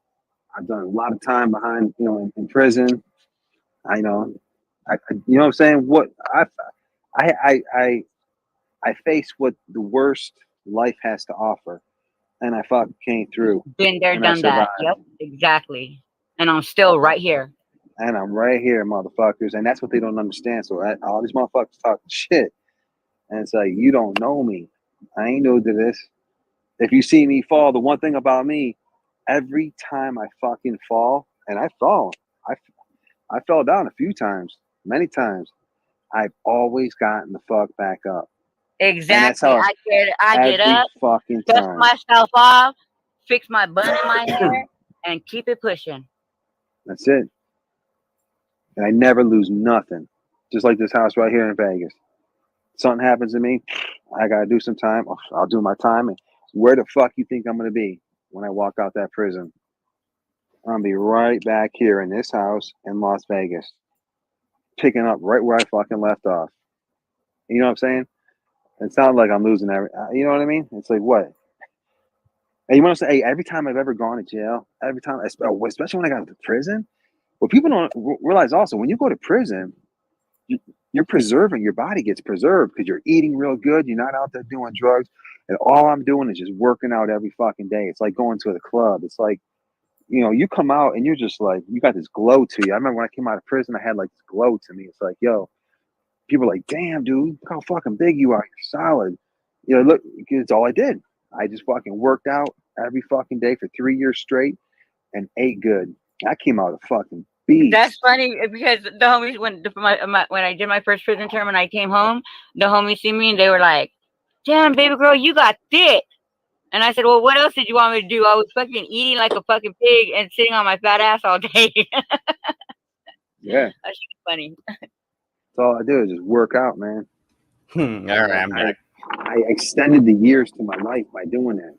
I've done a lot of time behind, in prison. I know. You know what I'm saying? What I face what the worst life has to offer, and I fucking came through. Been there, done that. Yep, exactly. And I'm still right here. And I'm right here, motherfuckers. And that's what they don't understand. So all these motherfuckers talking shit, and it's like, you don't know me. I ain't new to this. If you see me fall, the one thing about me, every time I fucking fall, and I fall, I fell down a few times, many times. I've always gotten the fuck back up. Exactly. I get up, fucking dust time. myself off, fix my bun in my hair, and keep it pushing. That's it. And I never lose nothing. Just like this house right here in Vegas. Something happens to me, I gotta do some time. I'll do my time. And where the fuck you think I'm gonna be when I walk out that prison? I'm gonna be right back here in this house in Las Vegas, picking up right where I fucking left off. You know what I'm saying? It's not like I'm losing you know what I mean? It's like, what? Hey, you want to say, hey, every time I've ever gone to jail, every time, especially when I got to prison, what people don't realize also, when you go to prison, you're preserving, your body gets preserved because you're eating real good. You're not out there doing drugs. And all I'm doing is just working out every fucking day. It's like going to the club. It's like, you come out and you're just like, you got this glow to you. I remember when I came out of prison, I had like this glow to me. It's like, yo, people are like, damn, dude, look how fucking big you are. You're solid. Look, it's all I did. I just fucking worked out every fucking day for 3 years straight and ate good. I came out a fucking beast. That's funny because the homies, when I did my first prison term and I came home, the homies see me and they were like, damn, baby girl, you got thick. And I said, well, what else did you want me to do? I was fucking eating like a fucking pig and sitting on my fat ass all day. Yeah. That's funny. That's all I do is just work out, man. All right, I'm back. I extended the years to my life by doing that.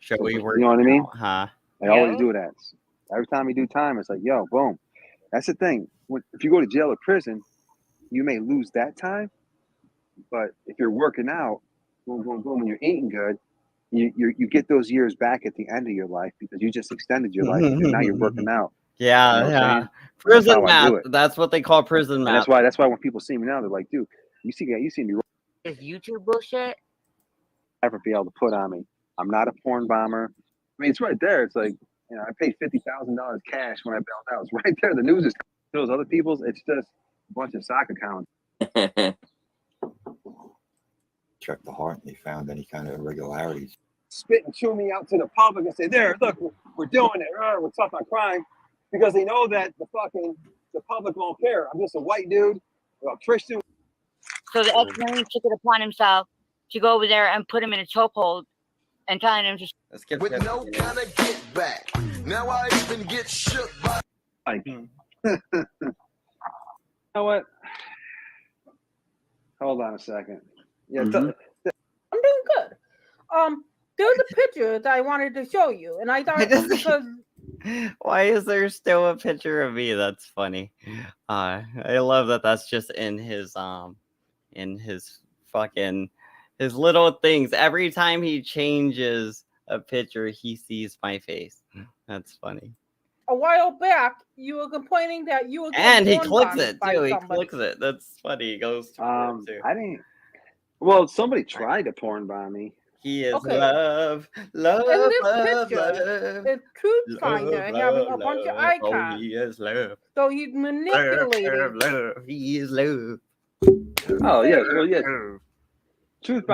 Shall we work? You know what I mean? Huh? I always do that. Every time you do time, it's like, yo, boom. That's the thing. If you go to jail or prison, you may lose that time. But if you're working out, boom, boom, boom, and you're eating good, you get those years back at the end of your life because you just extended your life because now you're working out. Yeah, you know yeah. Prison math. That's what they call prison math. That's why when people see me now, they're like, dude, you see me. Is YouTube bullshit? ever be able to put on me. I'm not a porn bomber. I mean, it's right there. It's like, you know, I paid $50,000 cash when I bailed out. It's right there. The news is those other people's. It's just a bunch of sock accounts. Check the heart and they found any kind of irregularities. Spit and chew me out to the public and say, there, look, we're doing it. We're tough on crime. Because they know that the public won't care. I'm just a white dude, a Christian. So the ex-Marine took it upon himself to go over there and put him in a chokehold and telling him to. Let's get with no kind of get back. Now I even get shook by. Like, you know what? Hold on a second. Yeah, I'm doing good. There's a picture that I wanted to show you, and I thought because why is there still a picture of me? That's funny. I love that. That's just in his fucking his little things. Every time he changes a picture, he sees my face. That's funny. a while back you were complaining that you were And he getting clicks bombed it by too. He somebody. clicks it. That's funny. He goes to porn, too. I didn't. Well, somebody tried to porn bomb me. He is Okay. love, love, In this love, picture, love. it's Truth Finder and having a bunch of icons. Oh, he is love. So he's manipulating. Love. He is love. Oh yeah, well yeah. Truth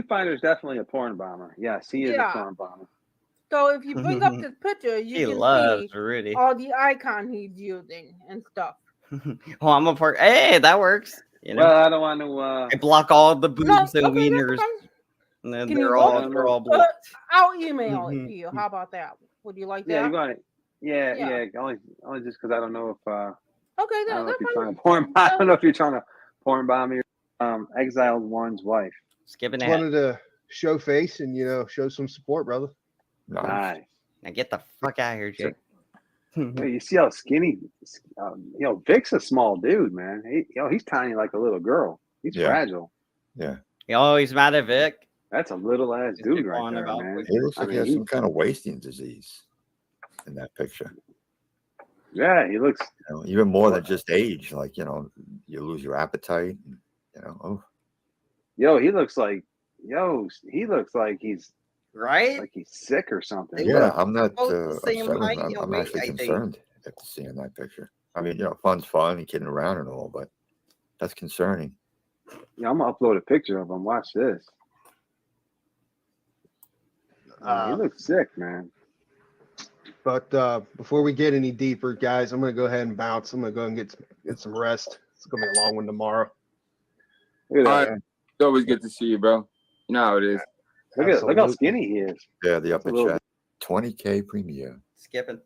Finder is definitely a porn bomber. Yes, he is Yeah. a porn bomber. So if you bring up this picture, you He can loves see Rudy. all the icon he's using and stuff. Oh, I'm a part. Hey, that works. You know, Well, I don't want to. I block all the boobs and okay, that's wieners, fine. and then Can they're you all look? blocked. I'll email it to you. How about that? Would you like Yeah, that? you got it. Yeah, Yeah. yeah. Only just because I don't know if Okay, I don't know that's if you're fine. trying to porn. I don't know if you're trying to porn bomb me. Exiled one's wife. Skipping Just wanted to show face and show some support, brother. Nice. Now get the fuck out of here, Jake. Hey, you see how skinny? Vic's a small dude, man. He's tiny like a little girl. He's Yeah. fragile. Yeah. Oh, he's mad at Vic. That's a little ass dude right on there, about man. He looks I like mean, he has he- some kind of wasting disease in that picture. Yeah, he looks. Even more than just age. Like, you lose your appetite. Oh. He looks like he's right, like he's sick or something. Yeah, I'm not both the same upset. height I'm and weight, actually I think. concerned after seeing that picture. I mean, fun's fun and kidding around and all, but that's concerning. Yeah, I'm gonna upload a picture of him. Watch this. He looks sick, man. But before we get any deeper, guys, I'm gonna go ahead and bounce. I'm gonna go and get some rest. It's gonna be a long one tomorrow. Look at that, All right. man. It's always good to see you, bro. You know how it is. Look how Absolutely. skinny he is. Yeah, the upper little- chat. 20K premiere. Skipping.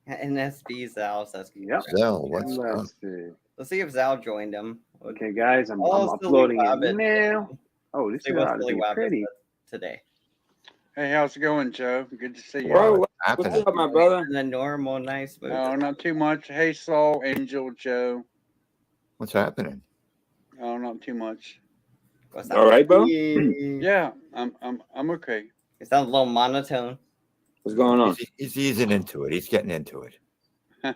And SB Zal says, Yep. Zal, what's up? Let's see. let's see if Zal joined him. Okay, guys, I'm Oh, uploading Silly it Rabbit. now. Oh, this See is what ought to Silly be Rabbit pretty. said today. Hey, how's it going, Joe? Good to see you. Bro, what's happening? up, my brother? In the normal, nice mood. Oh, not too much. Hey, Saul, Angel, Joe. What's happening? Oh, not too much. What's All right, bro? Yeah, I'm okay. It sounds a little monotone. What's going on? He's easing into it. He's getting into it. You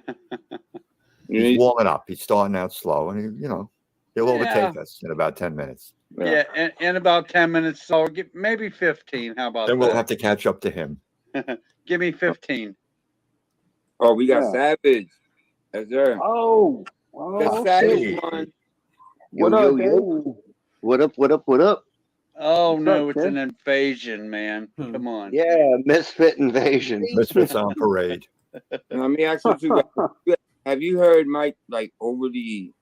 He's need- warming up. He's starting out slow, and he'll overtake Yeah. us in about 10 minutes. Yeah, in about 10 minutes, Saul. Maybe 15. How about Then we'll that? have to catch up to him. Give me 15. Oh, we got Yeah. Savage. Yes, sir. Oh, The Savage one. What up, dude? What up? What up? What up? Oh, What's no, up, it's kid? an invasion, man. Come on. Yeah, misfit invasion. Misfits on parade. Now, let me ask you too. Guys. Have you heard Mike overly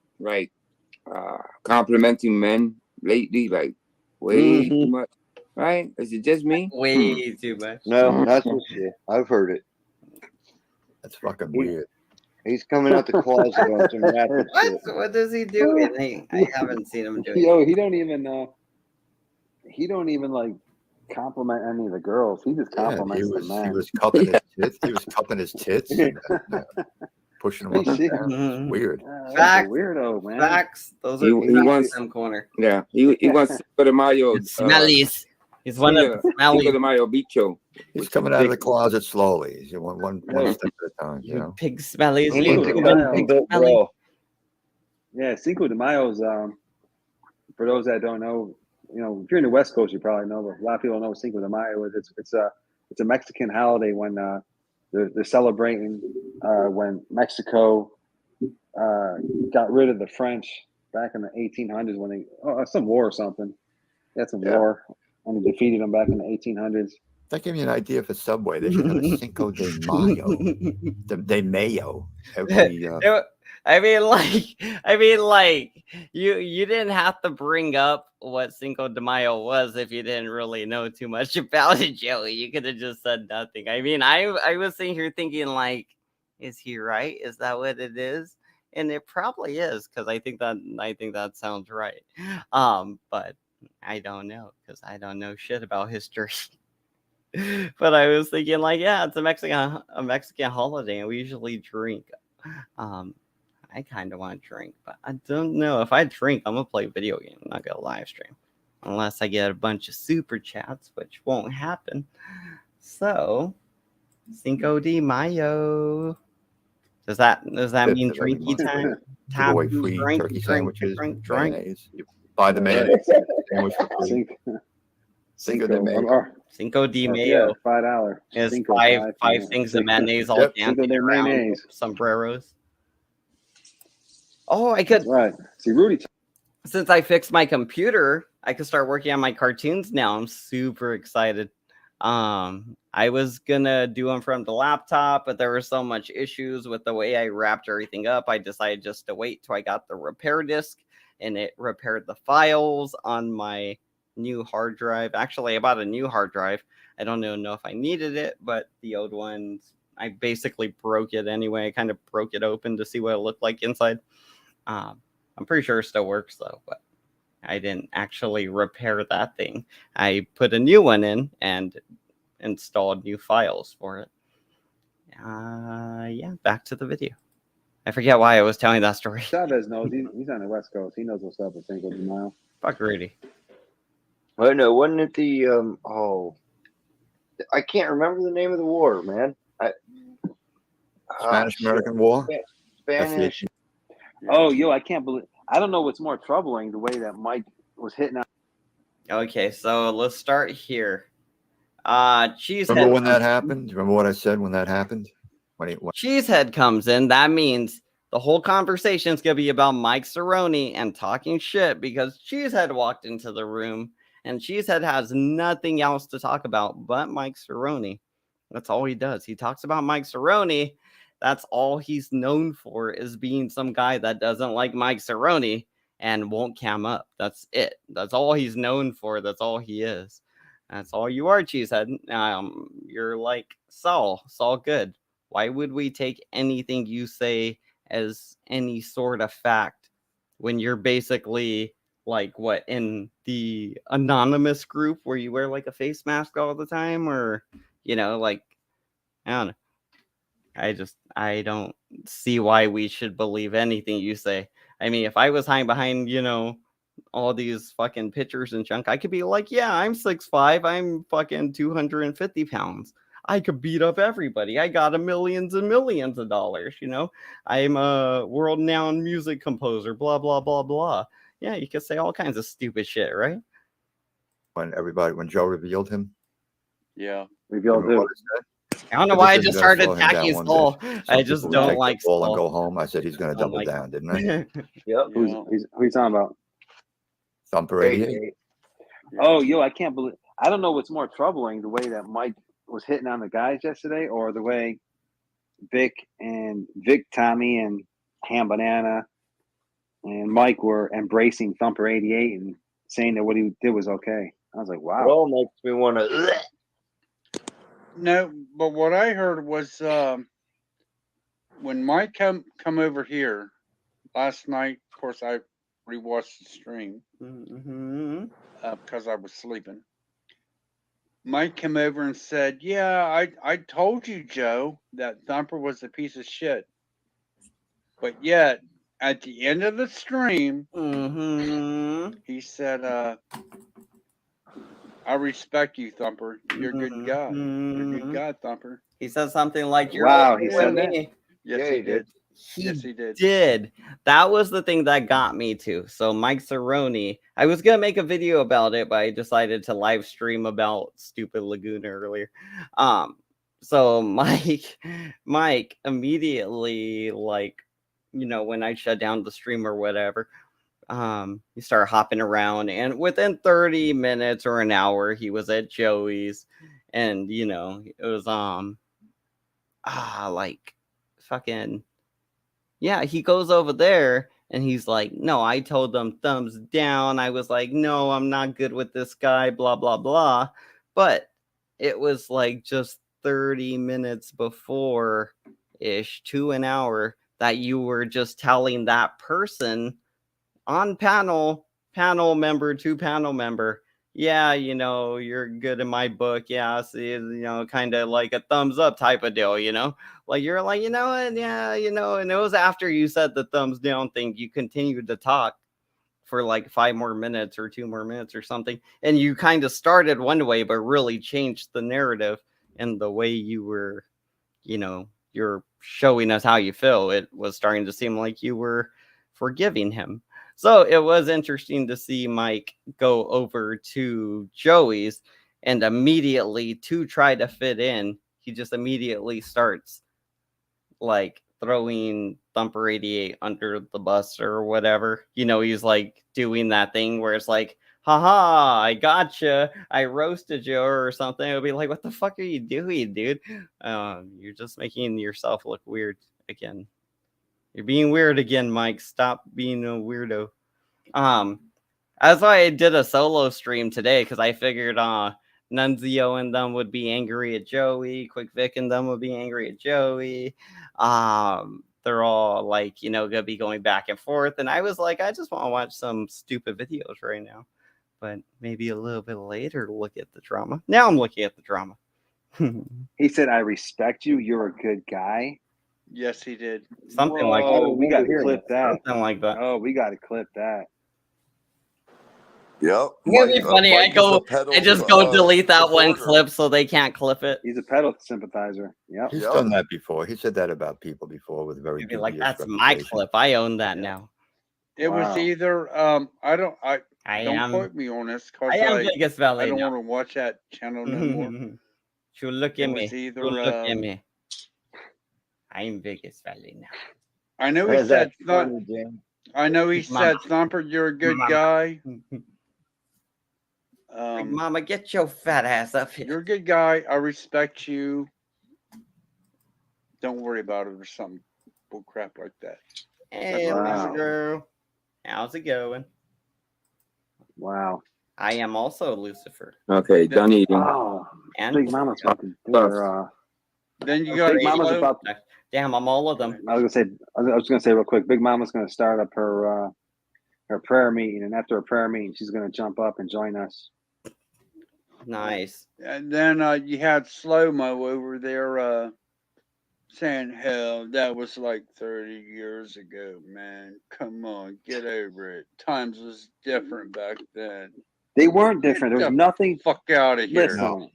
complimenting men lately? Like way too much, right? Is it just me? Way too much. No, that's what shit. I've heard it. That's fucking weird. He's coming out the closet on some rapid shit. What does he do? I haven't seen him do it. Yo, he don't even like compliment any of the girls. He just Yeah, compliments the men. he was cupping his tits. He was cupping his tits. And, pushing them up and down. It's weird. That's Facts. a weirdo, man. Facts. Those are He facts wants- in some corner. Yeah, he wants Cinco de Mayo. Smellies. He's one of the Cinco smellies. de Mayo bicho. He's coming out of the closet slowly. He's one step at a time. Pig smellies. He needs to Pig cut pig the smelly. bro. Yeah, Cinco de Mayo's for those that don't know, you know, if you're in the West Coast, you probably know, but a lot of people know what Cinco de Mayo is. It's a Mexican holiday when they're celebrating when Mexico got rid of the French back in the 1800s when they some war or something. They had some war and they defeated them back in the 1800s. That gave me an idea for Subway. They should have a Cinco de Mayo, de Mayo. Every I mean, like you didn't have to bring up what Cinco de Mayo was if you didn't really know too much about it, Joey. You could have just said nothing. I mean, I was sitting here thinking, like, is he right? Is that what it is? And it probably is, because I think that sounds right. But I don't know, because I don't know shit about history. But I was thinking, like, yeah, it's a Mexican holiday, and we usually drink. I kind of want to drink, but I don't know. If I drink, I'm gonna play video game. I'm not gonna live stream unless I get a bunch of super chats, which won't happen. So, Cinco de Mayo. Does that mean drinky time? Give away free turkey sandwiches, mayonnaise. You buy the mayonnaise sandwich for free. Cinco de Mayo. Cinco de Mayo. $5. Is five things of mayonnaise all dancing around with sombreros. Oh, I could. Right. See, Rudy. Since I fixed my computer, I could start working on my cartoons now. I'm super excited. I was gonna do them from the laptop, but there were so much issues with the way I wrapped everything up. I decided just to wait till I got the repair disc, and it repaired the files on my new hard drive. Actually, I bought a new hard drive. I don't even know if I needed it, but the old ones, I basically broke it anyway. I kind of broke it open to see what it looked like inside. I'm pretty sure it still works though, but I didn't actually repair that thing. I put a new one in and installed new files for it. Yeah, back to the video. I forget why I was telling that story. Chavez knows. He's on the West Coast. He knows what's up with Cinco de Mayo. Fuck Rudy. Oh no, wasn't it the I can't remember the name of the war, man. Spanish American War. Spanish. Oh, yo, I can't believe. I don't know what's more troubling, the way that Mike was hitting out. Okay, so let's start here. Remember when that happened? Do you remember what I said when that happened? When Cheesehead comes in, that means the whole conversation is going to be about Mike Cerrone and talking shit because Cheesehead walked into the room and Cheesehead has nothing else to talk about but Mike Cerrone. That's all he does. He talks about Mike Cerrone. That's all he's known for, is being some guy that doesn't like Mike Cerrone and won't cam up. That's it. That's all he's known for. That's all he is. That's all you are, Cheesehead. You're like Saul Good. Why would we take anything you say as any sort of fact when you're basically like what, in the anonymous group where you wear like a face mask all the time, or like, I don't know. I don't see why we should believe anything you say. I mean, if I was hiding behind, all these fucking pictures and junk, I could be like, yeah, I'm 6'5", I'm fucking 250 pounds. I could beat up everybody. I got millions and millions of dollars, I'm a world-renowned music composer, blah, blah, blah, blah. Yeah, you could say all kinds of stupid shit, right? When Joe revealed him? Yeah. Revealed who? I don't know why I just started attacking Saul. I just don't like Saul. And go home. I said he's going to double down, didn't I? Yep. Who you talking about? Thumper 88. Oh, yo, I can't believe. I don't know what's more troubling, the way that Mike was hitting on the guys yesterday, or the way Vic, Tommy, and Ham Banana and Mike were embracing Thumper 88 and saying that what he did was okay. I was like, wow. It all makes me want to. No, but what I heard was when Mike come over here last night. Of course, I rewatched the stream because I was sleeping. Mike came over and said, "Yeah, I told you, Joe, that Thumper was a piece of shit." But yet, at the end of the stream, he said, I respect you, Thumper. You're a good guy. You're a good guy, Thumper. He said something like, "You're wow." like He said that. Yes, he did. Yes, he did. That was the thing that got me too. So Mike Cerrone, I was gonna make a video about it, but I decided to live stream about stupid Laguna earlier. So Mike immediately, like, when I shut down the stream or whatever, he started hopping around, and within 30 minutes or an hour, he was at Joey's, and it was like fucking. Yeah, he goes over there and he's like, no, I told them thumbs down. I was like, no, I'm not good with this guy, blah, blah, blah. But it was like just 30 minutes before ish to an hour that you were just telling that person on panel member to panel member, yeah, you're good in my book. Yeah, see, kind of like a thumbs up type of deal, like you're like, and yeah, and it was after you said the thumbs down thing, you continued to talk for like 5 more minutes or 2 more minutes or something. And you kind of started one way, but really changed the narrative and the way you were, you're showing us how you feel. It was starting to seem like you were forgiving him. So it was interesting to see Mike go over to Joey's and immediately to try to fit in, he just immediately starts like throwing Thumper 88 under the bus or whatever. He's like doing that thing where it's like, haha, I gotcha, I roasted you or something. It'll be like, what the fuck are you doing, dude? You're just making yourself look weird again. You're being weird again, Mike. Stop being a weirdo. That's why I did a solo stream today, because I figured Nunzio and them would be angry at Joey, Quick Vic and them would be angry at Joey. They're all like, gonna be going back and forth. And I was like, I just want to watch some stupid videos right now. But maybe a little bit later look at the drama. Now I'm looking at the drama. He said, I respect you. You're a good guy. Yes, he did. Something like that. Oh, we got to clip that. Something like that. Oh, we got to clip that. Yep. It'd be funny. I just go delete that one clip so they can't clip it. He's a pedal sympathizer. Yep. He's done that before. He said that about people before with very You'd be like, dubious that's my reputation. clip. I own that now. It was either don't quote me on this because I am Vegas Valley I don't now. want to watch that channel no more. She'll look at It me. was either, She'll look at me. I'm Vegas Valley now. I know he said Thumper, you're a good guy. Like, Mama, get your fat ass up here. You're a good guy. I respect you. Don't worry about it or some bull crap like that. Hey, wow. Girl. How's it going? Wow. I am also Lucifer. Okay, done eating. Oh, and Big Mama's about to do her, Then you got Big Mama's about. Damn, I'm all of them. I was gonna say real quick. Big Mama's gonna start up her prayer meeting, and after her prayer meeting, she's gonna jump up and join us. Nice. And then you had Slow Mo over there saying, hell, that was like 30 years ago, man. Come on, get over it. Times was different back then. They weren't different. There was nothing. Fuck out of here. Listen,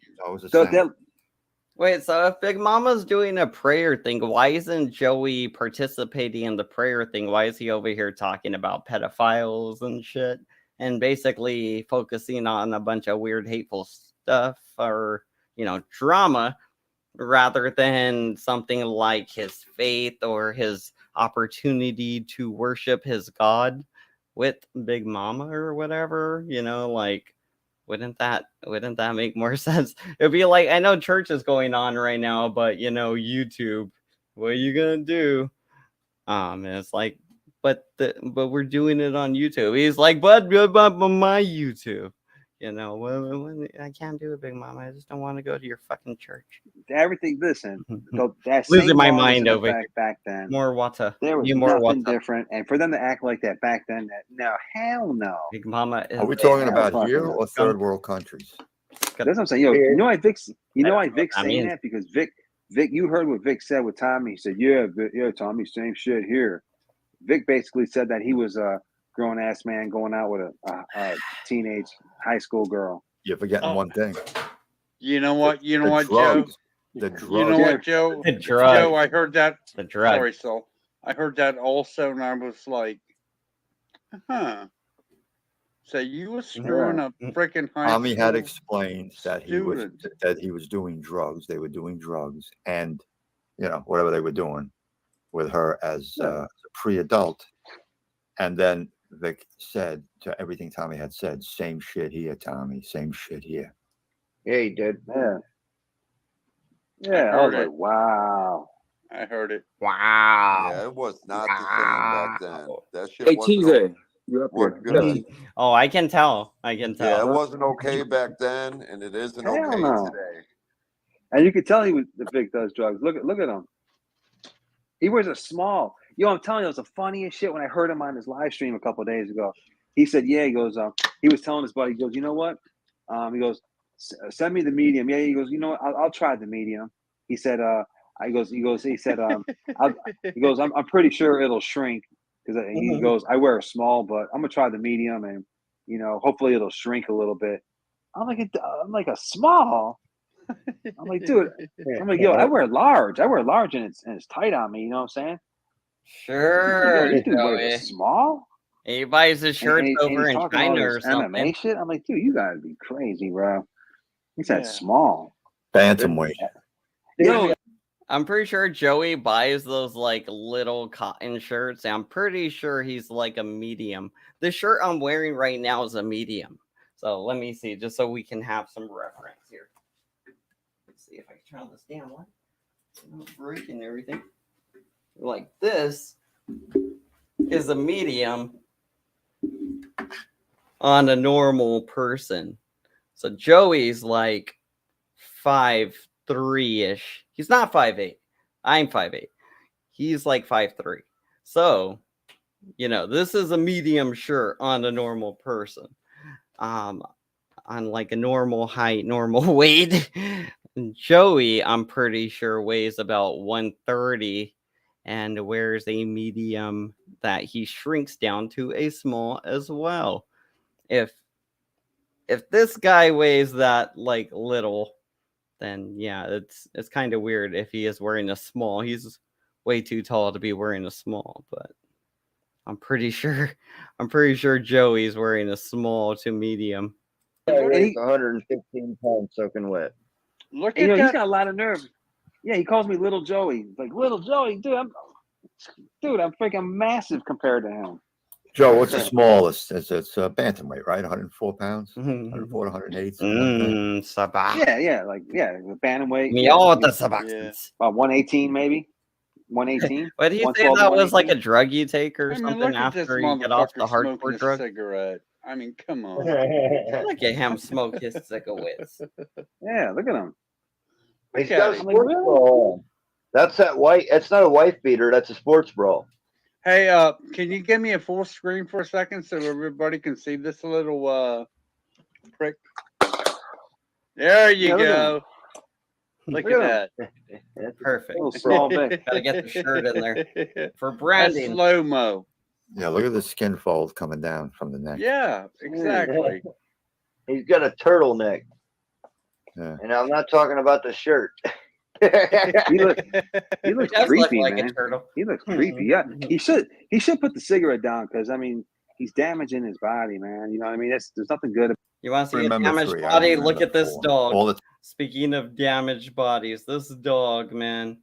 wait, so if Big Mama's doing a prayer thing, why isn't Joey participating in the prayer thing? Why is he over here talking about pedophiles and shit? And basically focusing on a bunch of weird, hateful stuff or, drama, rather than something like his faith or his opportunity to worship his God with Big Mama or whatever, like, wouldn't that make more sense? It'd be like, I know church is going on right now, but YouTube, what are you gonna do? And it's like, but we're doing it on YouTube. He's like, but my YouTube, I can't do it, Big Mama. I just don't want to go to your fucking church. Everything. Listen, that losing my mind over here. Back then, more water. There was nothing different, and for them to act like that back then, no, hell no. Big Mama. Are we talking about here or third world countries? That's what I'm saying. You know why Vic's saying that? Because Vic, you heard what Vic said with Tommy. He said, yeah, Tommy, same shit here. Vic basically said that he was a grown-ass man going out with a teenage high school girl. You're forgetting one thing. You know what, Joe? The drugs. You know what, Joe? The drugs. Joe, I heard that. The drugs. Sorry, Sol. I heard that also, and I was like, huh. So you were screwing a freaking high Tommy had school explained that student. he was doing drugs. They were doing drugs, and whatever they were doing with her as a pre-adult. And then Vic said to everything Tommy had said, "Same shit here, Tommy. Same shit here." Yeah, he did. Yeah. Yeah, I was like, wow. I heard it. Wow. Yeah, it was not the same back then. That shit Hey, wasn't TJ, you up here? good. Oh, I can tell. I can tell. Yeah, it wasn't okay back then, and it isn't Hell okay no. today. And you could tell the Vic does drugs. Look at him. He wears a small. Yo, I'm telling you, it was the funniest shit when I heard him on his live stream a couple of days ago. He said, yeah, he goes, he was telling his buddy, he goes, you know what? He goes, send me the medium. Yeah, he goes, you know what? I'll try the medium. He said, he said, I'm pretty sure it'll shrink because he goes, I wear a small, but I'm gonna try the medium and hopefully it'll shrink a little bit. I'm like a small. I'm like, dude, I'm like, yo, I wear large and it's tight on me. You know what I'm saying? Sure. Yo, this dude wears a small. He buys his shirts over he's in talking all China this or something. MMA shit. I'm like, dude, you gotta be crazy, bro. He said small. Bantamweight. Yo, I'm pretty sure Joey buys those like little cotton shirts. And I'm pretty sure he's like a medium. The shirt I'm wearing right now is a medium. So let me see, just so we can have some reference here. Let's see if I can turn this down. What? Not breaking everything. Like this is a medium on a normal person. So Joey's like 5'3"-ish. He's not 5'8". I'm 5'8". He's like 5'3". So, this is a medium shirt on a normal person. On like a normal height, normal weight. Joey, I'm pretty sure, weighs about 130 and wears a medium that he shrinks down to a small as well. If this guy weighs that like little, then yeah, it's kind of weird if he is wearing a small. He's way too tall to be wearing a small, but I'm pretty sure Joey's wearing a small to medium. He's 115 pounds soaking wet. Look at at He's that. got a lot of nerve. Yeah, he calls me Little Joey. Like, Little Joey, dude, I'm freaking massive compared to him. Joe, what's the smallest? It's bantamweight, right? 104 pounds, 104 to 108. The bantamweight. Me all with the Sebastians. About 118, maybe. 118. What do you say that was like a drug you take or something look at this after you get off the motherfucker hardcore smoking a drug? cigarette. I mean, come on. Look at him smoke his cigarettes. Yeah, look at him. He's got a sports bra on. That's that white. That's not a wife beater. That's a sports bra. Hey, can you give me a full screen for a second so everybody can see this little prick? There you go. Look at that. Perfect. Gotta get the shirt in there for branding. That's slow-mo. Yeah, look at the skin fold coming down from the neck. Yeah, exactly. He's got a turtleneck. Yeah. And I'm not talking about the shirt. He looks does creepy, look like a man. turtle. He looks creepy. Yeah, he should put the cigarette down because he's damaging his body, man. You know what I mean? There's nothing good. You want to see a Remember damaged three. I body? remember Look at this four. dog. All the Speaking of damaged bodies, this dog, man,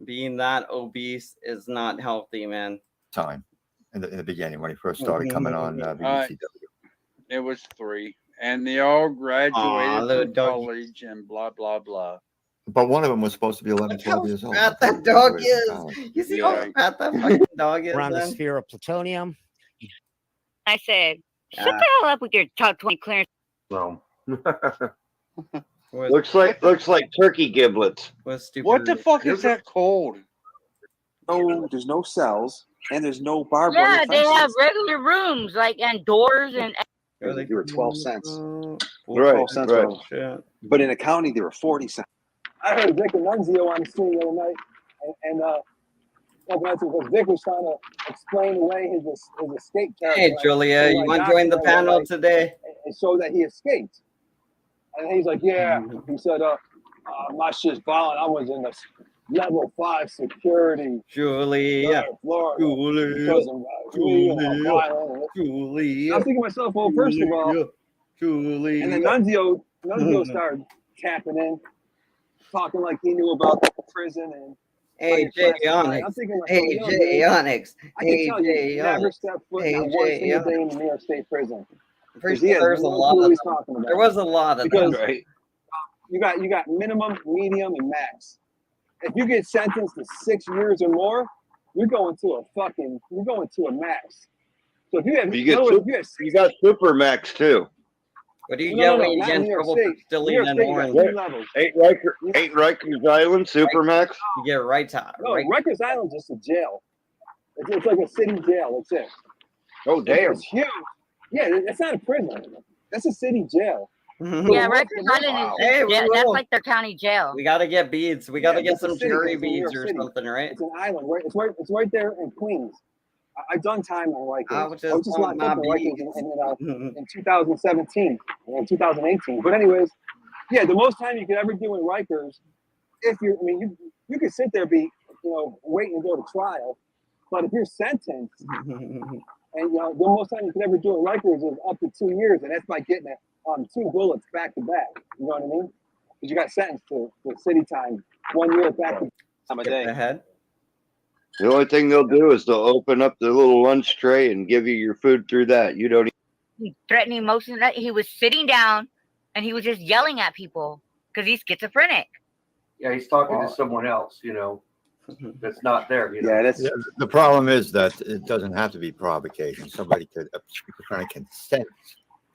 being that obese is not healthy, man. time in the beginning when he first started coming on BCW. It was 3. And they all graduated little from doggy. college and blah, blah, blah. But one of them was supposed to be 11, 12 years old. Fat that dog is. You see how fat that fucking dog is? Around the man? sphere of plutonium. I said, shut the hell up with your top 20 clearance. No. Looks like turkey giblets. What the fuck is that called? No, there's no cells and there's no barbed Yeah, wire they have fences. regular rooms, like, and doors and. They were 12 cents. Right, 12 cents. right. But in accounting, they were 40 cents. I heard Vic and Nunzio on the stream the other night, and because Vic was trying to explain away his escape character. Hey, Julia, you want to join the panel today? And so that he escaped. And he's like, yeah. He said, my shit's violent. I was in level 5 security. Julia, Florida. Julia, Cousin, Julia, I'm thinking to myself, well, first of all, Julia. and then Nunzio started tapping in, talking like he knew about the prison and AJ Onyx. I'm thinking to myself, yo, AJ dude, Onyx. I can tell you never Onyx. stepped foot not one AJ single day in Onyx. the New York State prison. I'm pretty 'Cause he sure has there's a no lot clue of what he's them. talking about. There was a lot of Because them. you got minimum, medium, and max. If you get sentenced to 6 years or more, you're going to a max. So if you have, You in other get words, if super, you have you got super max too. What do you No, get no, when no, you not get in in New York trouble for State. stealing New York an State, you got orange? 3 levels. Ain't Rikers Island super max? You get right. No, Rikers Island's just a jail. It's like a city jail. That's it. Oh damn! It's huge. Yeah, it's not a prison. That's a city jail. Yeah, Rikers Island is Hey, that's like their county jail. We gotta get beads. We gotta get it's a some city, jury it's in New beads York or City. something, right? It's an island. It's right there in Queens. I've done time on Rikers. I I was was just just want locked up my in Rikers beads. in 2017 or in 2018. But anyways, yeah, the most time you could ever do in Rikers, you could sit there waiting to go to trial, but if you're sentenced, and the most time you can ever do in Rikers is up to 2 years, and that's by getting 2 bullets back to back. You know what I mean? Because you got sentenced to city time 1 year back to time a day. Ahead. The only thing they'll do is they'll open up the little lunch tray and give you your food through that. You don't. Threatening motion that he was sitting down and he was just yelling at people because he's schizophrenic. Yeah, he's talking to someone else, that's not there. Yeah, the problem is that it doesn't have to be provocation. Somebody could consent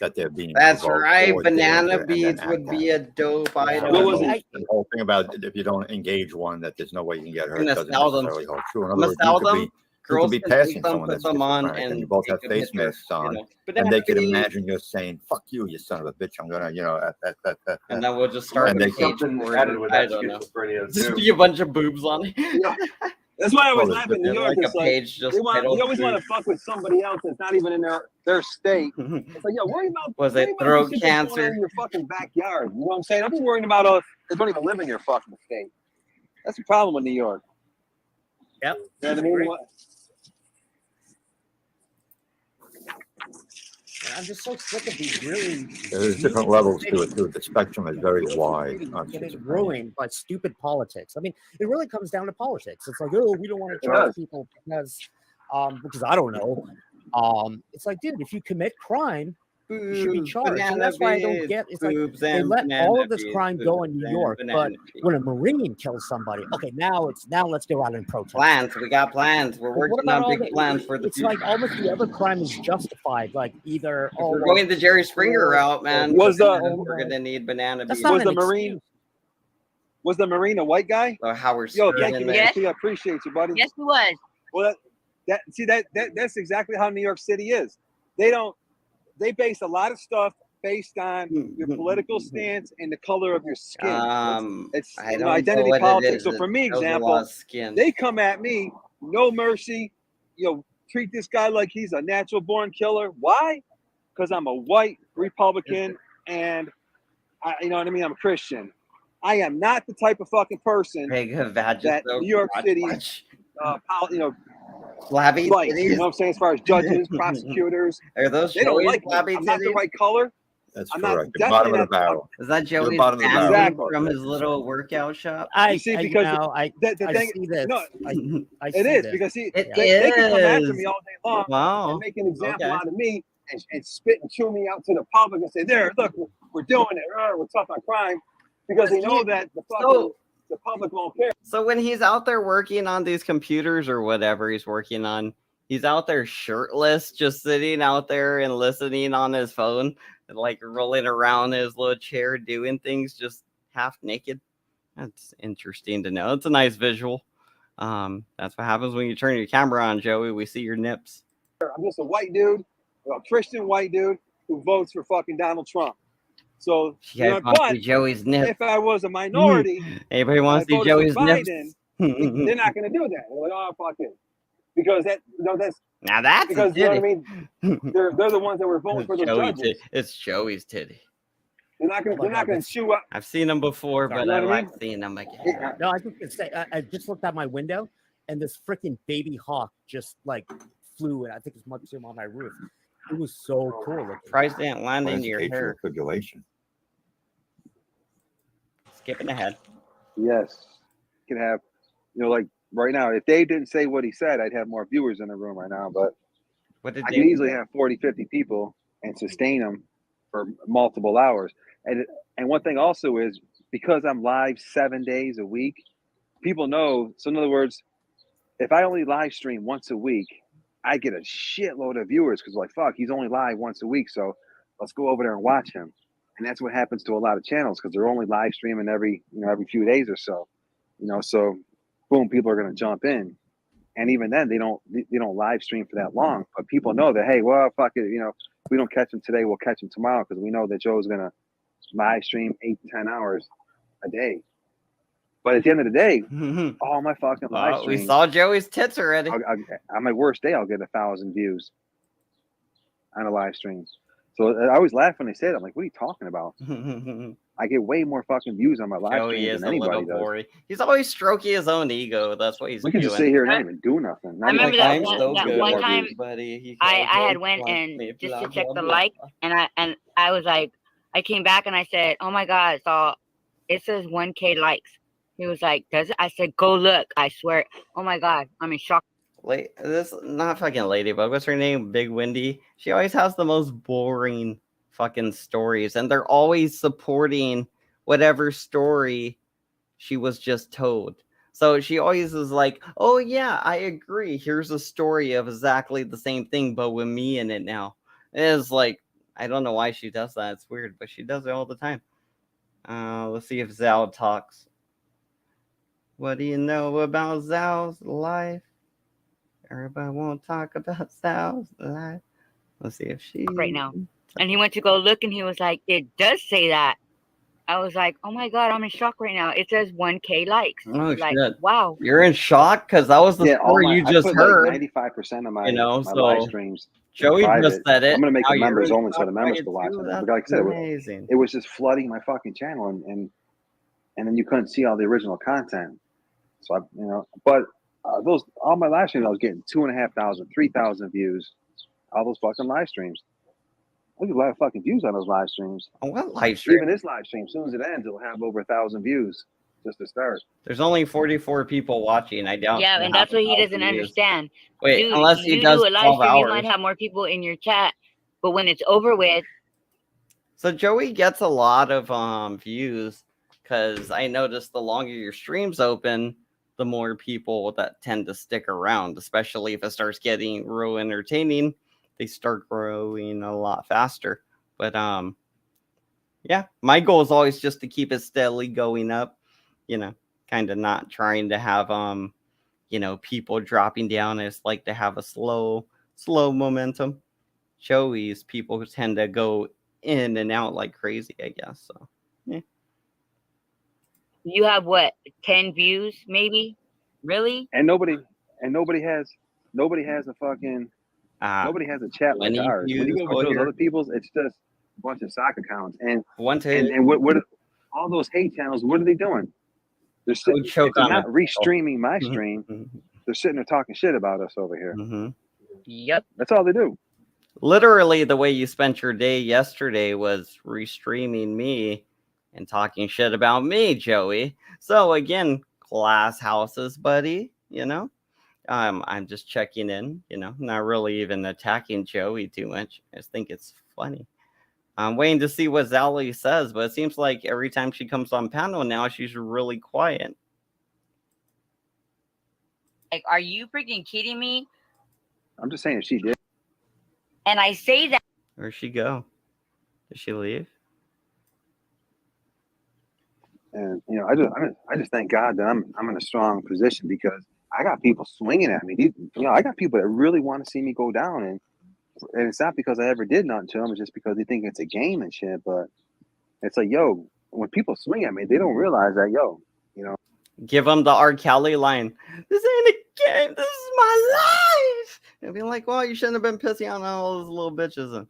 that they're being. That's provoked right. or Banana danger and then beads act would out. be a dope item. The whole thing about if you don't engage one, that there's no way you can get hurt, gonna doesn't sell them. necessarily hold true. In I'm other gonna words, sell you them. could Girls be can passing take them, someone put that's them on, schizophrenic, and and you both they have can face hit their, masks on, but and then they could maybe- imagine you're saying, "Fuck you, you son of a bitch! I'm gonna, And then we'll just start and with they a cage can- for added it. with I that don't know. schizophrenia, Just too. be a bunch of boobs on it. That's why I always Well, laugh in New there's York. like It's a page just they titled always want to boobs. fuck with somebody else that's not even in their state. It's like, yo, worry about Was worry it about throat the shit that's going cancer? on in your fucking backyard. You know what I'm saying? Don't be worrying about they don't even live in your fucking state. That's the problem with New York. Yep. You know what I mean? I'm just so sick of these really. There's different levels to it too. The spectrum is very wide. Getting ruined by stupid politics. I mean, it really comes down to politics. It's like, oh, we don't want to It charge does. people because I don't know. It's like, dude, if you commit crime, you should be Boobs, charged. banana And that's why I don't beads, get. It's like boobs they and let banana all of this beads, crime go in boobs New and York, banana but beads. when a Marine kills somebody, okay, now let's go out and protest. Plans. We got plans. We're But what working about on all big the- plans for the It's future. like almost the other crime is justified. Like either We're going the Jerry Springer route, man. Was we're gonna need banana beads. was the Marine? Was the Marine a white guy? Or Howard Yo, Stern thank in you, there. Nancy. I appreciate you, buddy. Yes, he was. Well, that's exactly how New York City is. They base a lot of stuff based on your political stance and the color of your skin. It's I don't know identity what it politics. is. So for me, It shows a lot example, of skin. they come at me, no mercy. Treat this guy like he's a natural born killer. Why? Because I'm a white Republican and you know what I mean. I'm a Christian. I am not the type of fucking person that New York City, flabby likes. titties. You know what I'm saying? As far as judges, prosecutors, Are those they don't Joey's like me. flabby I'm not the titties? right color. That's I'm not correct. The definitely bottom of the not. barrel. Is that You're the Joey's bottom of the barrel. family Exactly. from his little workout shop? You see, because the I thing, see this. no, I it see is this. because see, It they can come after is. me all day long Wow. and make an example Okay. out of me and spit and chew me out to the public and say, "There, look, we're doing it. We're tough on crime," because they know that the public won't care. So when he's out there working on these computers or whatever he's working on, he's out there shirtless, just sitting out there and listening on his phone, and like rolling around his little chair, doing things just half naked. That's interesting to know. It's a nice visual. That's what happens when you turn your camera on, Joey. We see your nips. I'm just a white dude, a Christian white dude who votes for fucking Donald Trump. So, You guys want to see Joey's nips? if I was a minority, Anybody want to I see voted for Joey's nips? Biden, they're not going to do that. They're like, oh, fuck it. Because that's Now that's because a you know what I titty. mean. They're the ones that were voting for those Joey judges. It's Joey's titty. They're not gonna chew up. I've seen them before, but You know I what I like mean? seeing them again. No, I was just gonna say, I just looked out my window, and this freaking baby hawk just like flew, and I think it's much on my roof. It was so cool. Looking. Price didn't land What in is your atrial hair. fibrillation? Skipping ahead. Yes. Can have, like right now, if Dave didn't say what he said, I'd have more viewers in the room right now. But What did I Dave can easily say? have 40, 50 people and sustain them for multiple hours. And one thing also is because I'm live 7 days a week, people know. So in other words, if I only live stream once a week, I get a shitload of viewers because like, fuck, he's only live once a week. So let's go over there and watch him. And that's what happens to a lot of channels because they're only live streaming every few days or so. So boom, people are going to jump in. And even then they don't live stream for that long, but people know that, hey, well, fuck it. If we don't catch him today, we'll catch him tomorrow. Cause we know that Joe's going to live stream 8 to 10 hours a day. But at the end of the day, all my fucking live Oh, we streams, saw Joey's tits already. on my worst day, I'll get 1,000 views on a live stream. So I always laugh when they say that. I'm like, what are you talking about? I get way more fucking views on my live Joey streams is than a little anybody does. boring. He's always stroking his own ego. That's what he's We doing. can just sit here and not even do nothing. I remember that I'm one, so that good one at time this, buddy. I had went and just to check the like, and I was like, I came back and I said, oh my God, it says 1K likes. He was like, does it? I said, go look. I swear. Oh my God, I'm in shock. This not fucking ladybug. What's her name? Big Windy. She always has the most boring fucking stories, and they're always supporting whatever story she was just told. So she always is like, oh yeah, I agree. Here's a story of exactly the same thing, but with me in it now. It's like, I don't know why she does that. It's weird, but she does it all the time. Let's see if Zao talks. What do you know about Zao's life? Everybody won't talk about Zao's life. Let's see if she right now. And he went to go look and he was like, it does say that. I was like, oh my God, I'm in shock right now. It says 1K likes. Oh like, shit! wow. You're in shock because that was the story you I just put heard. Like 95% of my my live so streams. Joey just said it. I'm gonna make Now the you're members in only so shock the by members it can watch too? it. That's But like I said, amazing. it was just flooding my fucking channel, and then you couldn't see all the original content. So but all my live streams, I was getting 2,500, 3,000 views. All those fucking live streams. I get a lot of fucking views on those live streams. On what live stream? Even this live stream, as soon as it ends, it'll have over 1,000 views just to start. There's only 44 people watching. I doubt. Yeah, and that's what he doesn't understand. Wait, Dude, unless he you does do a live 12 stream, you hours. might have more people in your chat, but when it's over with, So Joey gets a lot of views because I noticed the longer your stream's open, the more people that tend to stick around, especially if it starts getting real entertaining, they start growing a lot faster. But yeah, my goal is always just to keep it steadily going up, kind of not trying to have people dropping down. I just like to have a slow momentum. Joey's people tend to go in and out like crazy, I guess. So yeah. you have what, 10 views maybe? Really? And nobody has a fucking nobody has a chat like 20 ours. When you views go over to those here. other people's, it's just a bunch of sock accounts. And One to and what all those hate channels, what are they doing? They're sitting, choke if they're on not it. restreaming my stream. They're sitting there talking shit about us over here. Yep. That's all they do. Literally, the way you spent your day yesterday was restreaming me and talking shit about me, Joey. So again, glass houses, buddy. I'm just checking in. Not really even attacking Joey too much. I just think it's funny. I'm waiting to see what Zali says, but it seems like every time she comes on panel now, she's really quiet. Like, are you freaking kidding me? I'm just saying she did. And I say that. Where'd she go? Did she leave? And I just thank God that I'm in a strong position because I got people swinging at me. I got people that really want to see me go down, and it's not because I ever did nothing to them. It's just because they think it's a game and shit. But it's like, yo, when people swing at me, they don't realize that, Give them the R. Kelly line. This ain't a game. This is my life. And be like, well, you shouldn't have been pissing on all those little bitches.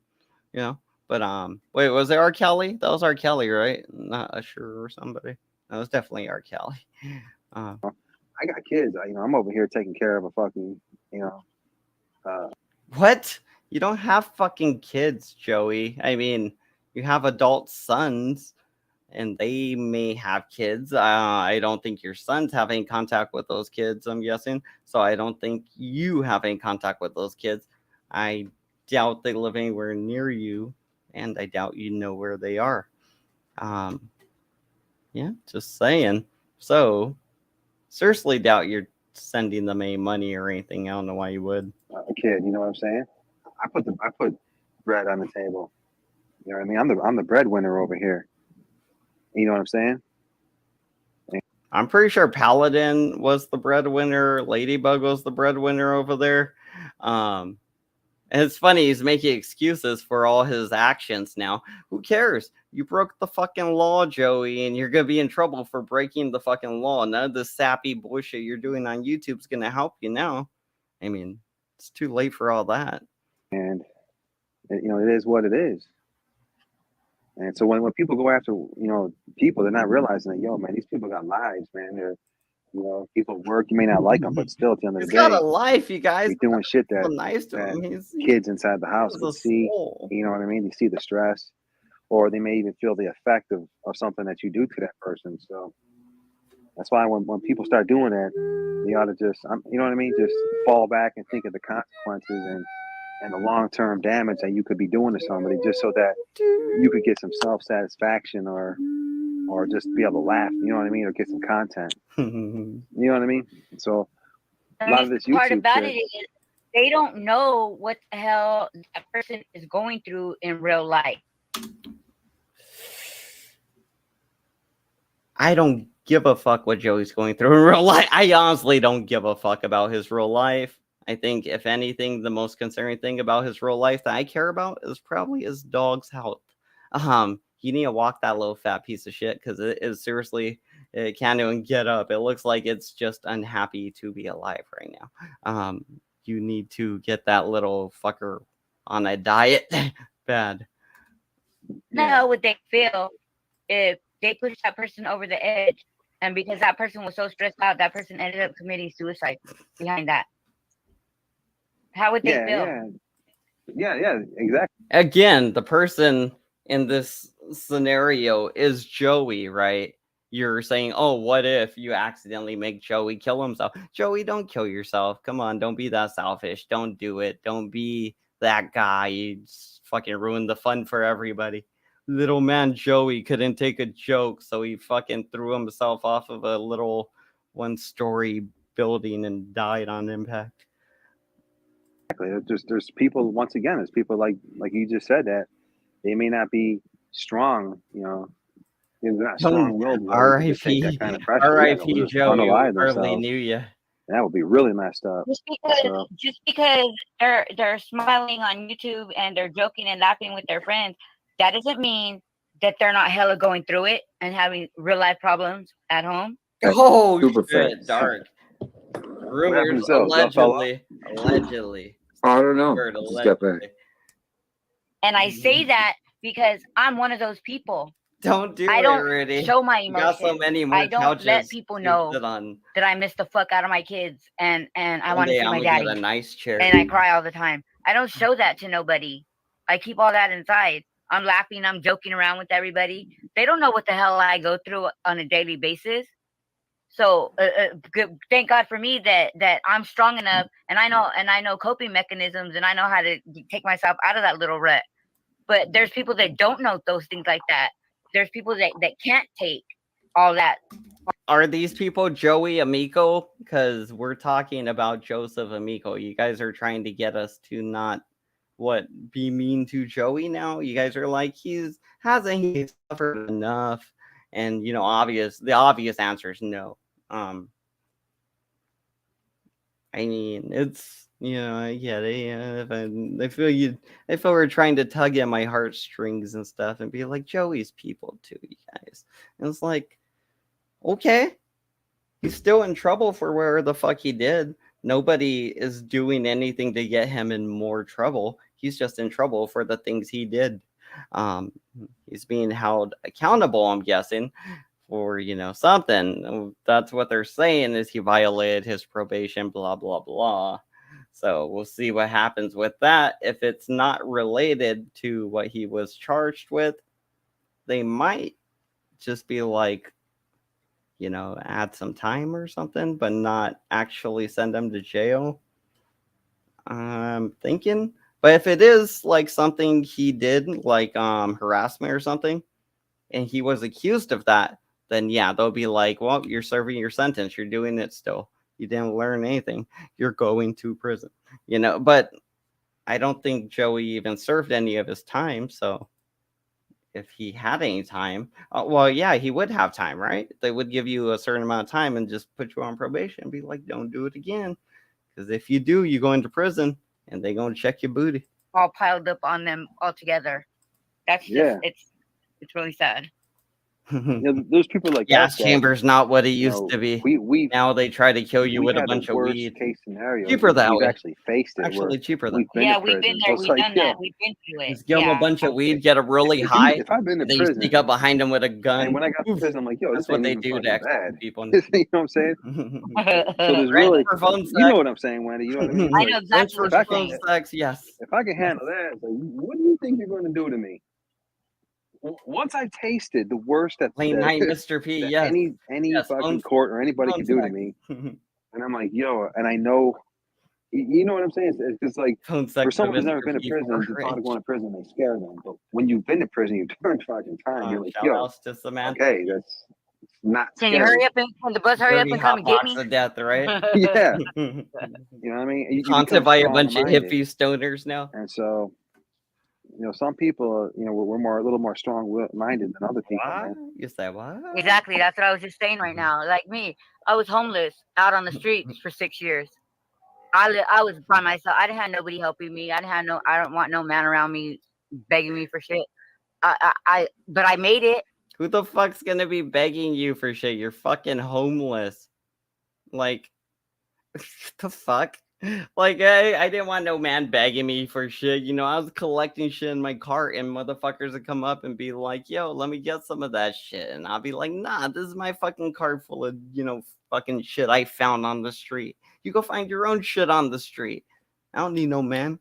And, But wait, was it R. Kelly? That was R. Kelly, right? Not Usher or somebody. That was definitely R. Kelly. I got kids. I'm over here taking care of a fucking, What? You don't have fucking kids, Joey. I mean, you have adult sons, and they may have kids. I don't think your sons have any contact with those kids, I'm guessing. So I don't think you have any contact with those kids. I doubt they live anywhere near you, and I doubt you know where they are. Yeah, just saying. So, seriously doubt you're sending them any money or anything. I don't know why you would. a kid. You know what I'm saying? I put bread on the table. You know what I mean? I'm the breadwinner over here. You know what I'm saying? I'm pretty sure Paladin was the breadwinner. Ladybug was the breadwinner over there. And it's funny, he's making excuses for all his actions now. Who cares? You broke the fucking law, Joey, and you're going to be in trouble for breaking the fucking law. None of the sappy bullshit you're doing on YouTube is going to help you now. I mean, it's too late for all that. And, it is what it is. And so when people go after, people, they're not realizing that, man, these people got lives, man. They're, people work. You may not like them, but still, at the end of the He's day, got a life, you guys. You're doing shit that, nice to him. Kids inside the house will see. You know what I mean? They see the stress, or they may even feel the effect of something that you do to that person. So that's why when people start doing that, they ought to just, you know what I mean? Just fall back and think of the consequences and the long-term damage that you could be doing to somebody, just so that you could get some self-satisfaction or just be able to laugh, you know what I mean, or get some content. You know what I mean? So a lot of this The part YouTube about shit, it is they don't know what the hell that person is going through in real life. I don't give a fuck what Joey's going through in real life. I honestly don't give a fuck about his real life. I think, if anything, the most concerning thing about his real life that I care about is probably his dog's health. You need to walk that little fat piece of shit, because it is seriously, it can't even get up. It looks like it's just unhappy to be alive right now. You need to get that little fucker on a diet. Bad. How would they feel if they pushed that person over the edge, and because that person was so stressed out, that person ended up committing suicide behind that? How would they feel? Yeah, exactly. Again, the person in this scenario is Joey, right? You're saying, oh, what if you accidentally make Joey kill himself? Joey, don't kill yourself. Come on, don't be that selfish. Don't do it. Don't be that guy. You just fucking ruined the fun for everybody. Little man Joey couldn't take a joke, so he fucking threw himself off of a little one-story building and died on impact. Exactly. There's people, once again, there's people like you just said, that they may not be strong, they're not strong-willed. R.I.P. R.I.P. Joey. Hardly knew you. That would be really messed up. Just because they're smiling on YouTube and they're joking and laughing with their friends, that doesn't mean that they're not hella going through it and having real life problems at home. Oh, Super shit, fast. dark. Rumors, allegedly. I don't know. Word, Just got back. And I say that because I'm one of those people. Don't do I it, don't Rudy. show my You emotions. got so many more I don't let couches people to know sit on. that I miss the fuck out of my kids and I One want to day see I'm my gonna daddy. get a nice chair. And I cry all the time. I don't show that to nobody. I keep all that inside. I'm laughing. I'm joking around with everybody. They don't know what the hell I go through on a daily basis. So thank God for me that I'm strong enough, and I know coping mechanisms, and I know how to take myself out of that little rut. But there's people that don't know those things like that. There's people that can't take all that. Are these people Joey Amico? Because we're talking about Joseph Amico. You guys are trying to get us to not be mean to Joey now. You guys are like, hasn't he suffered enough? And the obvious answer is no. I mean, it's I get it. I feel we're trying to tug at my heartstrings and stuff and be like, Joey's people too, you guys. And it's like, okay, he's still in trouble for where the fuck he did. Nobody is doing anything to get him in more trouble. He's just in trouble for the things he did. He's being held accountable, I'm guessing, for something. That's what they're saying, is he violated his probation, blah blah blah. So we'll see what happens with that. If it's not related to what he was charged with, they might just be like, add some time or something, but not actually send him to jail. I'm thinking. But if it is like something he did, like harassment or something, and he was accused of that, then yeah, they'll be like, well, you're serving your sentence. You're doing it still. You didn't learn anything. You're going to prison. But I don't think Joey even served any of his time. So if he had any time, well, yeah, he would have time, right? They would give you a certain amount of time and just put you on probation and be like, don't do it again. Because if you do, you go into prison and they're going to check your booty. All piled up on them all together. That's just, it's really sad. Those people like gas that, chamber's not what it used to be. We now they try to kill you with a had bunch the of worst weed. case scenario. Cheaper that We've way. actually faced it. Actually, cheaper that we've way. been Yeah, to we've been prison. there. So it's We've like, done that. We've been through it. Just give them a bunch of weed, get them really high. If I've been to and then you prison, sneak up behind them with a gun. and when I got to prison, I'm like, yo, That's this what ain't they even do to fucking extra bad. people. You know what I'm saying? So there's really, for phone you know what I'm saying, Wendy. You know what I mean? I know exactly what for you're phone saying. sex, yes. If I can handle that, it's like, what do you think you're going to do to me? Once I tasted the worst that, Late night, Mr. P, that yes. any Yes, fucking phone- court or anybody phone can do to sex. me, and I'm like, yo, and I know, you know what I'm saying? It's just like, Phone sex for someone with who's never Mr. been to P prison, for the thought of rich. going to prison, they scare them. But when you've been to prison, you've turned fucking time. You're like, Shout yo, outs to Samantha. okay, that's not Can scary. you hurry up and can the bus hurry up Dirty and come hot and get box me? of death, right? Yeah. You know what I mean? You Haunted become by a bunch of strong-minded. hippie stoners now. And so, some people, we're a little more strong-minded than other people, What? man. You say what? Exactly. That's what I was just saying right now. Like me, I was homeless out on the streets for 6 years. I was by myself. I didn't have nobody helping me. I don't want no man around me begging me for shit. But I made it. Who the fuck's gonna be begging you for shit? You're fucking homeless. Like, the fuck? Like, I didn't want no man begging me for shit. I was collecting shit in my cart, and motherfuckers would come up and be like, yo, let me get some of that shit. And I'll be like, nah, this is my fucking cart full of, fucking shit I found on the street. You go find your own shit on the street. I don't need no man.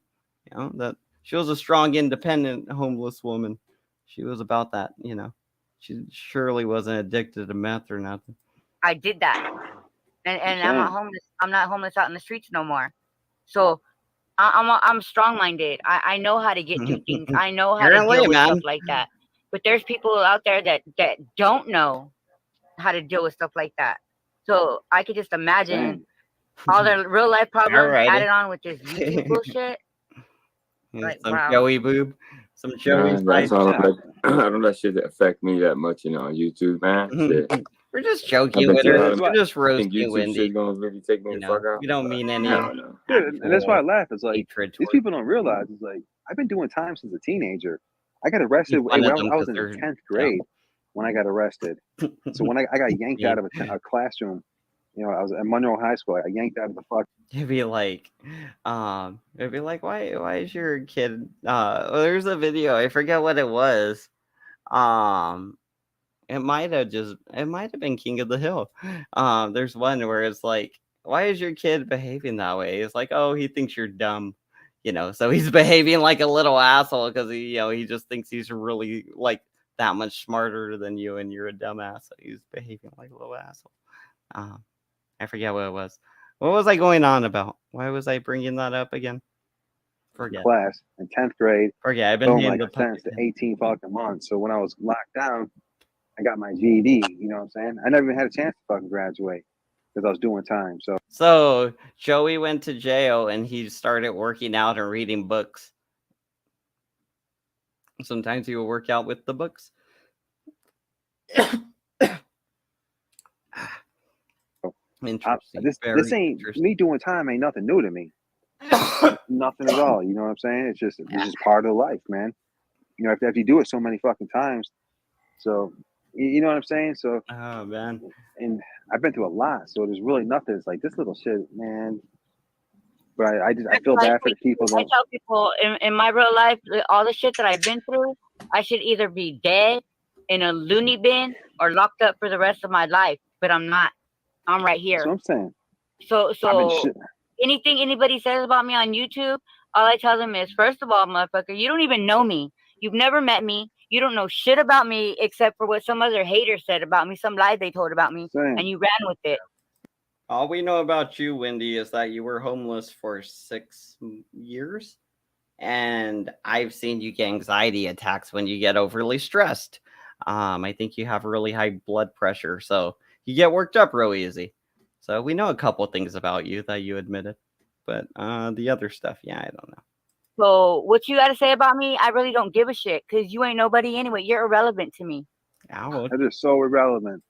That she was a strong, independent, homeless woman. She was about that, She surely wasn't addicted to meth or nothing. I did that. And I'm not homeless. I'm not homeless out in the streets no more. So I'm strong-minded. I know how to get through things. I know how to deal with stuff like that. But there's people out there that don't know how to deal with stuff like that. So I could just imagine all their real life problems added on with this YouTube bullshit. Like, some wow. Joey boob, some Joey That's all fight. I don't let shit affect me that much, on YouTube, man. Shit. We're just joking with her. We're just roasting YouTube Wendy. shit gonna really take me the fuck out. We don't mean any. Hell no. Dude, and that's why I laugh. It's like, hatred these towards people don't realize, it's like, I've been doing time since a teenager. I got arrested One when of them I was in 'cause the they're 10th grade when I got arrested. So when I got yanked out of a classroom, I was at Monroe High School. I yanked out of the fuck. It'd be like, why is your kid? There's a video. I forget what it was. It might have been King of the Hill. There's one where it's like, why is your kid behaving that way? It's like, oh, he thinks you're dumb, so he's behaving like a little asshole because he just thinks he's really like that much smarter than you, and you're a dumbass. So he's behaving like a little asshole. I forget what it was. What was I going on about? Why was I bringing that up again? Forget. Class in 10th grade. Forget. I've been boom, hitting I the got sentenced to 18 fucking months. So when I was locked down, I got my GED. You know what I'm saying? I never even had a chance to fucking graduate because I was doing time. So Joey went to jail and he started working out and reading books. Sometimes he will work out with the books. Interesting. This ain't me doing time. Ain't nothing new to me. Nothing at all. You know what I'm saying? It's just part of life, man. If you do it so many fucking times, so you know what I'm saying. So oh man, and I've been through a lot, so there's really nothing. It's like this little shit, man. But I feel bad for the people I tell people in my real life, all the shit that I've been through, I should either be dead in a loony bin or locked up for the rest of my life. But I'm not. I'm right here. That's what I'm saying. So anything anybody says about me on YouTube, all I tell them is, first of all, motherfucker, you don't even know me. You've never met me. You don't know shit about me except for what some other hater said about me, some lie they told about me, and you ran with it. All we know about you, Wendy, is that you were homeless for 6 years. And I've seen you get anxiety attacks when you get overly stressed. I think you have really high blood pressure, so you get worked up real easy. So we know a couple things about you that you admitted. But the other stuff, yeah, I don't know. So what you got to say about me, I really don't give a shit because you ain't nobody anyway. You're irrelevant to me. Ouch. That is so irrelevant.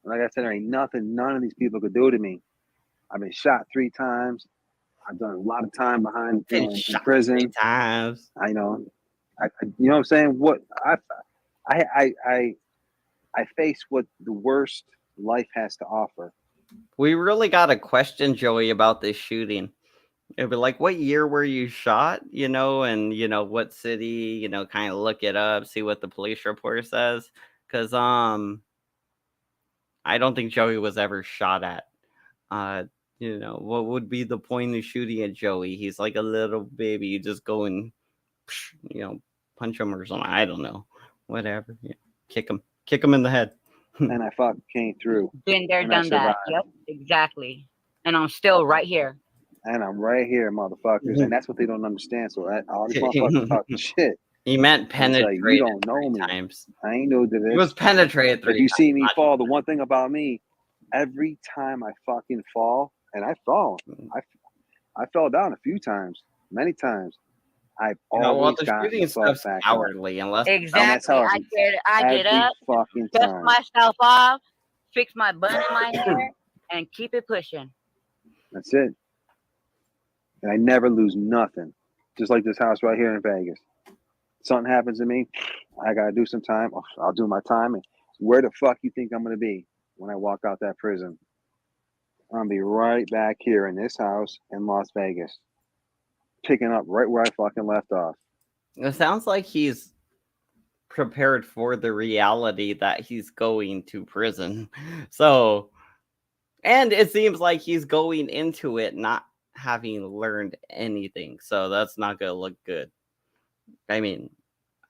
Like I said, there ain't nothing none of these people could do to me. I've been shot 3 times. I've done a lot of time behind in prison. 3 times. I know. You know what I'm saying? What I face what the worst life has to offer. We really got to question Joey about this shooting. It'd be like, what year were you shot? You know, and you know what city? You know, kind of look it up, see what the police report says. Because I don't think Joey was ever shot at. You know, what would be the point of shooting at Joey? He's like a little baby. You just go and, you know, punch him or something. I don't know. Whatever. Yeah. Kick him in the head. And I fucking came through. Been there, done that. Yep, exactly. And I'm still right here. And I'm right here, motherfuckers. And that's what they don't understand. So all these motherfuckers talking shit. He meant penetrate. Like, you don't know me. Times. I ain't know that. He was penetrated 3 If you times. see me fall, the one thing about me, every time I fucking fall, and I fall, I fell down a few times, many times. I've always the got shooting myself stuff's back cowardly, unless Exactly. I get up, fucking dust time. myself off, fix my bun in my hair, and keep it pushing. That's it. And I never lose nothing. Just like this house right here in Vegas. Something happens to me, I gotta do some time. I'll do my time. And where the fuck you think I'm gonna be when I walk out that prison? I'm gonna be right back here in this house in Las Vegas, picking up right where I fucking left off. it sounds like he's prepared for the reality that he's going to prison. So, and it seems like he's going into it not having learned anything. So that's not gonna look good. I mean,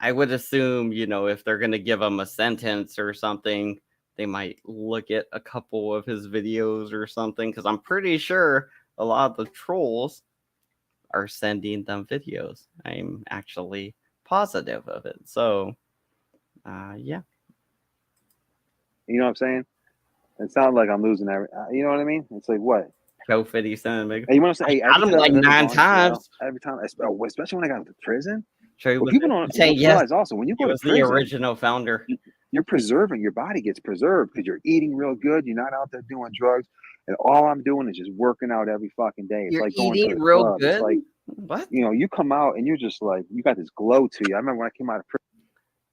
I would assume, you know, if they're gonna give him a sentence or something, they might look at a couple of his videos or something, because I'm pretty sure a lot of the trolls are sending them videos. I'm actually positive of it. So, yeah. You know what I'm saying? It sounds like I'm losing every. You know what I mean? It's like what? Joe 50 Cent. Hey, you want to say? Hey, I got him like 9 times. Every time, especially when I got into prison. Sure, well, people don't realize also when you go to prison, the original founder. You're preserving your body gets preserved because you're eating real good. You're not out there doing drugs, and all I'm doing is just working out every fucking day. It's You're like going eating to the real club. good. It's like what? You know, you come out and you're just like you got this glow to you. I remember when I came out of prison.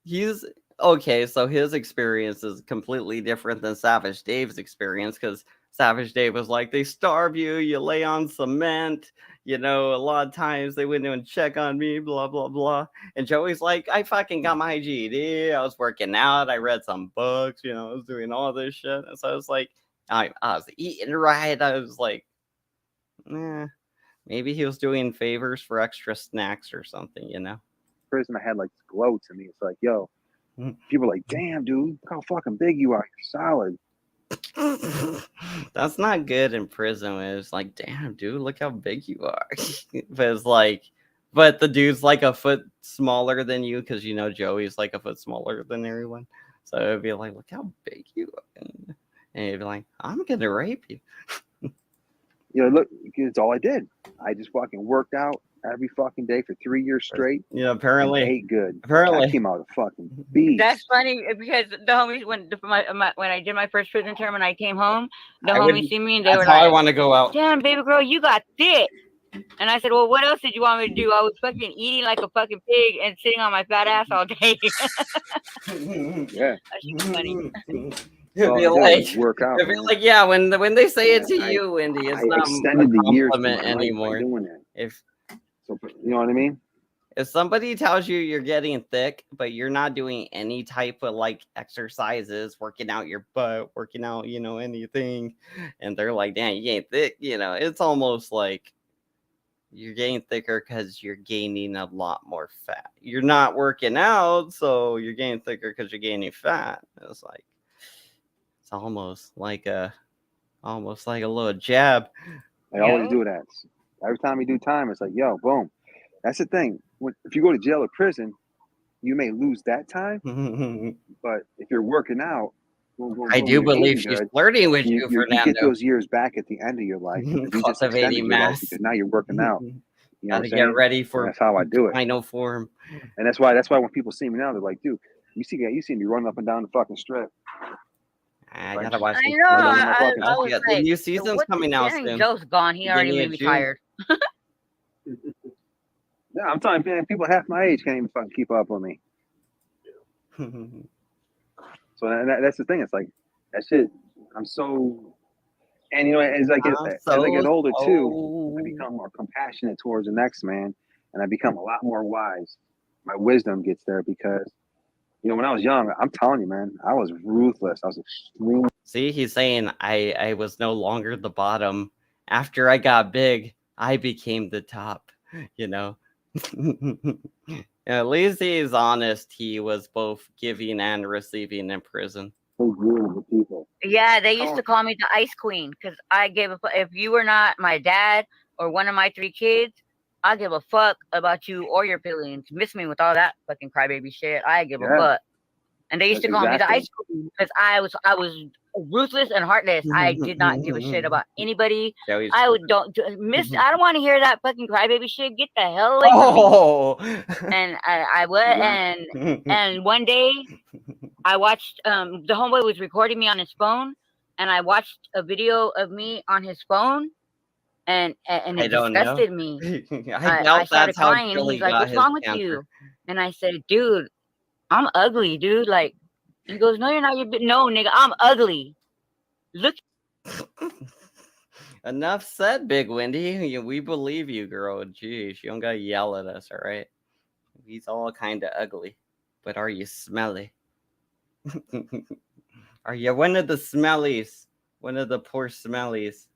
He's okay. So his experience is completely different than Savage Dave's experience, because Savage Dave was like, they starve you, you lay on cement. You know, a lot of times they wouldn't even check on me, blah, blah, blah. And Joey's like, I fucking got my GED. I was working out. I read some books. You know, I was doing all this shit. And so I was like, I was eating right. I was like, maybe he was doing favors for extra snacks or something, you know? Prison, I had like this glow to me. It's like, yo, people are like, damn, dude, look how fucking big you are. You're solid. That's not good in prison. It's like, damn, dude, look how big you are. But it's like, but the dude's like a foot smaller than you, because you know Joey's like a foot smaller than everyone. So it'd be like, look how big you are. And you'd be like, I'm gonna rape you. You know, look, it's all I did. I just fucking worked out every fucking day for 3 years straight. Yeah, apparently ate good. Apparently I came out a fucking beast. That's funny because the homies when I did my first prison term and I came home, the I homies wouldn't- see me and they that's were how like, I want to go out. "Damn, baby girl, you got thick." And I said, "Well, what else did you want me to do? I was fucking eating like a fucking pig and sitting on my fat ass all day." Yeah. That's funny. It'd be like, it'd be like, yeah, when they say it to you, Wendy, it's I not extended a the years compliment of my life by anymore. doing it. If So, you know what I mean? If somebody tells you you're getting thick, but you're not doing any type of like exercises, working out your butt, working out, anything, and they're like, damn, you ain't thick, it's almost like you're getting thicker because you're gaining a lot more fat. You're not working out, so you're getting thicker because you're gaining fat. It's almost like a little jab. They always do that. Every time you do time, it's like, yo, boom. That's the thing. If you go to jail or prison, you may lose that time. But if you're working out, I do believe she's flirting with you, Fernando. You get those years back at the end of your life. You just Cultivating extended your life mass. because now you're working out. You know Gotta get ready for. And that's how I do it. Final form. And that's why when people see me now, they're like, dude, you see me running up and down the fucking strip. I gotta watch. I know. I was the like, new season's coming out soon. Joe's gone. He already made me tired. Yeah, I'm telling you, man, people half my age can't even fucking keep up with me. So that's the thing. It's like that shit. I'm so, and as I get older too, I become more compassionate towards the next man, and I become a lot more wise. My wisdom gets there because, when I was young, I'm telling you, man, I was ruthless. I was extreme. See, he's saying I was no longer the bottom. After I got big, I became the top. At least he's honest. He was both giving and receiving in prison. Yeah, they used to call me the Ice Queen because I gave a fuck. If you were not my dad or one of my 3 kids, I give a fuck about you or your feelings. Miss me with all that fucking crybaby shit. I give a fuck. And they used to call me the Ice Queen because I was ruthless and heartless. I did not give a shit about anybody. I don't want to hear that fucking crybaby shit. Get the hell away from me. And I went and one day I watched the homeboy was recording me on his phone, and I watched a video of me on his phone, and it disgusted me. I started crying, and he's like, "What's wrong with you?" And I said, "Dude, I'm ugly, dude." Like, he goes, "No, you're not. No, nigga, I'm ugly. Look." Enough said, Big Wendy. We believe you, girl. Jeez, you don't gotta yell at us, all right? He's all kind of ugly, but are you smelly? Are you one of the smellies? One of the poor smellies?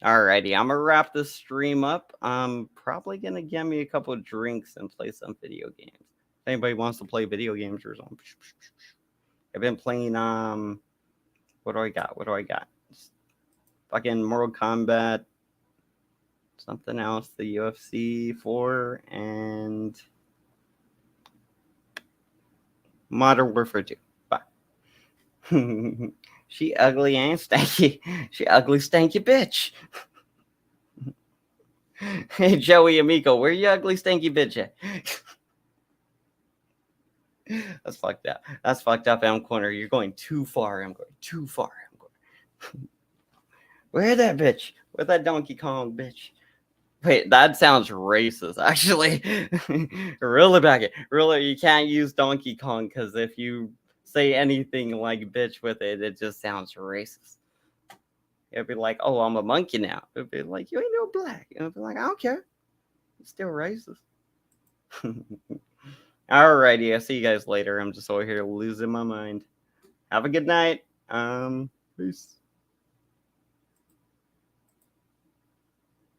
Alrighty, I'm gonna wrap this stream up. I'm probably gonna get me a couple of drinks and play some video games. If anybody wants to play video games or something. I've been playing what do I got? Fucking Mortal Kombat, something else, the UFC 4, and Modern Warfare 2. Bye. She ugly and stanky. She ugly, stanky bitch. Hey, Joey Amico, where you ugly, stanky bitch at? That's fucked up. That's fucked up, M Corner. You're going too far. I'm going too far. I'm going. Where that bitch? Where that Donkey Kong bitch? Wait, that sounds racist, actually. Really back it. Really, you can't use Donkey Kong because if you say anything like bitch with it, it just sounds racist. It'd be like, oh, I'm a monkey now. It'd be like, you ain't no black. It'd be like, I don't care. It's still racist. Alrighty, I'll see you guys later. I'm just over here losing my mind. Have a good night. Peace.